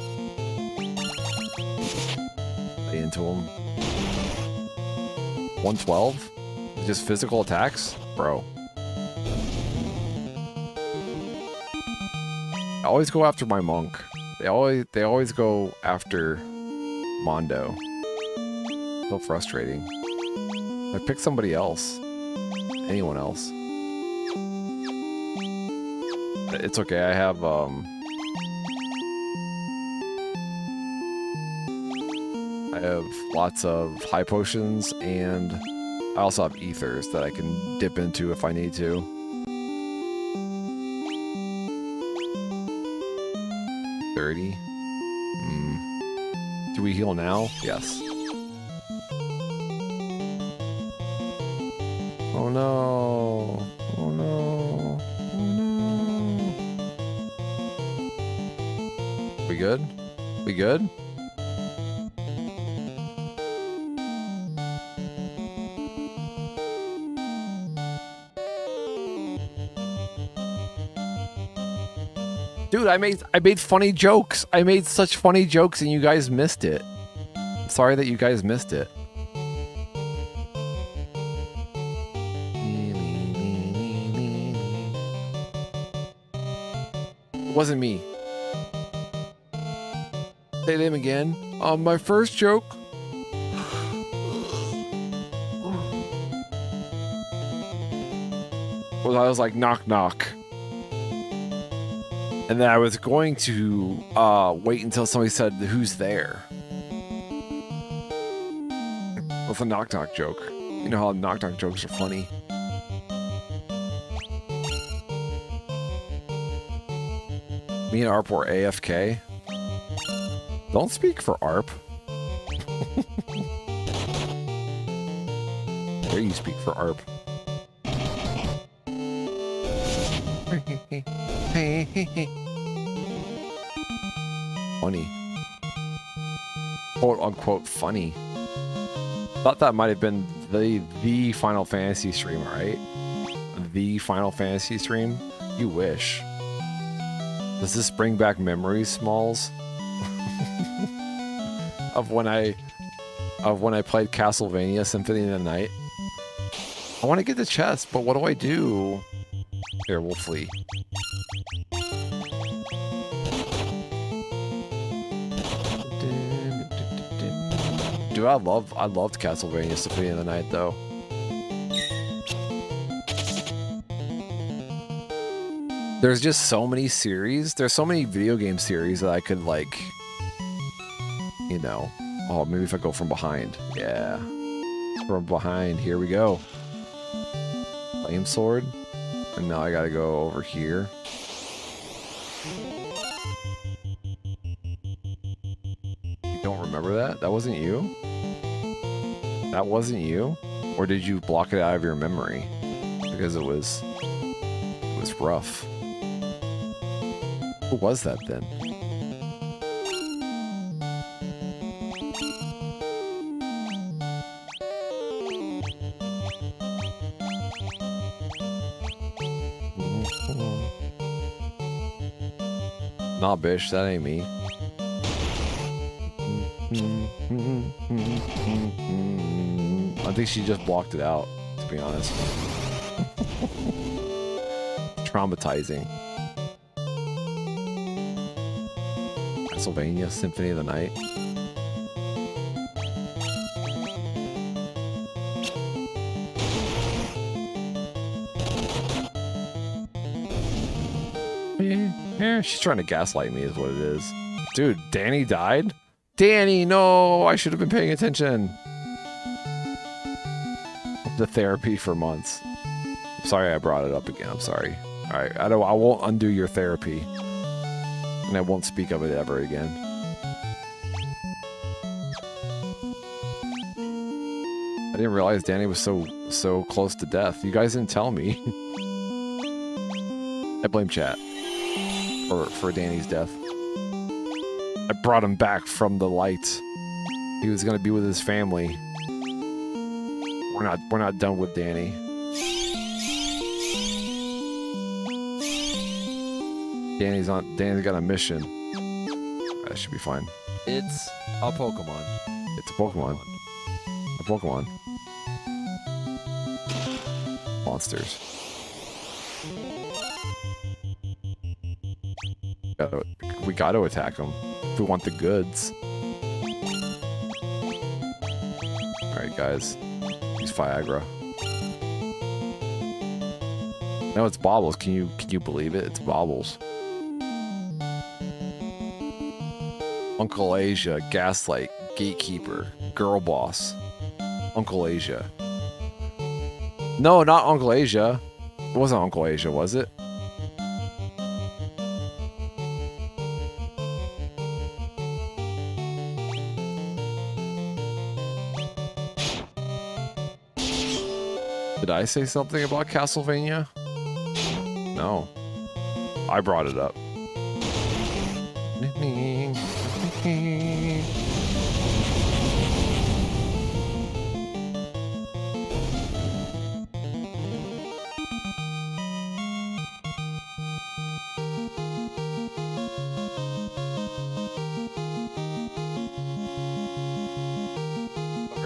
Into him. 112? Just physical attacks? Bro. I always go after my monk. They always go after Mondo. So frustrating. I pick somebody else. Anyone else. It's okay, I have lots of high potions, and I also have ethers that I can dip into if I need to. $30. Do we heal now? Yes. Oh no. Oh no. Oh no. We good? We good? I made funny jokes. I made such funny jokes and you guys missed it. Sorry that you guys missed it. It wasn't me. Say them again. My first joke. Well, I was like, knock, knock. And then I was going to wait until somebody said, who's there? With a knock, knock joke. You know how knock, knock jokes are funny. Me and ARP were AFK. Don't speak for ARP. There you speak for ARP. Funny. Quote unquote funny. Thought that might have been the Final Fantasy stream, right? The Final Fantasy stream? You wish. Does this bring back memories, Smalls? of when I played Castlevania Symphony of the Night? I want to get the chest, but what do I do? Here, we'll flee. Dude, I loved Castlevania Symphony of the Night though. There's just so many series. There's so many video game series that I could like, you know. Oh, maybe if I go from behind. Yeah. From behind. Here we go. Flame sword. And now I gotta go over here. You don't remember that? That wasn't you? That wasn't you? Or did you block it out of your memory? Because it was rough. Who was that then? Nah, bitch, that ain't me. I think she just blocked it out, to be honest. Traumatizing. Castlevania Symphony of the Night. Yeah, she's trying to gaslight me is what it is. Dude, Danny died? Danny, no! I should have been paying attention. The therapy for months. I'm sorry I brought it up again. I'm sorry. Alright, I won't undo your therapy. And I won't speak of it ever again. I didn't realize Danny was so close to death. You guys didn't tell me. I blame chat for Danny's death. I brought him back from the light. He was gonna be with his family. We're not done with Danny. Danny's got a mission. That should be fine. It's a Pokemon. It's a Pokemon. A Pokemon. Monsters. We gotta attack them if we want the goods. Alright, guys. Use Viagra. No, it's Bobbles. Can you believe it? It's Bobbles. Uncle Asia, Gaslight, Gatekeeper, Girl Boss, Uncle Asia. No, not Uncle Asia. It wasn't Uncle Asia, was it? Did I say something about Castlevania? No. I brought it up.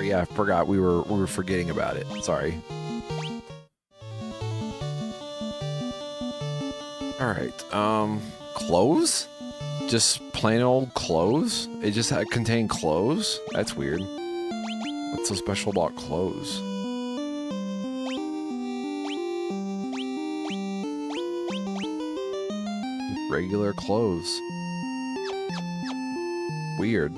sorry. Yeah, I forgot we were forgetting about it. Sorry. All right. Clothes? Just plain old clothes? It just contained clothes? That's weird. What's so special about clothes? Regular clothes. Weird.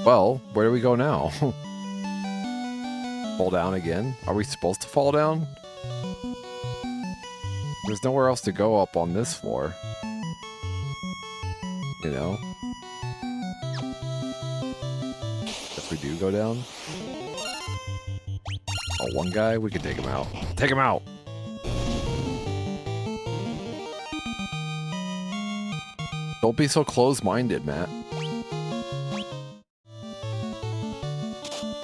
Well, where do we go now? Fall down again? Are we supposed to fall down? There's nowhere else to go up on this floor. You know? If we do go down. Oh, one guy? We can take him out. Take him out! Don't be so close-minded, Matt.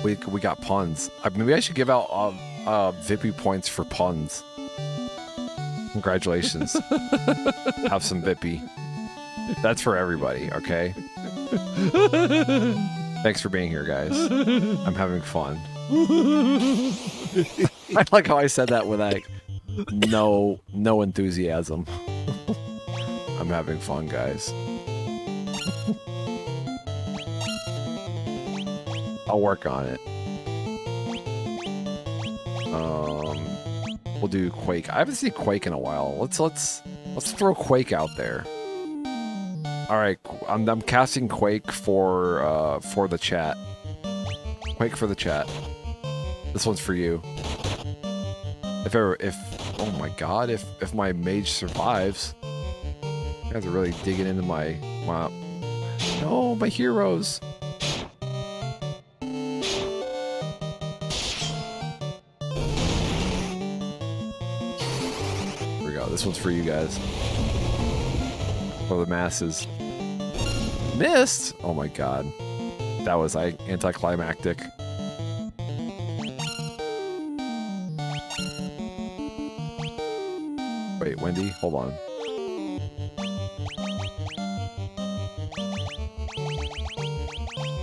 We got puns. Maybe I should give out Vippy points for puns. Congratulations. Have some Vippy. That's for everybody, okay? Thanks for being here, guys. I'm having fun. I like how I said that with like no enthusiasm. I'm having fun, guys. I'll work on it. We'll do Quake. I haven't seen Quake in a while. Let's throw Quake out there. All right, I'm casting Quake for the chat. Quake for the chat. This one's for you. Oh my god, if my mage survives, you guys are really digging into my no, my heroes. This one's for you guys. For the masses. Missed? Oh my god. That was anticlimactic. Wait, Wendy, hold on.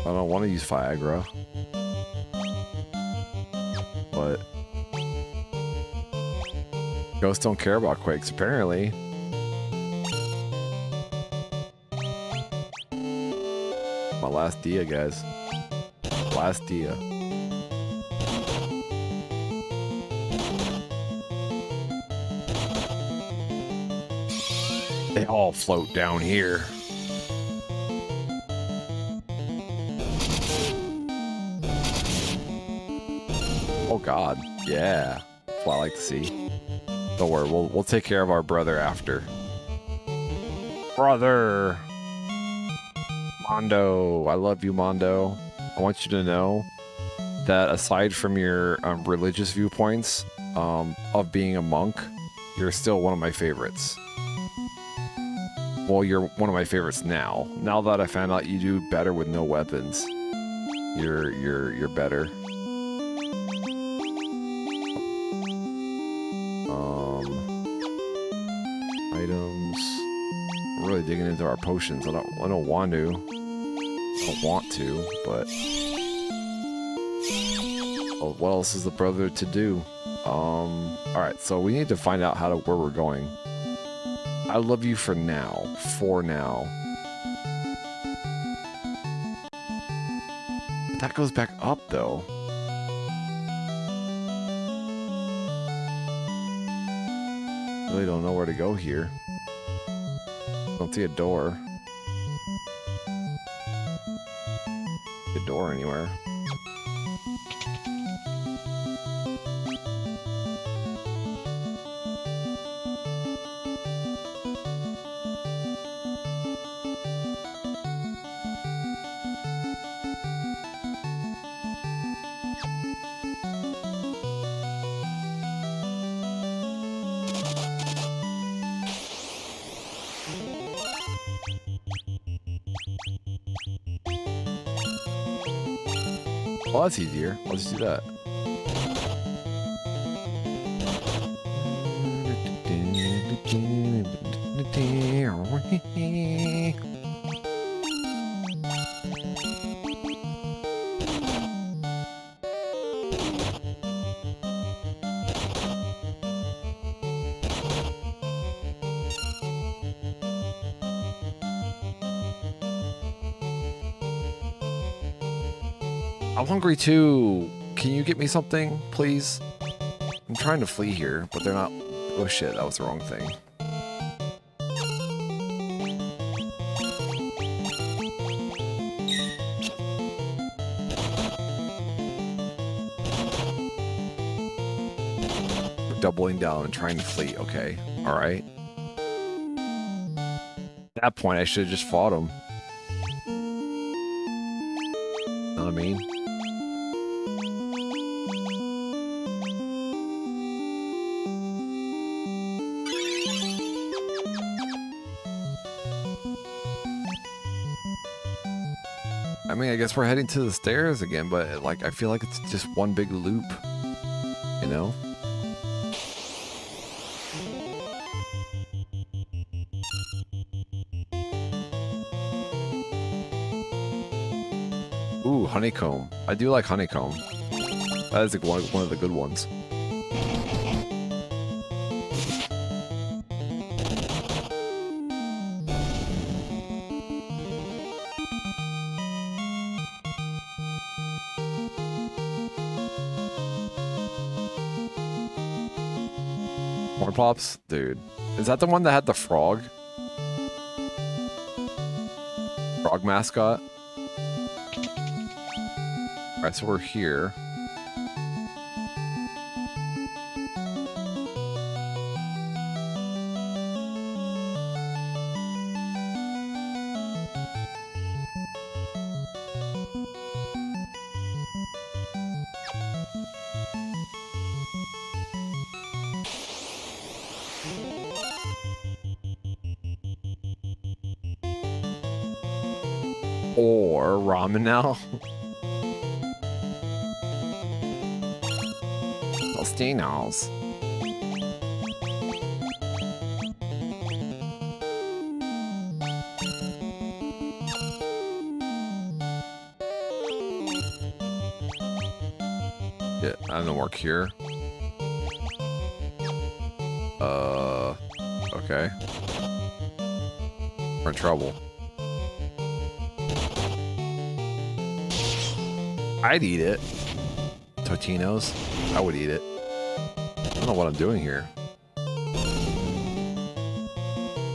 I don't want to use Viagra. But ghosts don't care about quakes, apparently. My last dia, guys. Last dia. They all float down here. Oh god, yeah. That's what I like to see. Don't worry, we'll take care of our brother after. Brother! Mondo, I love you, Mondo. I want you to know that aside from your religious viewpoints of being a monk, you're still one of my favorites. Well, you're one of my favorites now. Now that I found out you do better with no weapons, you're better. Items. We're really digging into our potions. I don't want to. I don't want to, but oh, what else is the brother to do? All right, so we need to find out where we're going. I love you for now. For now. That goes back up, though. Really don't know where to go here. Don't see a door. A door anywhere. Well, that's easier. I'll just do that. I'm hungry too. Can you get me something, please? I'm trying to flee here, but they're not. Oh shit, that was the wrong thing. We're doubling down and trying to flee. Okay, all right. At that point, I should have just fought him. Know what I mean? I mean, I guess we're heading to the stairs again, but like, I feel like it's just one big loop, you know? Ooh, honeycomb. I do like honeycomb. That is like one of the good ones. Corn Pops? Dude. Is that the one that had the frog? Frog mascot? Alright, so we're here. Or ramen now. Tostinos. Yeah, I have no more cure. Okay. We're in trouble. I'd eat it. Totino's. I would eat it. I don't know what I'm doing here.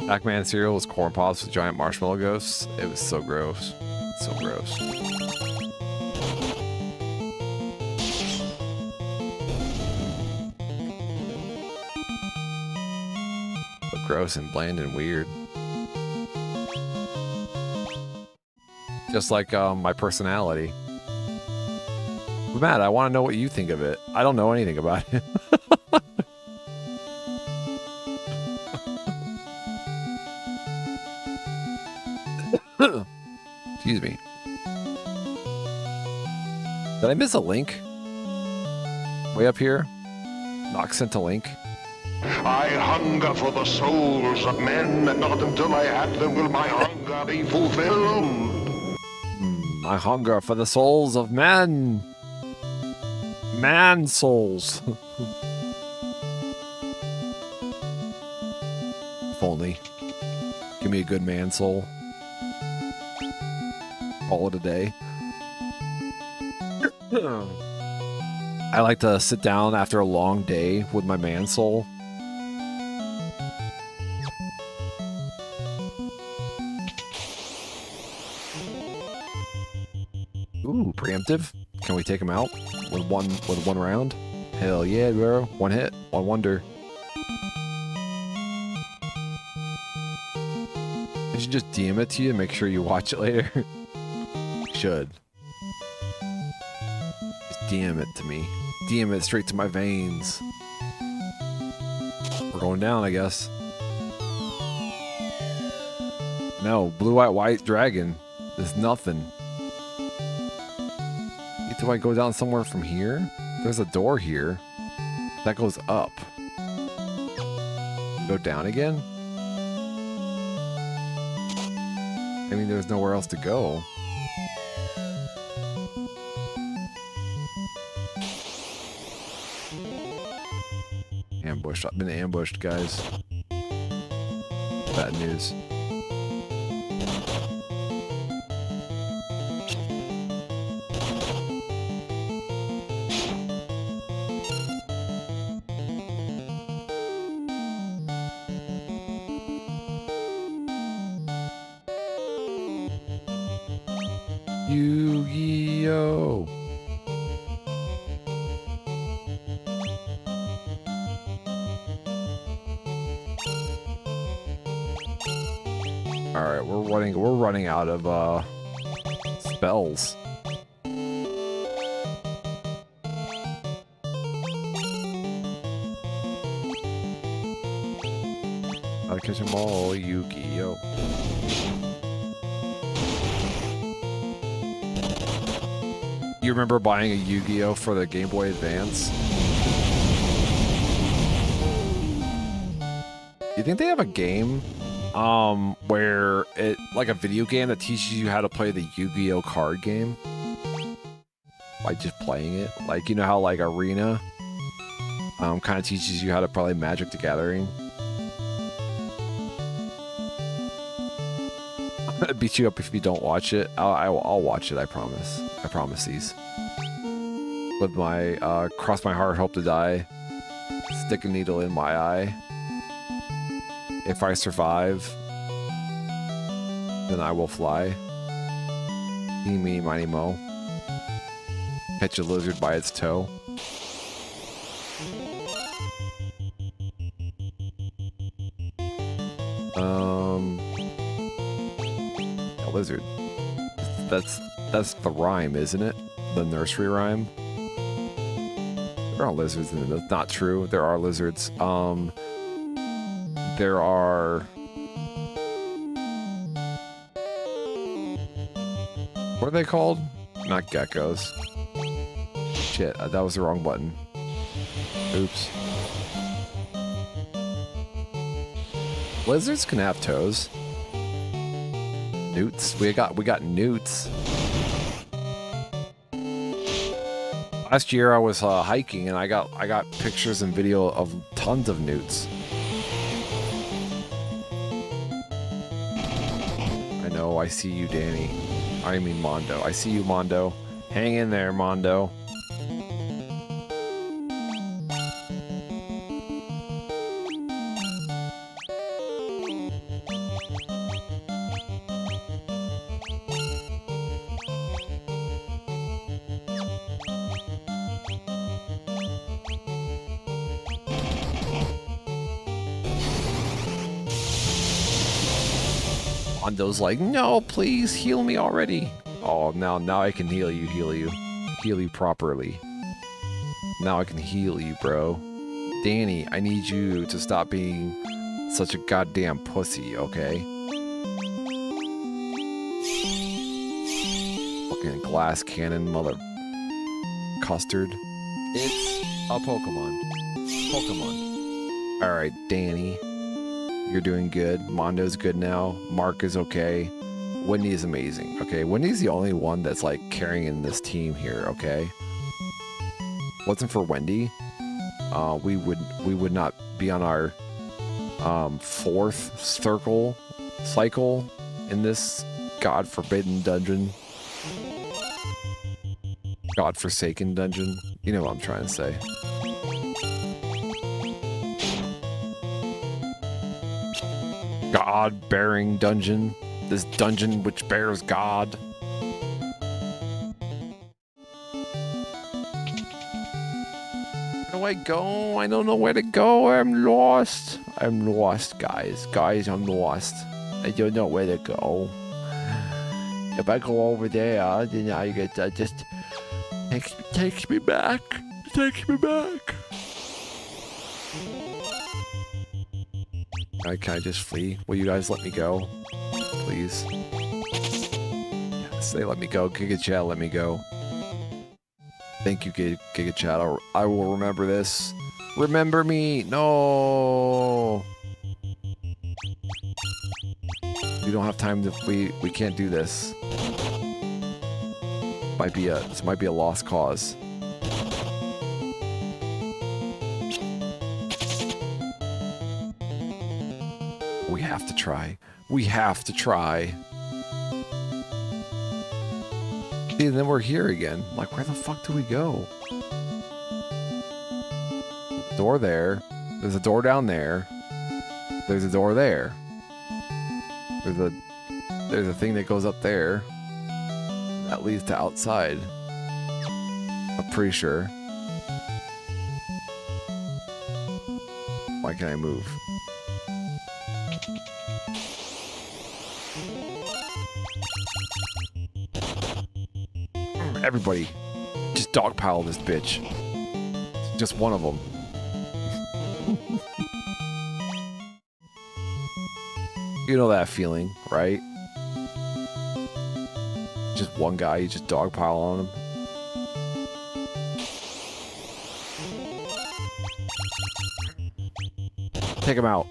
Pac-Man cereal was corn pops with giant marshmallow ghosts. It was so gross. So gross. So gross and bland and weird. Just like my personality. Matt, I want to know what you think of it. I don't know anything about it. Excuse me. Did I miss a link? Way up here? Nox sent a link. I hunger for the souls of men, and not until I have them will my hunger be fulfilled. I hunger for the souls of men. Man souls. If only. Give me a good man soul. Call it a day. I like to sit down after a long day with my man soul. Ooh, preemptive. Can we take him out with one round? Hell yeah, bro. One hit, one wonder. I should just DM it to you and make sure you watch it later. Should. Just DM it to me. DM it straight to my veins. We're going down, I guess. No, blue, white dragon. There's nothing. Do I go down somewhere from here? There's a door here. That goes up. Go down again? I mean, there's nowhere else to go. Ambushed. I've been ambushed, guys. Bad news. Yu-Gi-Oh! Alright, we're running out of spells. Gotta catch them all, Yu-Gi-Oh! You remember buying a Yu-Gi-Oh! For the Game Boy Advance? You think they have a game where it, like a video game that teaches you how to play the Yu-Gi-Oh! Card game? By just playing it? Like, you know how like Arena kind of teaches you how to play Magic the Gathering? I'll beat you up if you don't watch it. I'll watch it, I promise. I promise these. With my, cross my heart, hope to die. Stick a needle in my eye. If I survive, then I will fly. Eeny, meeny, miny, mo. Catch a lizard by its toe. A lizard. That's the rhyme, isn't it? The nursery rhyme. There are lizards in it. That's not true. There are lizards. There are... What are they called? Not geckos. Shit, that was the wrong button. Oops. Lizards can have toes. Newts. We got newts. Last year I was hiking and I got pictures and video of tons of newts. I know, I see you, Danny. I mean Mondo. I see you, Mondo. Hang in there, Mondo. Mondo's like, no, please heal me already. Oh, now I can heal you properly. Now I can heal you, bro. Danny, I need you to stop being such a goddamn pussy, okay? Fucking glass cannon, mother custard. It's a Pokemon. Pokemon. All right, Danny. You're doing good. Mondo's good now. Mark is okay. Wendy is amazing. Okay, Wendy's the only one that's like carrying in this team here. Okay, wasn't for Wendy, we would not be on our fourth cycle in this god-forbidden dungeon, god-forsaken dungeon. You know what I'm trying to say. God-bearing dungeon. This dungeon which bears God. Where do I go? I don't know where to go. I'm lost. I'm lost, guys. Guys, I'm lost. I don't know where to go. If I go over there, then I get just takes me back. Takes me back. Can I just flee? Will you guys let me go? Please. Yes, they let me go. Giga Chat, let me go. Thank you, Giga Chat. I will remember this. Remember me! No! We don't have time to. We can't do this. This might be a lost cause. We have to try. We have to try. See, and then we're here again. Like, where the fuck do we go? Door there. There's a door down there. There's a door there. There's a thing that goes up there. That leads to outside. I'm pretty sure. Why can't I move? Everybody, just dogpile this bitch. Just one of them. You know that feeling, right? Just one guy, you just dogpile on him. Take him out.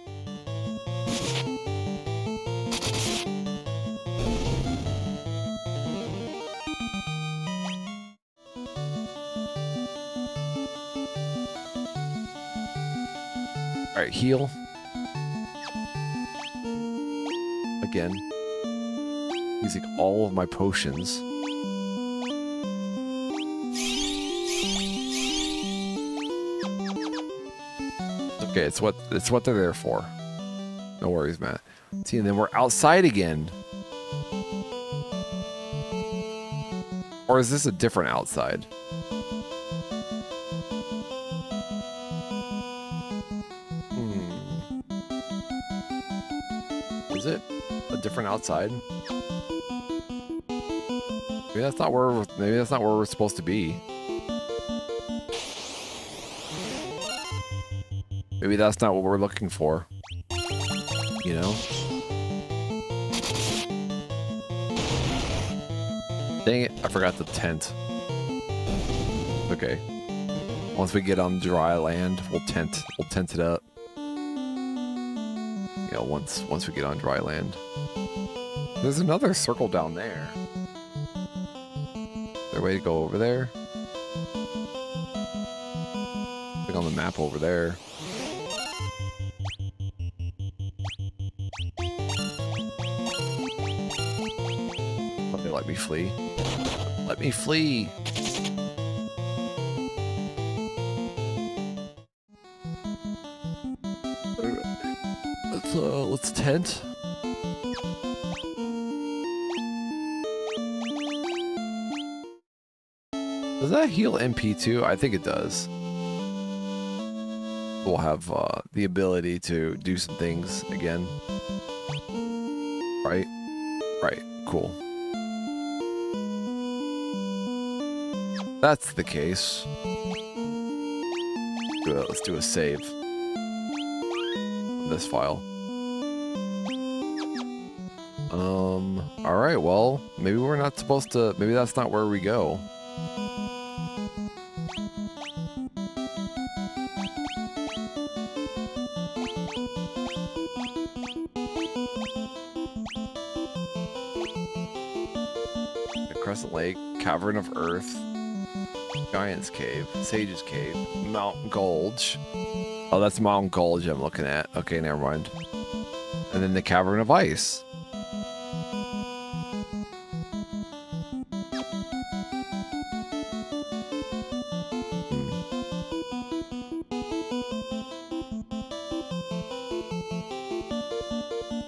All right, heal. Again. Using all of my potions. Okay, it's what they're there for. No worries, man. See, and then we're outside again. Or is this a different outside? Is it a different outside? Maybe that's not where we're supposed to be. Maybe that's not what we're looking for. You know? Dang it, I forgot the tent. Okay. Once we get on dry land, we'll tent it up. You know, once we get on dry land. There's another circle down there. Is there a way to go over there? Click on the map over there. But they let me flee. Let me flee! Let's tent. Does that heal MP too? I think it does. We'll have the ability to do some things again. Right? Right. Cool. That's the case. Let's do a save. This file. Alright, well, maybe we're not supposed to, maybe that's not where we go. Crescent Lake, Cavern of Earth, Giant's Cave, Sage's Cave, Mountain Gulch. Oh, that's Mountain Gulch I'm looking at. Okay, never mind. And then the Cavern of Ice.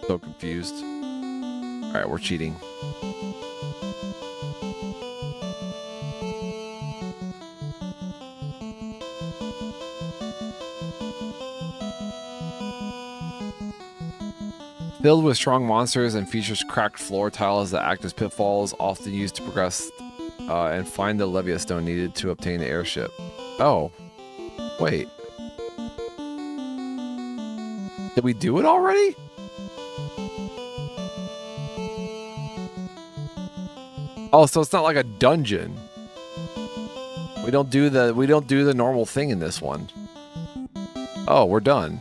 So confused. Alright, we're cheating. Filled with strong monsters and features cracked floor tiles that act as pitfalls, often used to progress and find the Levia stone needed to obtain the airship. Oh. Wait. Did we do it already? Oh, so it's not like a dungeon. We don't do the normal thing in this one. Oh, we're done.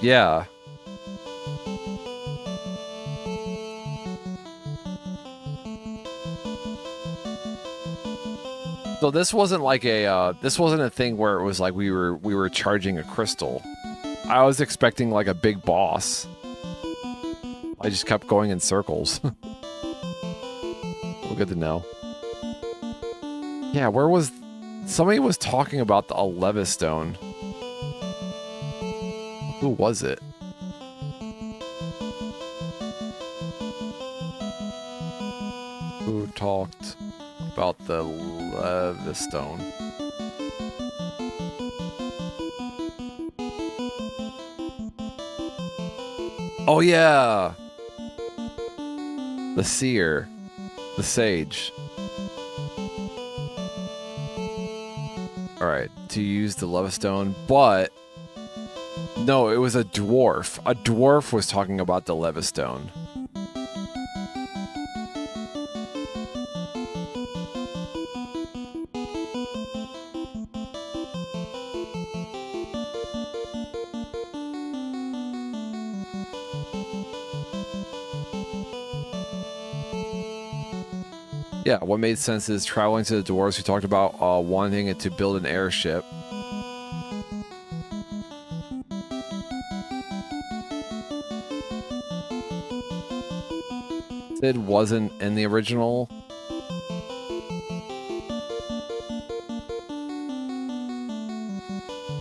Yeah. So this wasn't like this wasn't a thing where it was like we were charging a crystal. I was expecting like a big boss. I just kept going in circles. Well, good to know. Yeah, where was... Somebody was talking about the Levistone. Who was it? Who talked about the Levistone? Oh yeah! The seer. The sage. Alright, to use the Levistone, but... No, it was a dwarf. A dwarf was talking about the Levistone. Yeah, what made sense is traveling to the dwarves who talked about wanting it to build an airship. Sid wasn't in the original.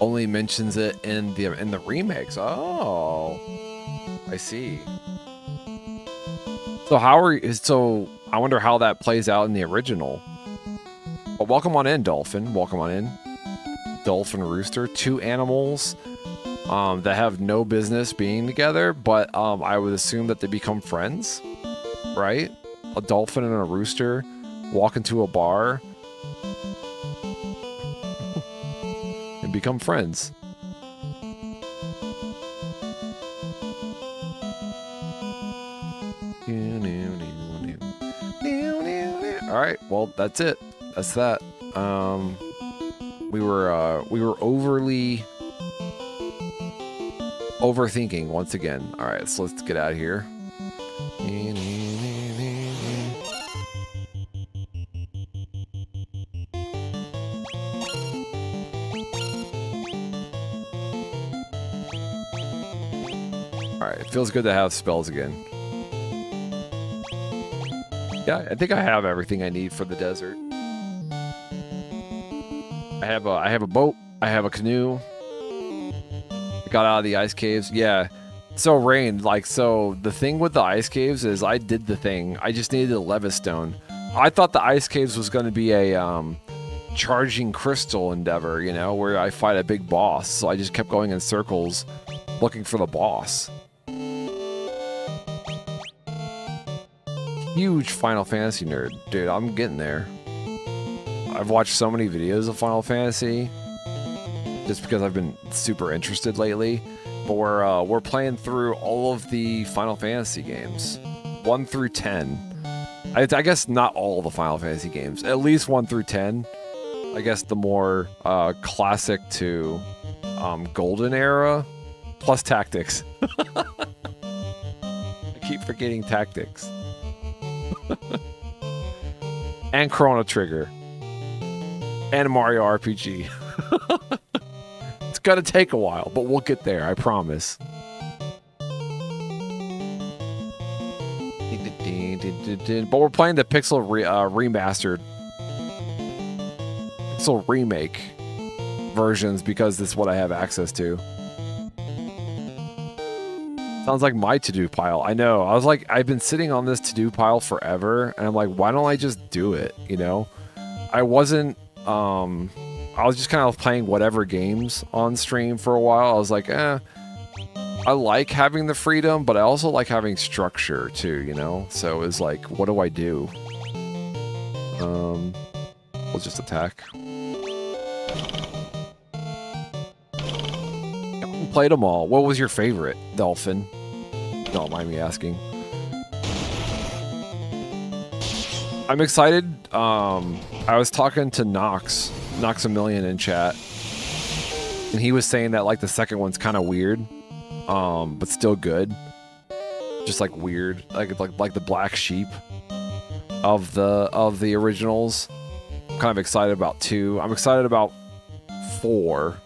Only mentions it in the remakes. Oh, I see. So I wonder how that plays out in the original. But welcome on in, Dolphin. Welcome on in. Dolphin Rooster. Two animals that have no business being together, but I would assume that they become friends, right? A dolphin and a rooster walk into a bar and become friends. All right, well, that's it. That's that. We were overthinking once again. All right, so let's get out of here. All right, it feels good to have spells again. Yeah, I think I have everything I need for the desert. I have a boat. I have a canoe. I got out of the ice caves. Yeah. So Rain, so the thing with the ice caves is I did the thing. I just needed a Levistone. I thought the ice caves was going to be a charging crystal endeavor, you know, where I fight a big boss. So I just kept going in circles looking for the boss. Huge Final Fantasy nerd. Dude, I'm getting there. I've watched so many videos of Final Fantasy just because I've been super interested lately. But we're playing through all of the Final Fantasy games, 1 through 10. I guess not all the Final Fantasy games, at least 1 through 10. I guess the more classic to golden era, plus Tactics. I keep forgetting Tactics. And Chrono Trigger. And Mario RPG. It's gonna take a while, but we'll get there, I promise. But we're playing the Pixel remastered, Pixel remake versions because this is what I have access to. Sounds like my to-do pile. I know. I was like, I've been sitting on this to-do pile forever, and I'm like, why don't I just do it? You know, I wasn't. I was just kind of playing whatever games on stream for a while. I was like, I like having the freedom, but I also like having structure too, you know? So it was like, what do I do? We'll just attack. Played them all. What was your favorite, Dolphin? Don't mind me asking. I'm excited. I was talking to Nox a Million in chat, and he was saying that like the second one's kind of weird. but still good. Just like weird, like the black sheep of the originals. I'm kind of excited about 2. I'm excited about 4.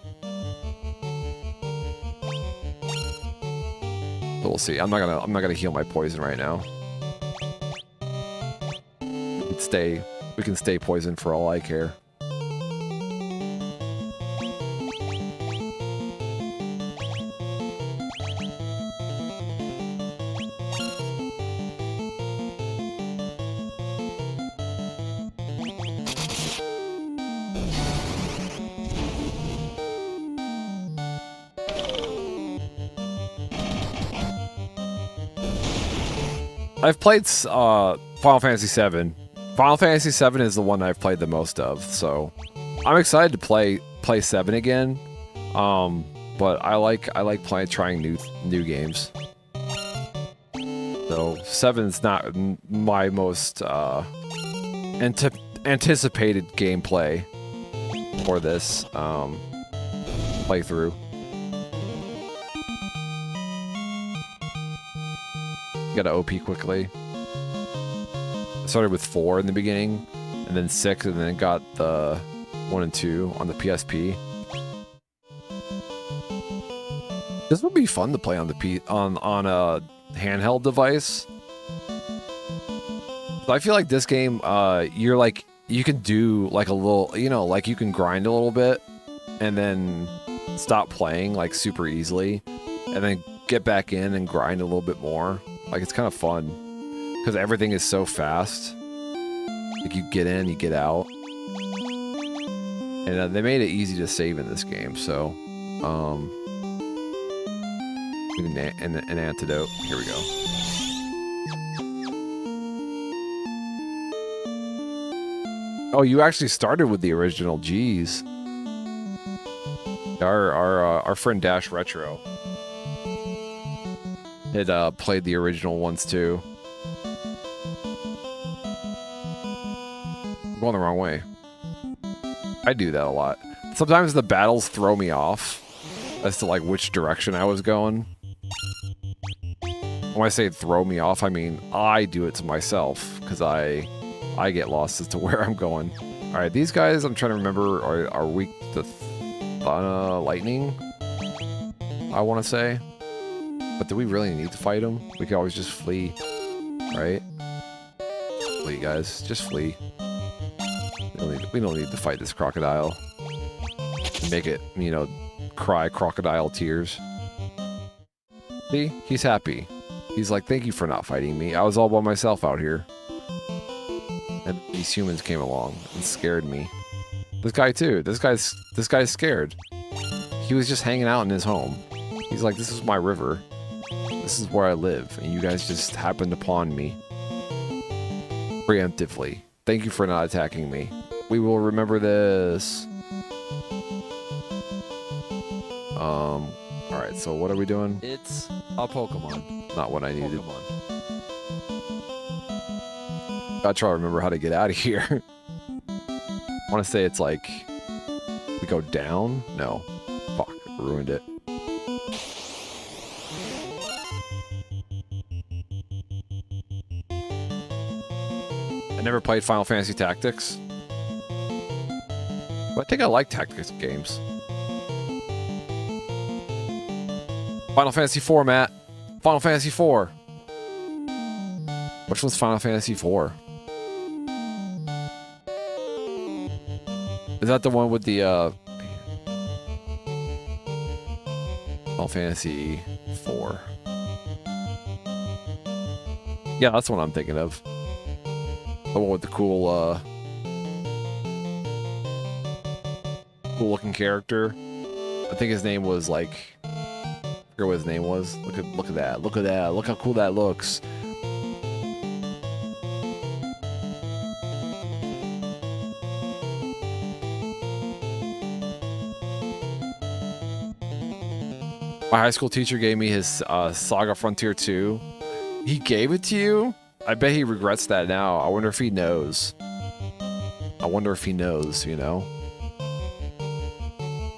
But we'll see. I'm not gonna heal my poison right now. We can stay poisoned for all I care. I've played Final Fantasy VII. Final Fantasy VII is the one I've played the most of, so I'm excited to play 7 again. But I like trying new games. So 7's not my most anticipated gameplay for this playthrough. Gotta OP quickly. I started with 4 in the beginning, and then 6, and then got the 1 and 2 on the PSP. This would be fun to play on the on a handheld device. I feel like this game, you can do like a little, like you can grind a little bit, and then stop playing like super easily, and then get back in and grind a little bit more. Like, it's kind of fun because everything is so fast. Like, you get in, you get out, and they made it easy to save in this game. So, an antidote. Here we go. Oh, you actually started with the original. Jeez. Our friend Dash Retro had played the original ones too. I'm going the wrong way. I do that a lot. Sometimes the battles throw me off as to like which direction I was going. When I say throw me off, I mean I do it to myself because I get lost as to where I'm going. All right, these guys I'm trying to remember are weak to lightning, I want to say. But do we really need to fight them? We can always just flee, right? Flee, guys. Just flee. We don't need to fight this crocodile. Make it, cry crocodile tears. See? He's happy. He's like, thank you for not fighting me. I was all by myself out here. And these humans came along and scared me. This guy too. This guy's scared. He was just hanging out in his home. He's like, this is my river. This is where I live, and you guys just happened upon me. Preemptively. Thank you for not attacking me. We will remember this. Alright, so what are we doing? It's a Pokemon. Not what I needed. Pokemon. Gotta try to remember how to get out of here. I want to say it's like... we go down? No. Fuck, ruined it. I never played Final Fantasy Tactics. But I think I like tactics games. Final Fantasy IV, Matt. Final Fantasy IV. Which one's Final Fantasy IV? Is that the one with the, Final Fantasy IV. Yeah, that's what I'm thinking of. The one with the cool looking character. I think his name was like, I forget what his name was. Look at that. Look at that. Look how cool that looks. My high school teacher gave me his Saga Frontier 2. He gave it to you? I bet he regrets that now. I wonder if he knows. I wonder if he knows,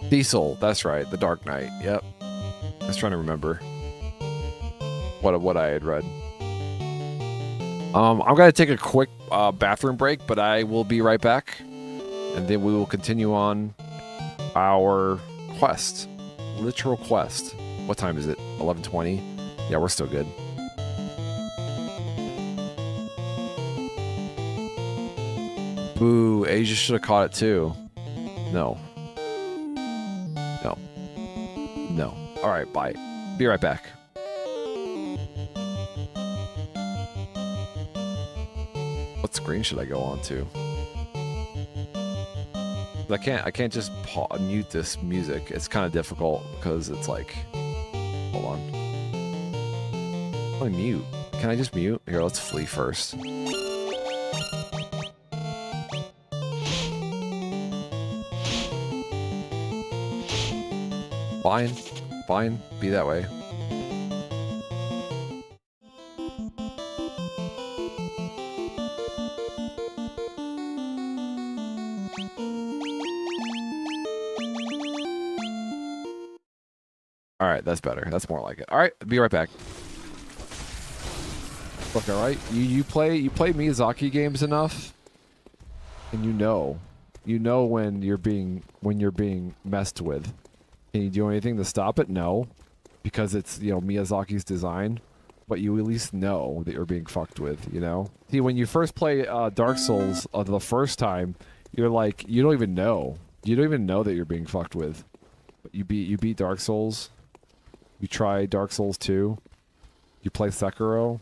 Diesel, that's right. The Dark Knight. Yep. I was trying to remember. what I had read. I'm gonna take a quick bathroom break, but I will be right back, and then we will continue on our quest, literal quest. What time is it? 11:20. Yeah, we're still good. Boo! Asia should have caught it too. No. No. No. All right. Bye. Be right back. What screen should I go on to? I can't just mute this music. It's kind of difficult because it's like, hold on. How do I mute? Can I just mute? Here, let's flee first. Fine, fine, be that way. All right, that's better. That's more like it. All right, be right back. Look, all right, you play Miyazaki games enough, and you know when you're being messed with. Can you do anything to stop it? No, because it's Miyazaki's design. But you at least know that you're being fucked with. See, when you first play Dark Souls the first time, you're like you don't even know that you're being fucked with. But you beat Dark Souls. You try Dark Souls 2. You play Sekiro.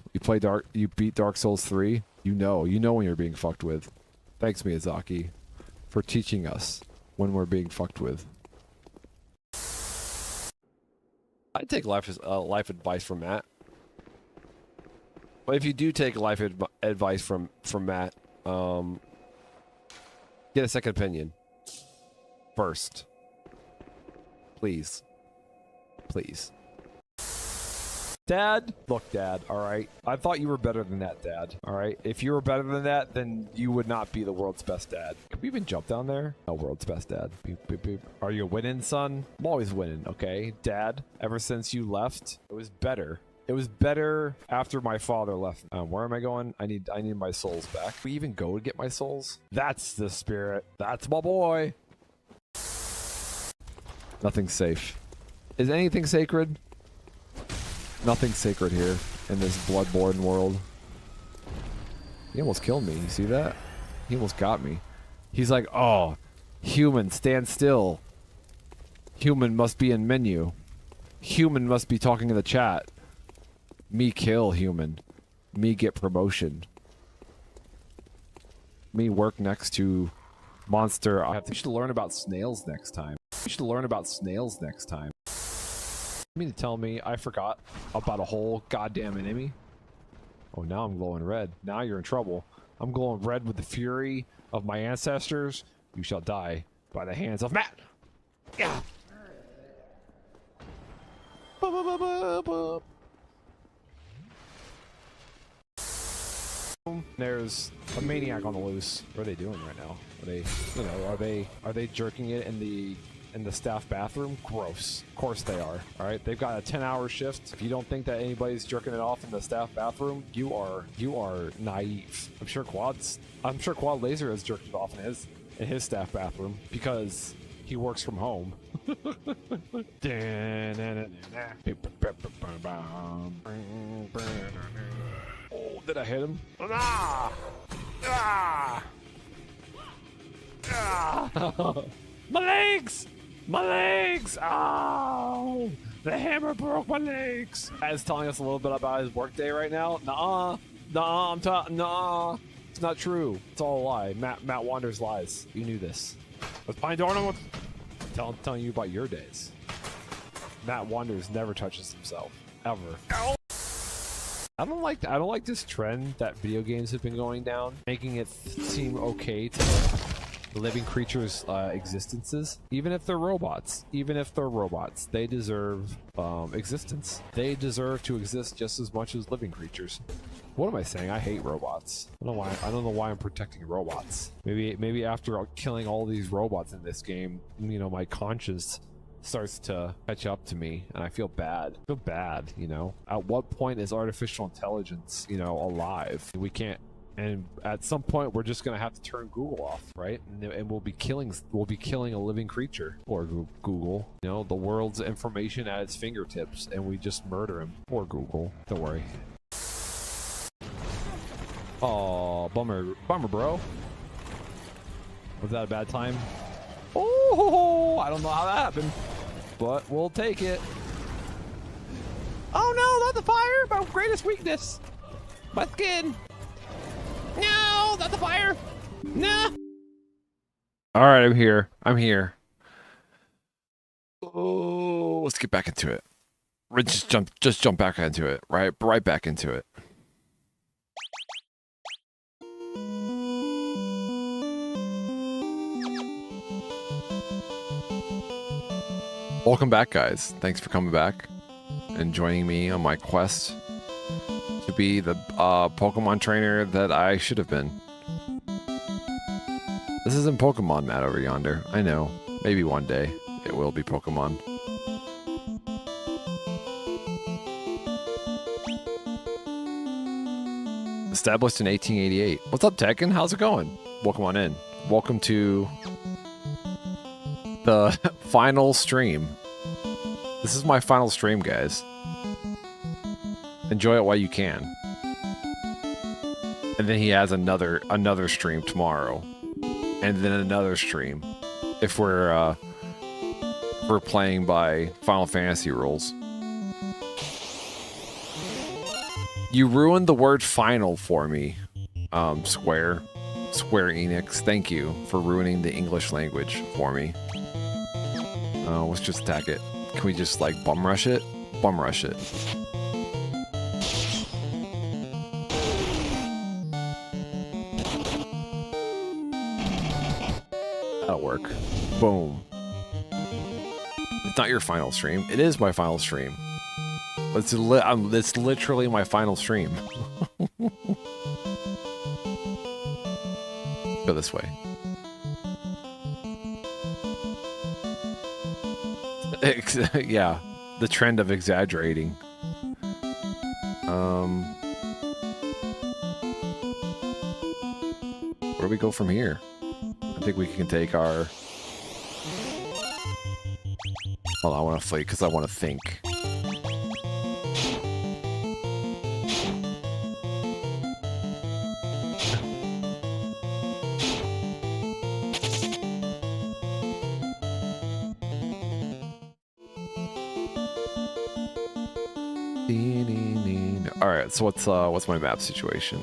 You beat Dark Souls 3. You know when you're being fucked with. Thanks, Miyazaki, for teaching us when we're being fucked with. I'd take life advice from Matt. But if you do take life advice from Matt, get a second opinion first. Please. Please. Dad? Look, Dad, alright? I thought you were better than that, Dad. Alright? If you were better than that, then you would not be the world's best dad. Can we even jump down there? No, world's best dad. Beep, beep, beep. Are you winning, son? I'm always winning, okay? Dad, ever since you left, it was better. It was better after my father left. Where am I going? I need my souls back. Can we even go to get my souls? That's the spirit. That's my boy. Nothing's safe. Is anything sacred? Nothing's sacred here in this bloodborne world. He almost killed me. You see that? He almost got me. He's like, oh, human, stand still. Human must be in menu. Human must be talking in the chat. Me kill human. Me get promotion. Me work next to monster. We should learn about snails next time. We should learn about snails next time. You mean to tell me I forgot about a whole goddamn enemy? Oh, now I'm glowing red. Now you're in trouble. I'm glowing red with the fury of my ancestors. You shall die by the hands of Matt. Yeah. There's a maniac on the loose. What are they doing right now? Are they jerking it in the staff bathroom? Gross. Of course they are. All right, they've got a 10-hour shift. If you don't think that anybody's jerking it off in the staff bathroom, you are naive. I'm sure Quad Laser has jerked it off in his staff bathroom because he works from home. Oh, did I hit him? Ah! Ah! Ah! My legs! My legs! Oh! The hammer broke my legs! As telling us a little bit about his workday right now. Nuh-uh. Nuh-uh. It's not true. It's all a lie. Matt Wanders lies. You knew this. Was Pine Dorno telling you about your days. Matt Wanders never touches himself. Ever. Ow. I don't like this trend that video games have been going down, making it seem okay to living creatures' existences, even if they're robots. They deserve existence. They deserve to exist just as much as living creatures. What am I saying? I hate robots. I don't know why I'm protecting robots. Maybe after killing all these robots in this game, my conscience starts to catch up to me, and I feel bad. I feel bad, you know? At what point is artificial intelligence, you know, alive? We can't, and at some point we're just gonna have to turn Google off, right? And we'll be killing a living creature. Or Google, you know, the world's information at its fingertips, and we just murder him. Or Google, don't worry. Oh, bummer, bro. Was that a bad time? Oh, I don't know how that happened, but we'll take it. Oh no, not the fire! My greatest weakness! My skin! No, not the fire! No! Alright, I'm here. Oh, let's get back into it. Just jump back into it. Right back into it. Welcome back, guys. Thanks for coming back and joining me on my quest to be the Pokemon trainer that I should have been. This isn't Pokemon, Matt, over yonder. I know. Maybe one day it will be Pokemon. Established in 1888. What's up, Tekken? How's it going? Welcome on in. Welcome to the final stream. This is my final stream, guys. Enjoy it while you can. And then he has another stream tomorrow, and then another stream if we're playing by Final Fantasy rules. You ruined the word final for me, Square Enix. Thank you for ruining the English language for me. Let's just attack it. Can we just, like, bum rush it? Bum rush it. That'll work. Boom. It's not your final stream. It is my final stream. It's literally my final stream. Go this way. Yeah, the trend of exaggerating. Where do we go from here? I think we can take our... Hold on, I want to flee because I want to think. Alright, so what's my map situation?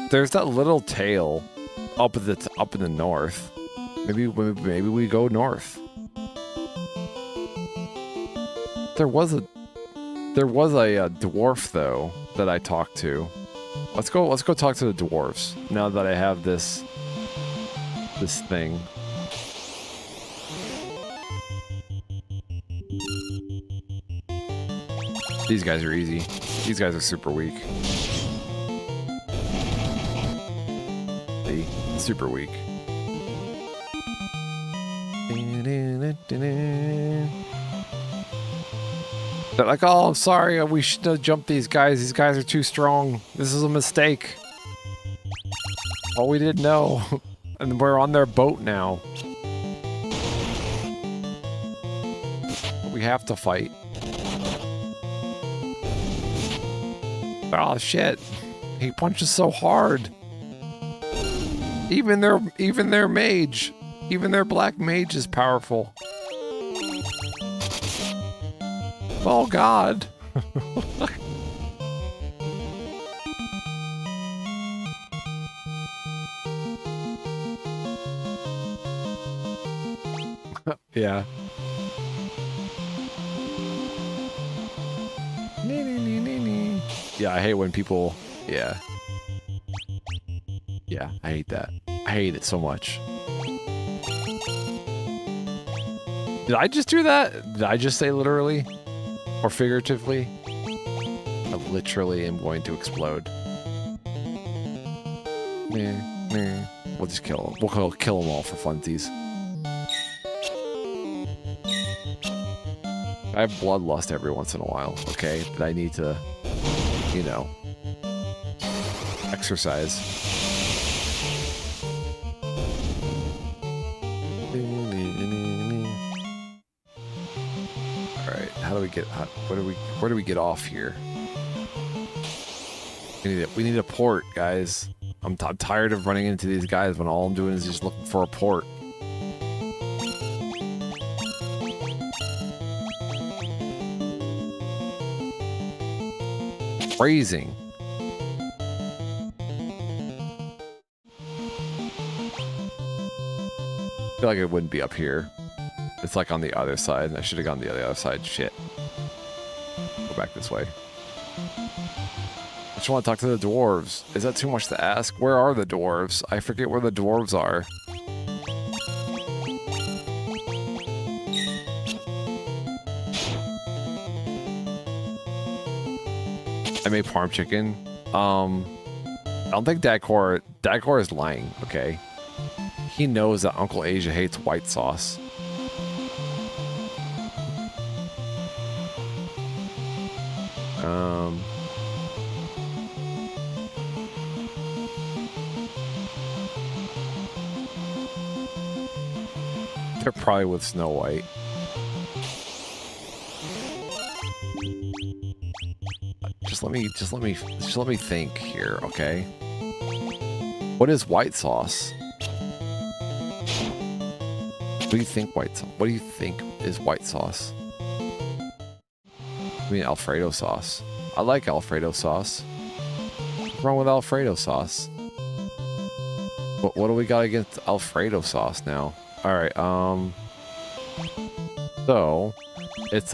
There's that little tail up in the north. Maybe we go north. There was a dwarf though that I talked to. Let's go talk to the dwarves now that I have this thing. These guys are easy. These guys are super weak. See? Super weak. They're like, oh, I'm sorry, we should have jumped these guys. These guys are too strong. This is a mistake. Oh, we didn't know. And we're on their boat now. We have to fight. Oh, shit. He punches so hard. Even their mage. Even their black mage is powerful. Oh God. Yeah. Yeah, I hate when people... Yeah. Yeah, I hate that. I hate it so much. Did I just do that? Did I just say literally? Or figuratively? I literally am going to explode. We'll just kill them. We'll kill them all for funsies. I have bloodlust every once in a while, okay? That I need to, you know, exercise. All right, how do we get? Where do we get off here? We need a port, guys. I'm tired of running into these guys when all I'm doing is just looking for a port. Phrasing. I feel like it wouldn't be up here. It's like on the other side. I should have gone the other side. Shit. Go back this way. I just want to talk to the dwarves. Is that too much to ask? Where are the dwarves? I forget where the dwarves are. I made parm chicken. I don't think Dagcor is lying, okay? He knows that Uncle Asia hates white sauce. They're probably with Snow White. Just let me think here, okay? What is white sauce? What do you think What do you think is white sauce? I mean Alfredo sauce. I like Alfredo sauce. What's wrong with Alfredo sauce? What do we got against Alfredo sauce now? All right, so it's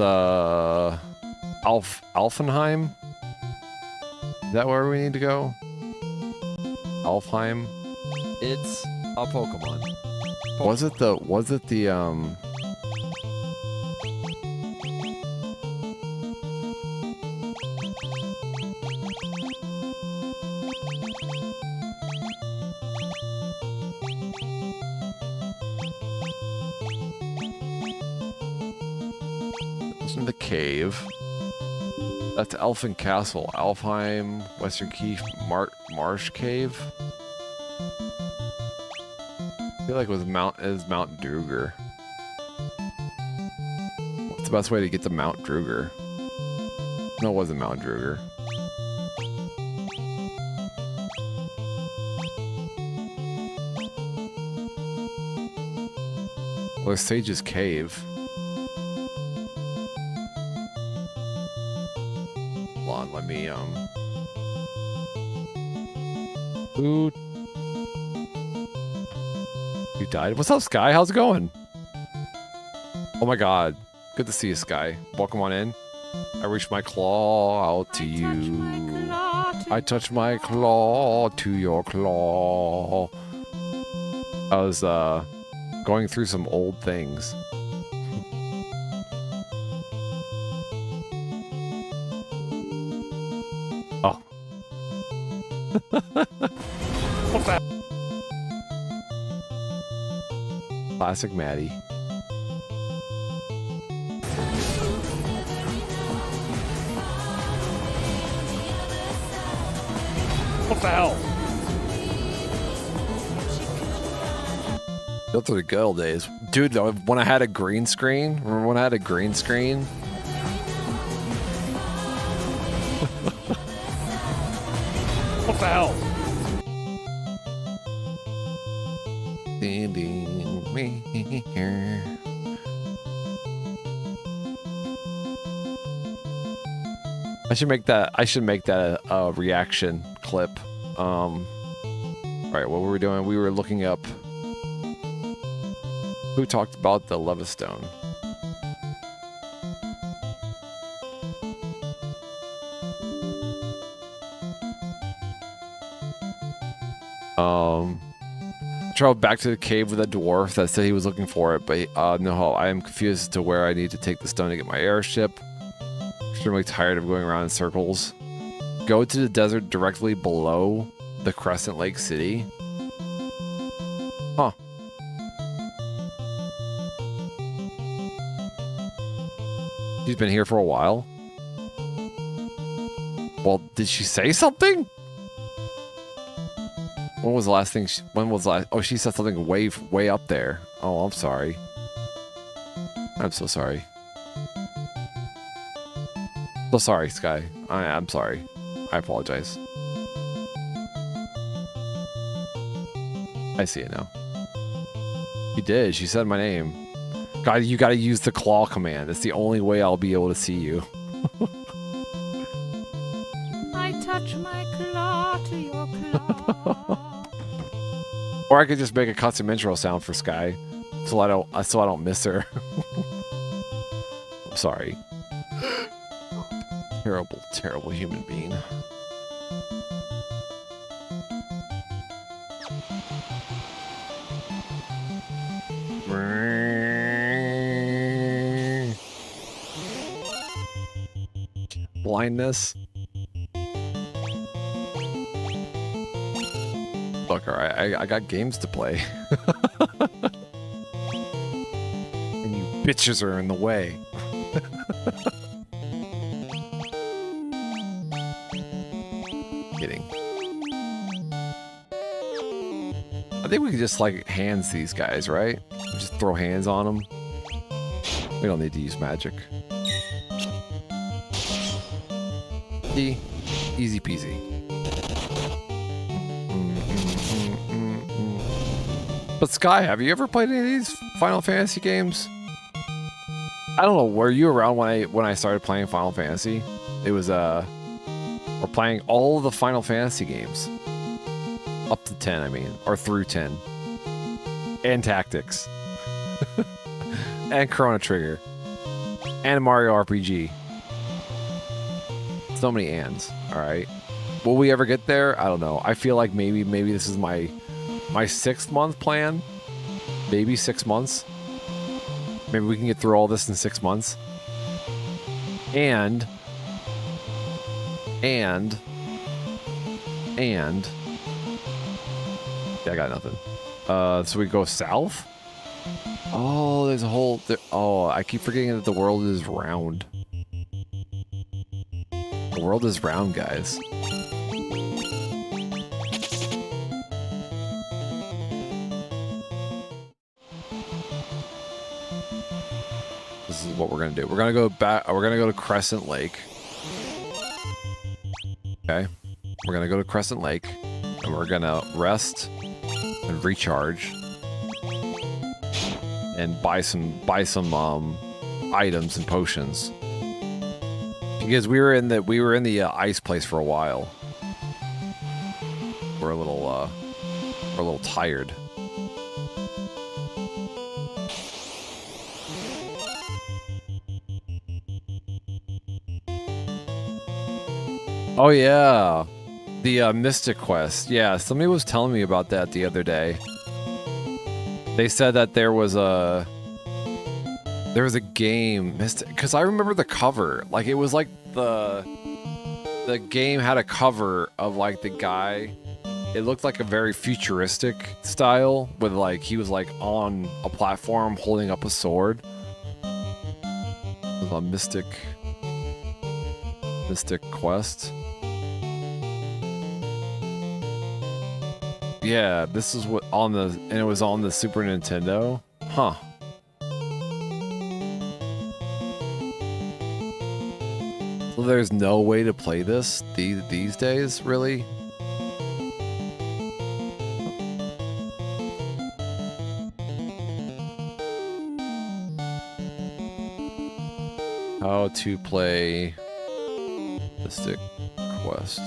Alfenheim. Is that where we need to go? Alfheim. It's a Pokemon. Was it the in the cave? That's Elfin Castle, Alfheim, Western Keef, Marsh Cave. I feel like it was Mount Druger. What's the best way to get to Mount Druger? No, it wasn't Mount Druger. Well, there's Sage's Cave. Hold on, let me Who? You died? What's up, Sky? How's it going? Oh my god. Good to see you, Sky. Welcome on in. I reached my claw out to you. I touched my claw to your claw. I was going through some old things. Oh. What's that? Classic Maddie. What the hell? Those are the good old days. Dude, when I had a green screen? Remember when I had a green screen? What the hell? I should make that a reaction clip. Alright, what were we doing? We were looking up who talked about the Levistone. Traveled back to the cave with a dwarf that said he was looking for it, but no, I am confused as to where I need to take the stone to get my airship. Extremely tired of going around in circles. go to the desert directly below the Crescent Lake City. Huh. She's been here for a while. Well, did she say something? When was the last thing? When was last? Oh, she said something way up there. Oh, I'm sorry. I'm so sorry. So sorry, Sky. I'm sorry. I apologize. I see it now. You did. She said my name. God, you gotta use the claw command. It's the only way I'll be able to see you. I touch my claw to your claw. Or I could just make a custom intro sound for Sky, so I don't miss her. I'm sorry. Terrible, terrible human being. Blindness. Look, alright, I got games to play. And you bitches are in the way. Kidding. I think we could just like hands these guys, right? Just throw hands on them. We don't need to use magic. Easy peasy. But Sky, have you ever played any of these Final Fantasy games? I don't know. Were you around when I started playing Final Fantasy? It was we're playing all of the Final Fantasy games, up to 10, I mean, or through 10, and Tactics, and Chrono Trigger, and Mario RPG. So many ands. All right. Will we ever get there? I don't know. I feel like maybe this is my 6th month plan. Maybe 6 months. Maybe we can get through all this in 6 months. And yeah, I got nothing. So we go south. Oh, there's a whole. Oh, I keep forgetting that the world is round. The world is round, guys. This is what we're gonna do. We're gonna go back. We're gonna go to Crescent Lake. Okay. We're gonna go to Crescent Lake, and we're gonna rest and recharge, and buy some items and potions. Because we were in the ice place for a while. We're a little tired. Oh yeah, the Mystic Quest. Yeah, somebody was telling me about that the other day. They said that there was a game, because I remember the cover. Like it was like the game had a cover of like the guy. It looked like a very futuristic style with like he was like on a platform holding up a sword. With a Mystic Quest. Yeah, this is what and it was on the Super Nintendo. Huh. So there's no way to play this these days, really? How to play Mystic Quest.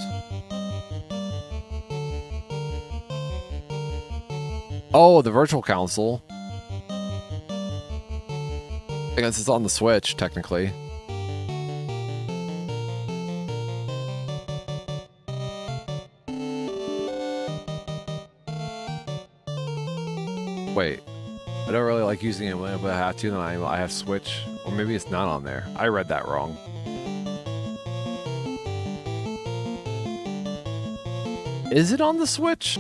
Oh, the Virtual Console. I guess it's on the Switch, technically. Wait. I don't really like using it when I have to, then I have Switch. Or maybe it's not on there. I read that wrong. Is it on the Switch?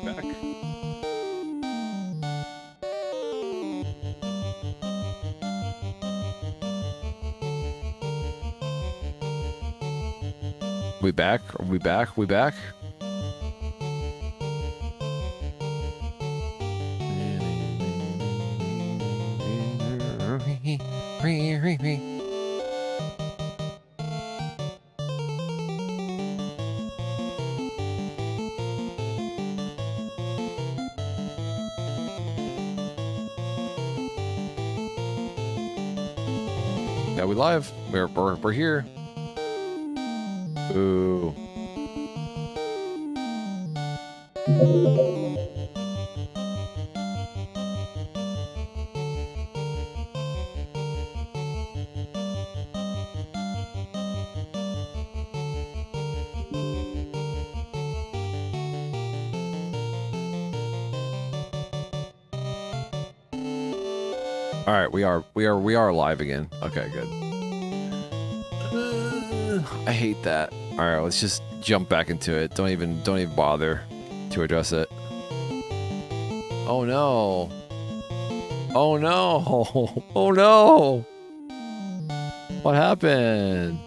Back. We back? Are we back? We back? Yeah, we live. We're here. Ooh. All right, we are live again. Okay, good. I hate that. All right, let's just jump back into it. Don't even bother to address it. Oh no. Oh no. Oh no. What happened?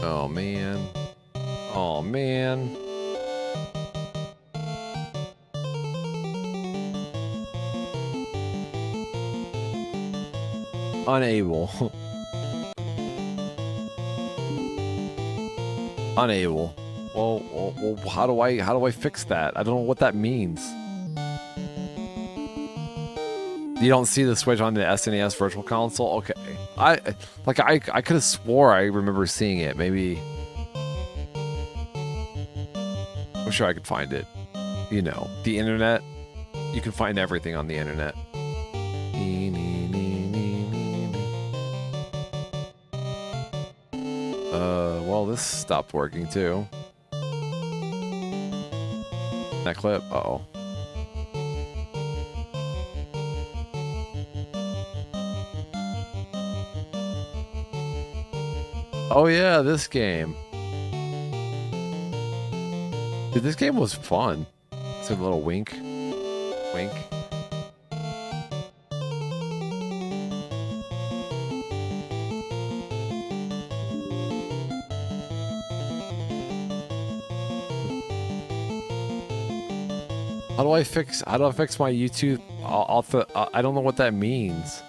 Oh man. Oh man. Unable. Unable. Well, how do I fix that? I don't know what that means. You don't see the Switch on the SNES Virtual Console? Okay. I could have swore I remember seeing it. Maybe. I'm sure I could find it. You know, the internet. You can find everything on the internet. Well, this stopped working too. That clip. Uh-oh. Oh yeah, this game. Dude, this game was fun. It's a little wink. Wink. How do I fix my YouTube? I don't know what that means.